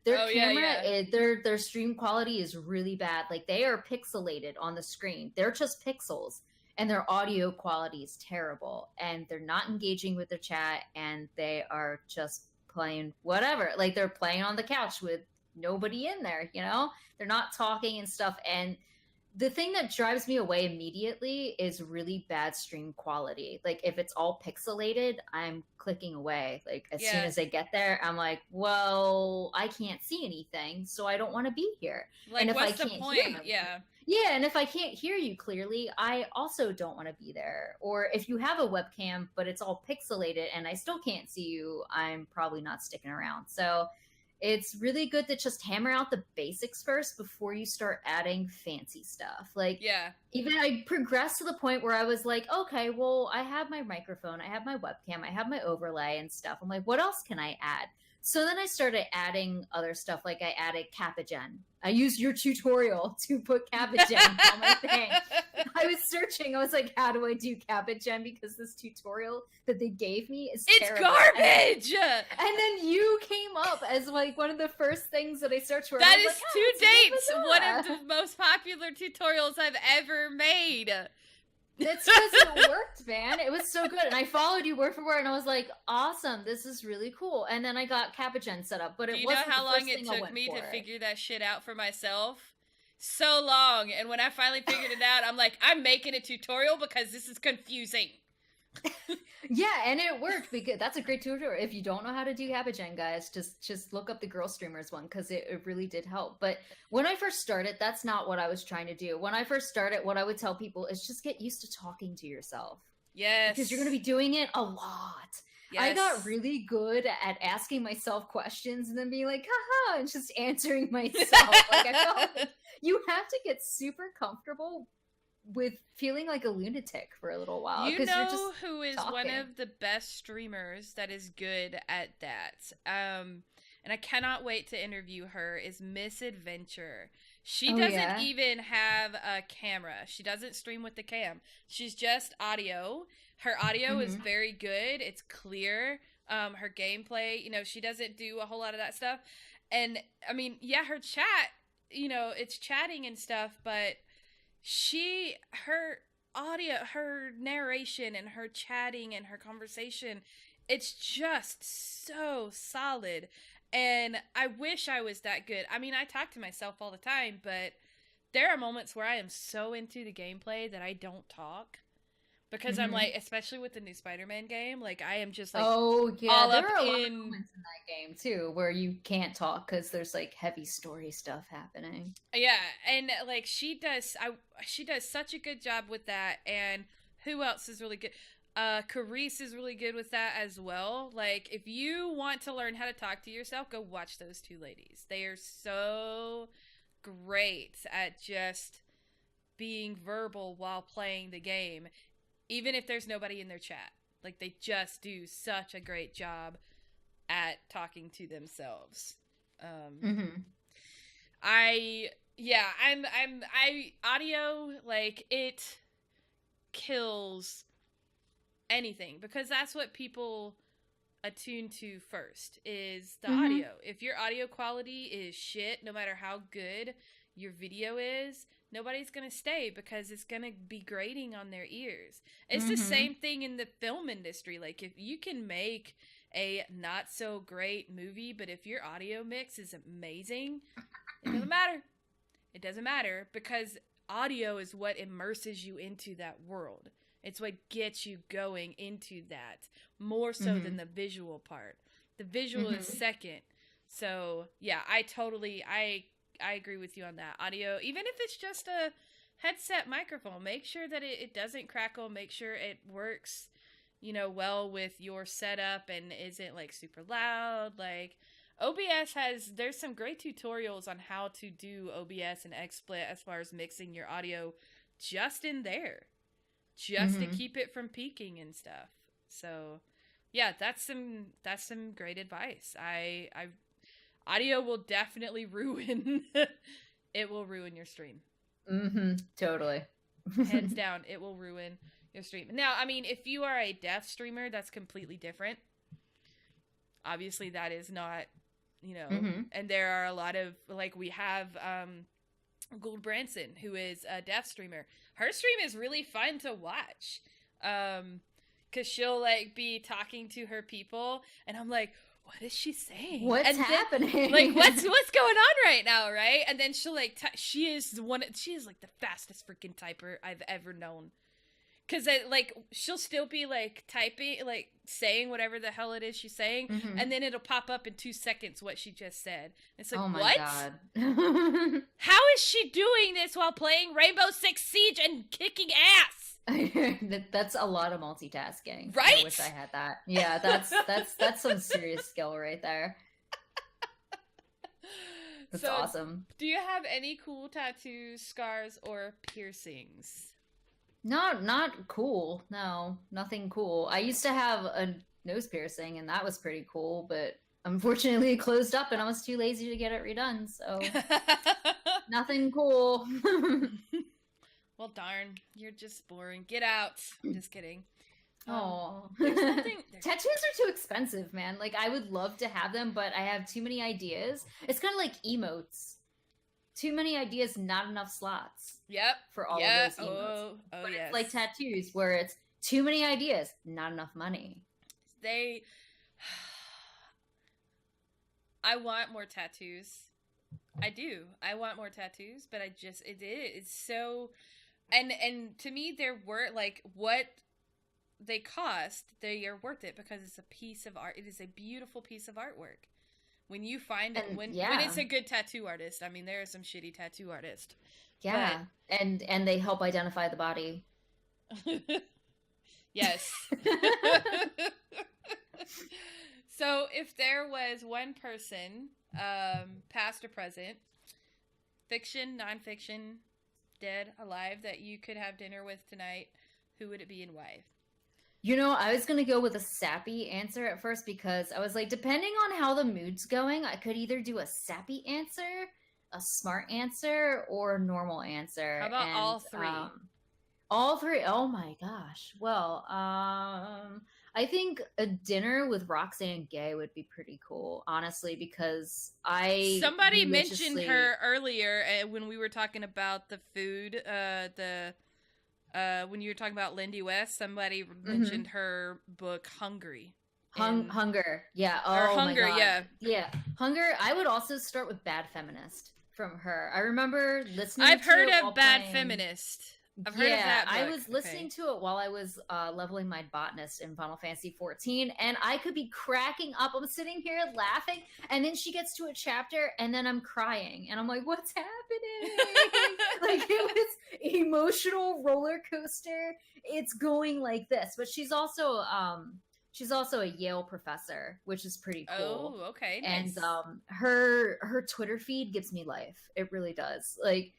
Their camera, their stream quality is really bad. Like they are pixelated on the screen. They're just pixels. And their audio quality is terrible. And they're not engaging with their chat, and they are just playing whatever. Like they're playing on the couch with nobody in there, They're not talking and stuff. And the thing that drives me away immediately is really bad stream quality. Like if it's all pixelated, I'm clicking away. Like as soon as I get there, I'm like, well, I can't see anything, so I don't want to be here. Like, and if what's I the can't point? hear them, Yeah, and if I can't hear you clearly, I also don't want to be there. Or if you have a webcam, but it's all pixelated and I still can't see you, I'm probably not sticking around. So it's really good to just hammer out the basics first before you start adding fancy stuff. Like, even I progressed to the point where I was like, okay, well, I have my microphone, I have my webcam, I have my overlay and stuff. I'm like, what else can I add? So then I started adding other stuff. Like I added Capagen. I used your tutorial to put Capagen on my thing. I was searching. I was like, how do I do Capagen? Because this tutorial that they gave me is terrible. Garbage! And then you came up as like one of the first things that I searched for. That is like, to date one of the most popular tutorials I've ever made. That's because it worked, man. It was so good. And I followed you word for word, and I was like, awesome, this is really cool. And then I got Capagen set up, but it wasn't the first thing I went for. Do you know how long it took me to figure that shit out for myself? So long. And when I finally figured it out, I'm like, I'm making a tutorial because this is confusing. Yeah, and it worked because that's a great tutorial. If you don't know how to do Capagen, guys, just look up the Girlstreamers one, because it really did help. But when I first started, that's not what I was trying to do. When I first started, what I would tell people is just get used to talking to yourself. Yes. Because you're going to be doing it a lot. Yes. I got really good at asking myself questions and then being like, haha, and just answering myself. Like I felt like you have to get super comfortable with feeling like a lunatic for a little while. You know you're just who is talking. one of the best streamers that is good at that? And I cannot wait to interview her, is Miss Adventure. She doesn't even have a camera. She doesn't stream with the cam. She's just audio. Her audio is very good. It's clear. Her gameplay, she doesn't do a whole lot of that stuff. And I mean, yeah, her chat, you know, it's chatting and stuff, but her audio, her narration and her chatting and her conversation, it's just so solid. And I wish I was that good. I mean, I talk to myself all the time, but there are moments where I am so into the gameplay that I don't talk. Because I'm like, especially with the new Spider-Man game, like I am just like, oh yeah, all there up are a lot of in moments in that game too where you can't talk because there's like heavy story stuff happening. Yeah, and like she does such a good job with that. And who else is really good? Carice is really good with that as well. Like if you want to learn how to talk to yourself, go watch those two ladies. They are so great at just being verbal while playing the game, even if there's nobody in their chat. Like they just do such a great job at talking to themselves. Audio, like it kills anything because that's what people attune to first is the audio. If your audio quality is shit, no matter how good your video is, nobody's gonna stay because it's gonna be grating on their ears. It's the same thing in the film industry. Like if you can make a not so great movie, but if your audio mix is amazing, it doesn't matter. It doesn't matter because audio is what immerses you into that world. It's what gets you going into that more so than the visual part. The visual is second. So yeah, I agree with you on that. Audio, even if it's just a headset microphone, make sure that it doesn't crackle. Make sure it works, you know, well with your setup and isn't like super loud. Like OBS there's some great tutorials on how to do OBS and XSplit as far as mixing your audio just in there, just to keep it from peaking and stuff. So yeah, that's some great advice. Audio will definitely ruin it will ruin your stream. Totally. Hands down, it will ruin your stream. Now, I mean, if you are a deaf streamer, that's completely different. Obviously, that is not, you know, and there are a lot of, like, we have Gould Branson, who is a deaf streamer. Her stream is really fun to watch. Because she'll, like, be talking to her people, and I'm like, what is she saying? What's happening? Like, what's going on right now, right? And then she'll like she is like the fastest freaking typer I've ever known. Cause like she'll still be like typing, like saying whatever the hell it is she's saying, and then it'll pop up in 2 seconds what she just said. It's like, oh my what? God. How is she doing this while playing Rainbow Six Siege and kicking ass? That's a lot of multitasking. Right? I wish I had that. Yeah, that's some serious skill right there. That's awesome. Do you have any cool tattoos, scars, or piercings? Not cool. No, nothing cool. I used to have a nose piercing, and that was pretty cool, but unfortunately it closed up, and I was too lazy to get it redone, so nothing cool. Well, darn, you're just boring. Get out. I'm just kidding. Oh, tattoos are too expensive, man. Like, I would love to have them, but I have too many ideas. It's kind of like emotes. Too many ideas, not enough slots. Yep. For all of those emotes. But yes. It's like tattoos, where it's too many ideas, not enough money. I want more tattoos. I do. I want more tattoos, but it's so, and to me, what they cost, they are worth it because it's a piece of art. It is a beautiful piece of artwork. When you find it, when it's a good tattoo artist. I mean, there are some shitty tattoo artists. Yeah, but... and they help identify the body. Yes. So if there was one person, past or present, fiction, nonfiction, dead, alive, that you could have dinner with tonight, who would it be and why? You know, I was going to go with a sappy answer at first because I was like, depending on how the mood's going, I could either do a sappy answer, a smart answer, or a normal answer. How about all three? All three? Oh my gosh. Well, I I think a dinner with Roxanne Gay would be pretty cool, honestly, because somebody mentioned her earlier when we were talking about the food. When you were talking about Lindy West, somebody mentioned her book Hungry. Hunger, yeah. Oh, or Hunger, my God. yeah. Yeah, Hunger. I would also start with Bad Feminist from her. I remember listening I've to heard it of while Bad playing... Feminist. I've heard of that book. I was listening to it while I was leveling my botanist in Final Fantasy 14, and I could be cracking up. I'm sitting here laughing, and then she gets to a chapter, and then I'm crying, and I'm like, "What's happening?" Like, it was emotional roller coaster. It's going like this, but she's also a Yale professor, which is pretty cool. Oh, okay, nice. And her Twitter feed gives me life. It really does. Like,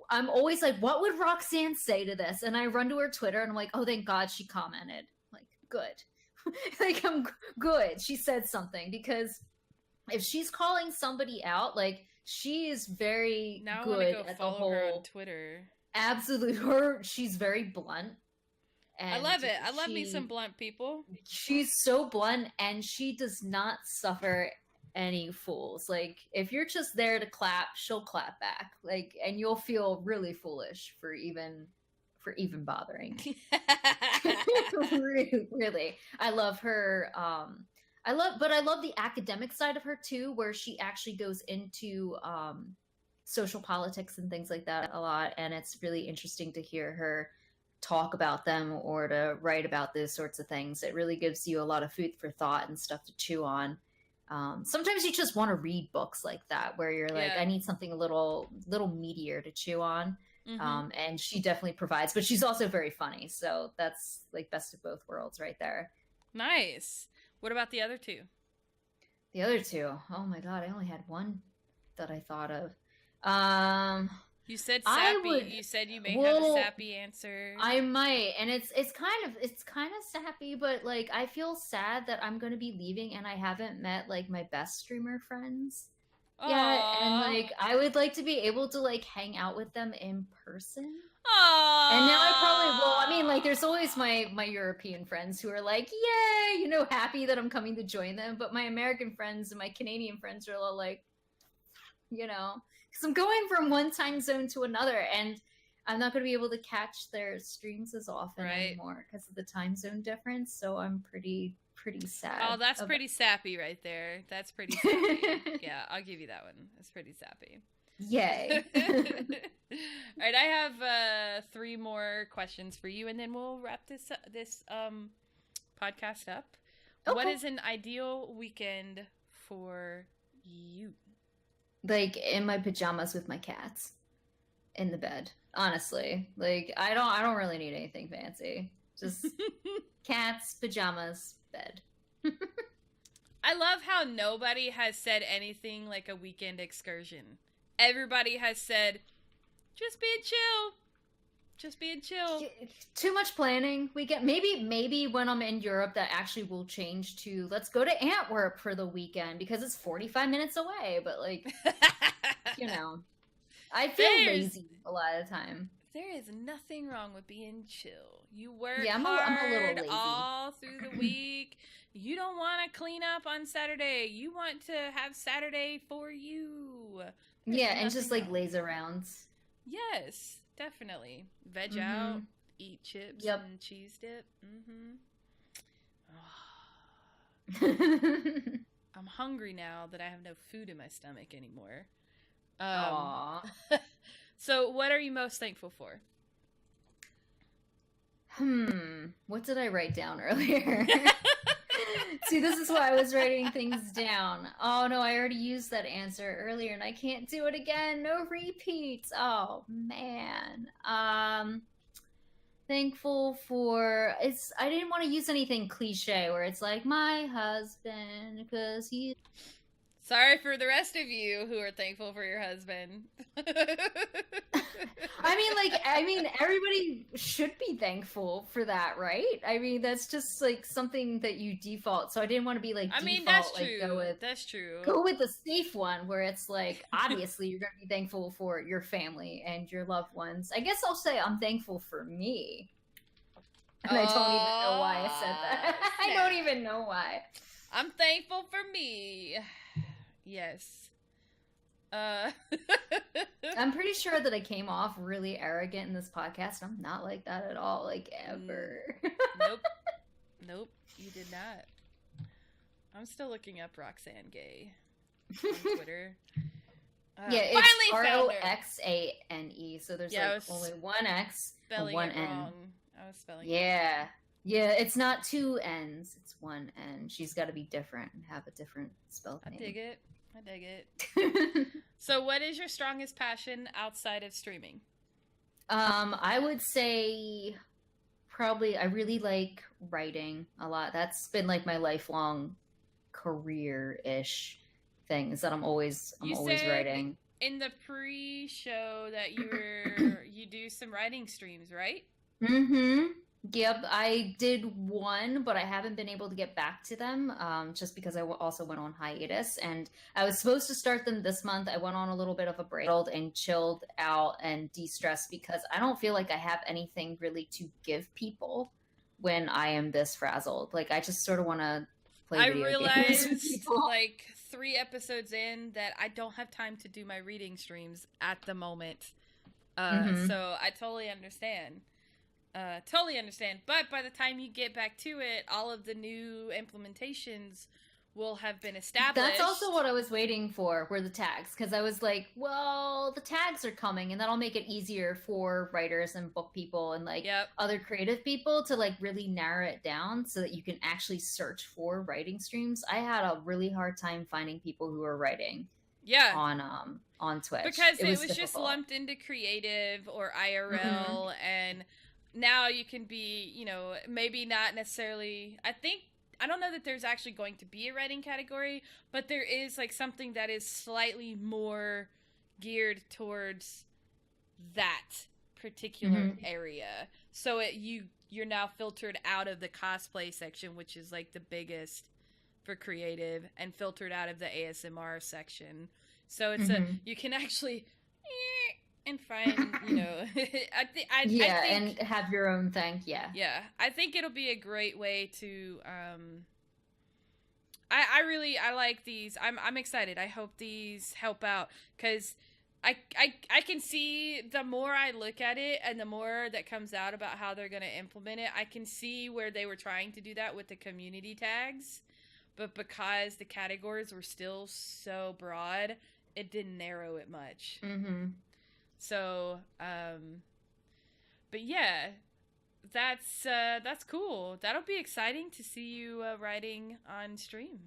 I'm always like, what would Roxanne say to this? And I run to her Twitter and I'm like, oh, thank God she commented. Like, good. Like, I'm good. She said something, because if she's calling somebody out, like, she is very now good I go at follow the whole... her on Twitter. Absolutely. She's very blunt. And I love it. I love me some blunt people. She's so blunt, and she does not suffer any fools. Like, if you're just there to clap, she'll clap back. Like, and you'll feel really foolish for even bothering. Really. I love her. I love the academic side of her too, where she actually goes into social politics and things like that a lot, and it's really interesting to hear her talk about them or to write about those sorts of things. It really gives you a lot of food for thought and stuff to chew on. Sometimes you just want to read books like that, where you're like, I need something a little meatier to chew on. Mm-hmm. And she definitely provides, but she's also very funny. So that's like best of both worlds right there. Nice. What about the other two? The other two? Oh my God, I only had one that I thought of. You said sappy. You said you may have a sappy answer. I might, and it's kind of sappy, but like, I feel sad that I'm going to be leaving and I haven't met like my best streamer friends yet, and like, I would like to be able to like hang out with them in person. Aww. And now I probably will. I mean, like, there's always my European friends who are like, yay, you know, happy that I'm coming to join them. But my American friends and my Canadian friends are all like, you know, because I'm going from one time zone to another, and I'm not going to be able to catch their streams as often anymore because of the time zone difference. So I'm pretty sad. Oh, that's pretty sappy right there. That's pretty sappy. Yeah, I'll give you that one. It's pretty sappy. Yay. All right, I have 3 more questions for you, and then we'll wrap this podcast up. Okay. What is an ideal weekend for you? Like, in my pajamas with my cats in the bed. Honestly, like, I don't really need anything fancy. Just cats, pajamas, bed. I love how nobody has said anything like a weekend excursion. Everybody has said, just being chill. Just being chill. Too much planning. We get maybe when I'm in Europe that actually will change to let's go to Antwerp for the weekend because it's 45 minutes away. But like, you know, I feel lazy a lot of the time. There is nothing wrong with being chill. You work I'm hard a little lazy. All through the week. You don't want to clean up on Saturday. You want to have Saturday for you. And just like laze around. Yes, definitely. Veg out, eat chips and cheese dip. I'm hungry now that I have no food in my stomach anymore. So what are you most thankful for? What did I write down earlier? See, this is why I was writing things down. Oh no, I already used that answer earlier and I can't do it again. No repeats. Oh man. Thankful for I didn't want to use anything cliche where it's like my husband because he... Sorry for the rest of you who are thankful for your husband. I mean, everybody should be thankful for that, right? I mean, that's just like something that you default. So I didn't want to be like, that's true. That's true. Go with the safe one where it's like, obviously you're going to be thankful for your family and your loved ones. I guess I'll say I'm thankful for me. And I don't even know why I said that. I don't even know why. I'm thankful for me. Yes. I'm pretty sure that I came off really arrogant in this podcast. I'm not like that at all, like ever. Nope, you did not. I'm still looking up Roxanne Gay on Twitter. Yeah, it's Roxane, so there's only one X and one N. Wrong. I was spelling it wrong. Yeah, it's not two N's, it's one N. She's got to be different and have a different spell name. I dig it. So what is your strongest passion outside of streaming? I would say probably I really like writing a lot. That's been like my lifelong career-ish thing, is that I'm always writing. In the pre-show that you do some writing streams, right? Mm-hmm. Yep, I did one, but I haven't been able to get back to them just because I also went on hiatus. And I was supposed to start them this month. I went on a little bit of a break and chilled out and de-stressed because I don't feel like I have anything really to give people when I am this frazzled. Like, I just sort of want to play video games with realized, people. like, 3 episodes in that I don't have time to do my reading streams at the moment. So I totally understand. But by the time you get back to it, all of the new implementations will have been established. That's also what I was waiting for, were the tags, because I was like, well, the tags are coming, and that'll make it easier for writers and book people and other creative people to like really narrow it down so that you can actually search for writing streams. I had a really hard time finding people who are writing on Twitch because it was just lumped into creative or IRL and now you can be, you know, maybe not necessarily, I don't know that there's actually going to be a writing category, but there is like something that is slightly more geared towards that particular area. So you're now filtered out of the cosplay section, which is like the biggest for creative, and filtered out of the ASMR section. So it's you can actually and find, you know, I think and have your own thing. Yeah, I think it'll be a great way to I like these. I'm excited. I hope these help out, because I can see, the more I look at it and the more that comes out about how they're going to implement it, I can see where they were trying to do that with the community tags, but because the categories were still so broad, it didn't narrow it much. So, but yeah, that's cool. That'll be exciting to see you writing on stream.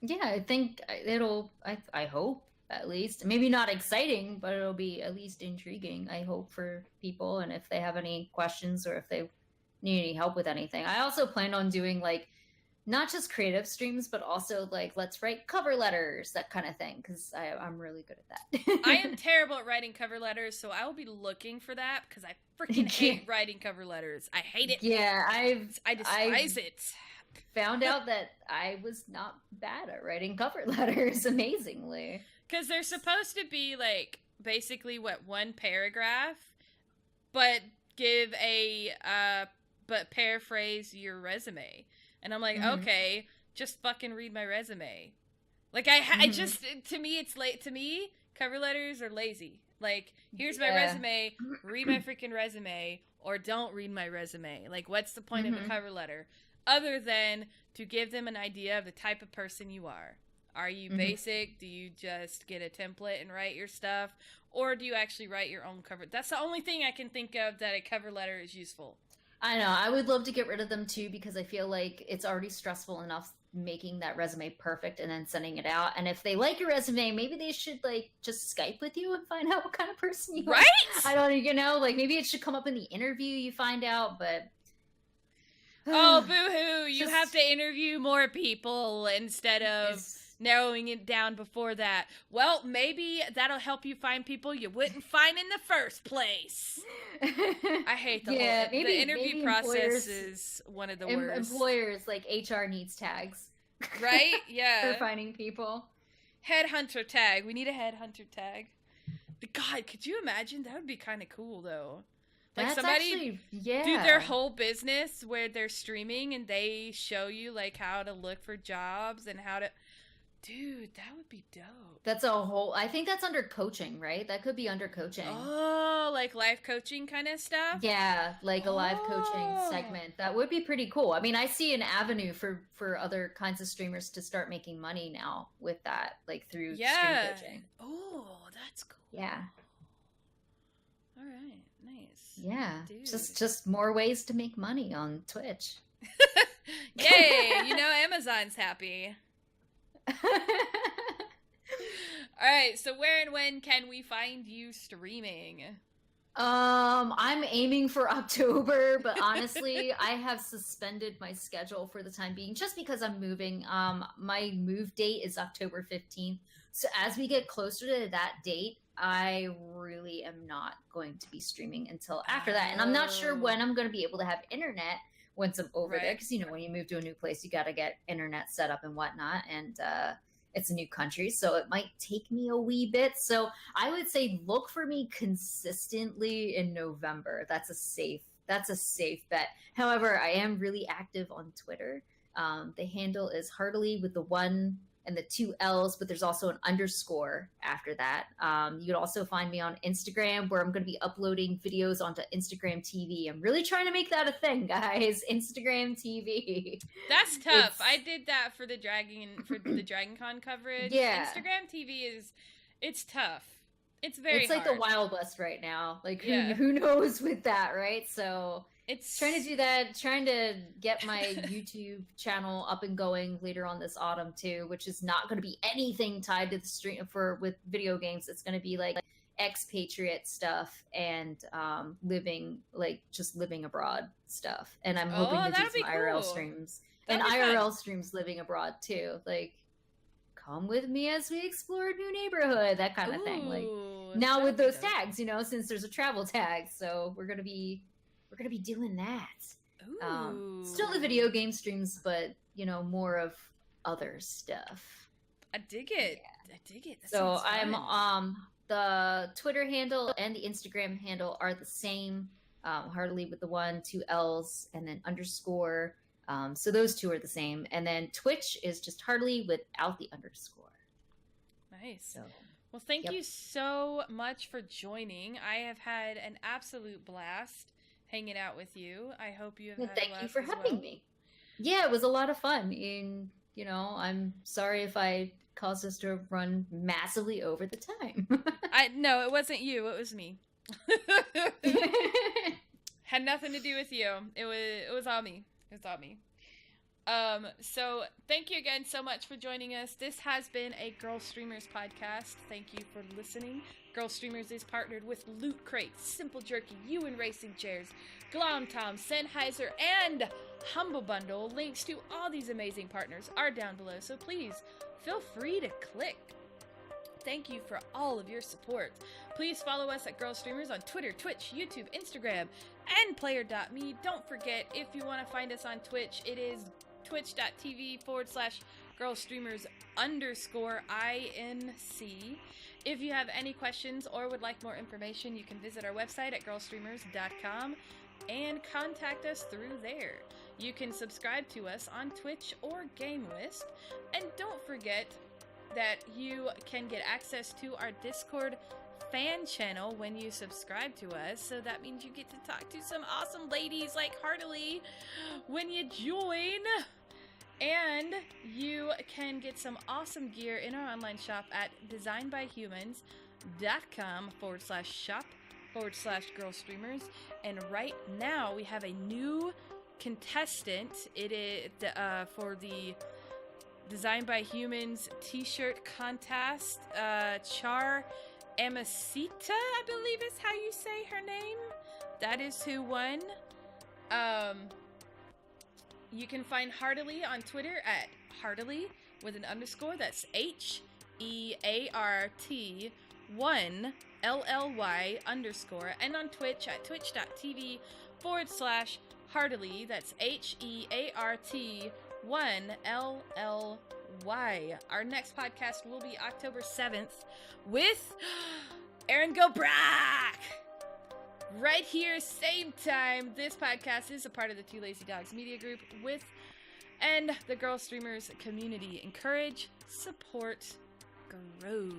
Yeah, I think I hope, at least. Maybe not exciting, but it'll be at least intriguing, I hope, for people. And if they have any questions or if they need any help with anything. I also plan on doing, like, not just creative streams, but also, like, let's write cover letters, that kind of thing, because I'm really good at that. I am terrible at writing cover letters, so I will be looking for that, because I freaking hate writing cover letters. I hate it. Yeah, I despise it. Found out that I was not bad at writing cover letters, amazingly. Because they're supposed to be, like, basically, one paragraph, but give but paraphrase your resume. And I'm like, okay, just fucking read my resume. Like, I just, to me, it's late. To me, cover letters are lazy. Like, here's my resume, read my freaking resume, or don't read my resume. Like, what's the point of a cover letter? Other than to give them an idea of the type of person you are. Are you basic? Do you just get a template and write your stuff? Or do you actually write your own cover? That's the only thing I can think of that a cover letter is useful. I know. I would love to get rid of them too, because I feel like it's already stressful enough making that resume perfect and then sending it out. And if they like your resume, maybe they should, like, just Skype with you and find out what kind of person you are. I don't, like, maybe it should come up in the interview, you find out, but... Oh, boo-hoo. You have to interview more people instead of narrowing it down before that. Well, maybe that'll help you find people you wouldn't find in the first place. I hate the the interview process is one of the worst. Employers, like, HR needs tags. Right? Yeah. For finding people. Headhunter tag. We need a headhunter tag. But God, could you imagine? That would be kind of cool, though. Like That's somebody actually, yeah. do their whole business where they're streaming and they show you like how to look for jobs and how to. Dude, that would be dope. That's a whole, I think that's under coaching, right? That could be under coaching. Oh, like life coaching kind of stuff? Yeah, like a live coaching Oh. segment. That would be pretty cool. I mean, I see an avenue for other kinds of streamers to start making money now with that, like through stream coaching. Oh, that's cool. Yeah. All right, nice. Yeah. Dude. Just more ways to make money on Twitch. Yay, Amazon's happy. All right, so where and when can we find you streaming? I'm aiming for October, but honestly, I have suspended my schedule for the time being just because I'm moving. My move date is October 15th. So as we get closer to that date, I really am not going to be streaming until after that. And I'm not sure when I'm going to be able to have internet once I'm over there. Because, when you move to a new place, you got to get internet set up and whatnot. And it's a new country, so it might take me a wee bit. So I would say look for me consistently in November. That's a safe bet. However, I am really active on Twitter. The handle is Heart1lly with the 1 and the 2 L's, but there's also an underscore after that. You can also find me on Instagram, where I'm going to be uploading videos onto Instagram TV. I'm really trying to make that a thing, guys. Instagram TV. That's tough. I did that for the DragonCon coverage. Yeah. Instagram TV it's tough. It's very It's like hard. the Wild West right now. Like Yeah. who knows with that, right? So It's trying to do that, trying to get my YouTube channel up and going later on this autumn too, which is not going to be anything tied to the stream with video games. It's going to be like expatriate stuff and living abroad stuff. And I'm hoping to do that'd be some IRL cool. streams That'd and be IRL fun. streams living abroad too. Like, come with me as we explore a new neighborhood, that kind of thing. Like Ooh, now that'd with be those dope. tags, since there's a travel tag, so we're gonna be doing that. Ooh. Still the video game streams, but more of other stuff. I dig it. I dig it. That So sounds I'm fun. the Twitter handle and the Instagram handle are the same. Heart1lly with the 1, 2 L's, and then underscore. So those two are the same. And then Twitch is just Heart1lly without the underscore. Nice. So Well, thank Yep. you so much for joining. I have had an absolute blast hanging out with you. I hope you have had a thank you blast for as having well. me. Yeah, it was a lot of fun. And I'm sorry if I caused us to run massively over the time. No, it wasn't you. It was me. Had nothing to do with you. It was all me. It was all me. So thank you again so much for joining us. This has been a Girlstreamers podcast. Thank you for listening. Girlstreamers is partnered with Loot Crate, Simple Jerky, UN Racing Chairs, Glom Tom, Sennheiser, and Humble Bundle. Links to all these amazing partners are down below, so please feel free to click. Thank you for all of your support. Please follow us at Girlstreamers on Twitter, Twitch, YouTube, Instagram, and player.me. Don't forget, if you want to find us on Twitch, it is twitch.tv/girlstreamers_INC. If you have any questions or would like more information, you can visit our website at girlstreamers.com and contact us through there. You can subscribe to us on Twitch or GameWisp. And don't forget that you can get access to our Discord fan channel when you subscribe to us. So that means you get to talk to some awesome ladies like Heart1lly when you join. And you can get some awesome gear in our online shop at designbyhumans.com/shop/Girlstreamers. And right now we have a new contestant. It is for the Designed by Humans t-shirt contest. Char Amasita, I believe is how you say her name. That is who won. You can find Heart1lly on Twitter at Heart1lly with an underscore. That's HEART1LLY underscore. And on Twitch at twitch.tv/Heart1lly. That's HEART1LLY. Our next podcast will be October 7th with Aaron Gilbrack. right here, same time. This podcast is a part of the Two Lazy Dogs Media Group and the Girl Streamers community. Encourage, support, grow.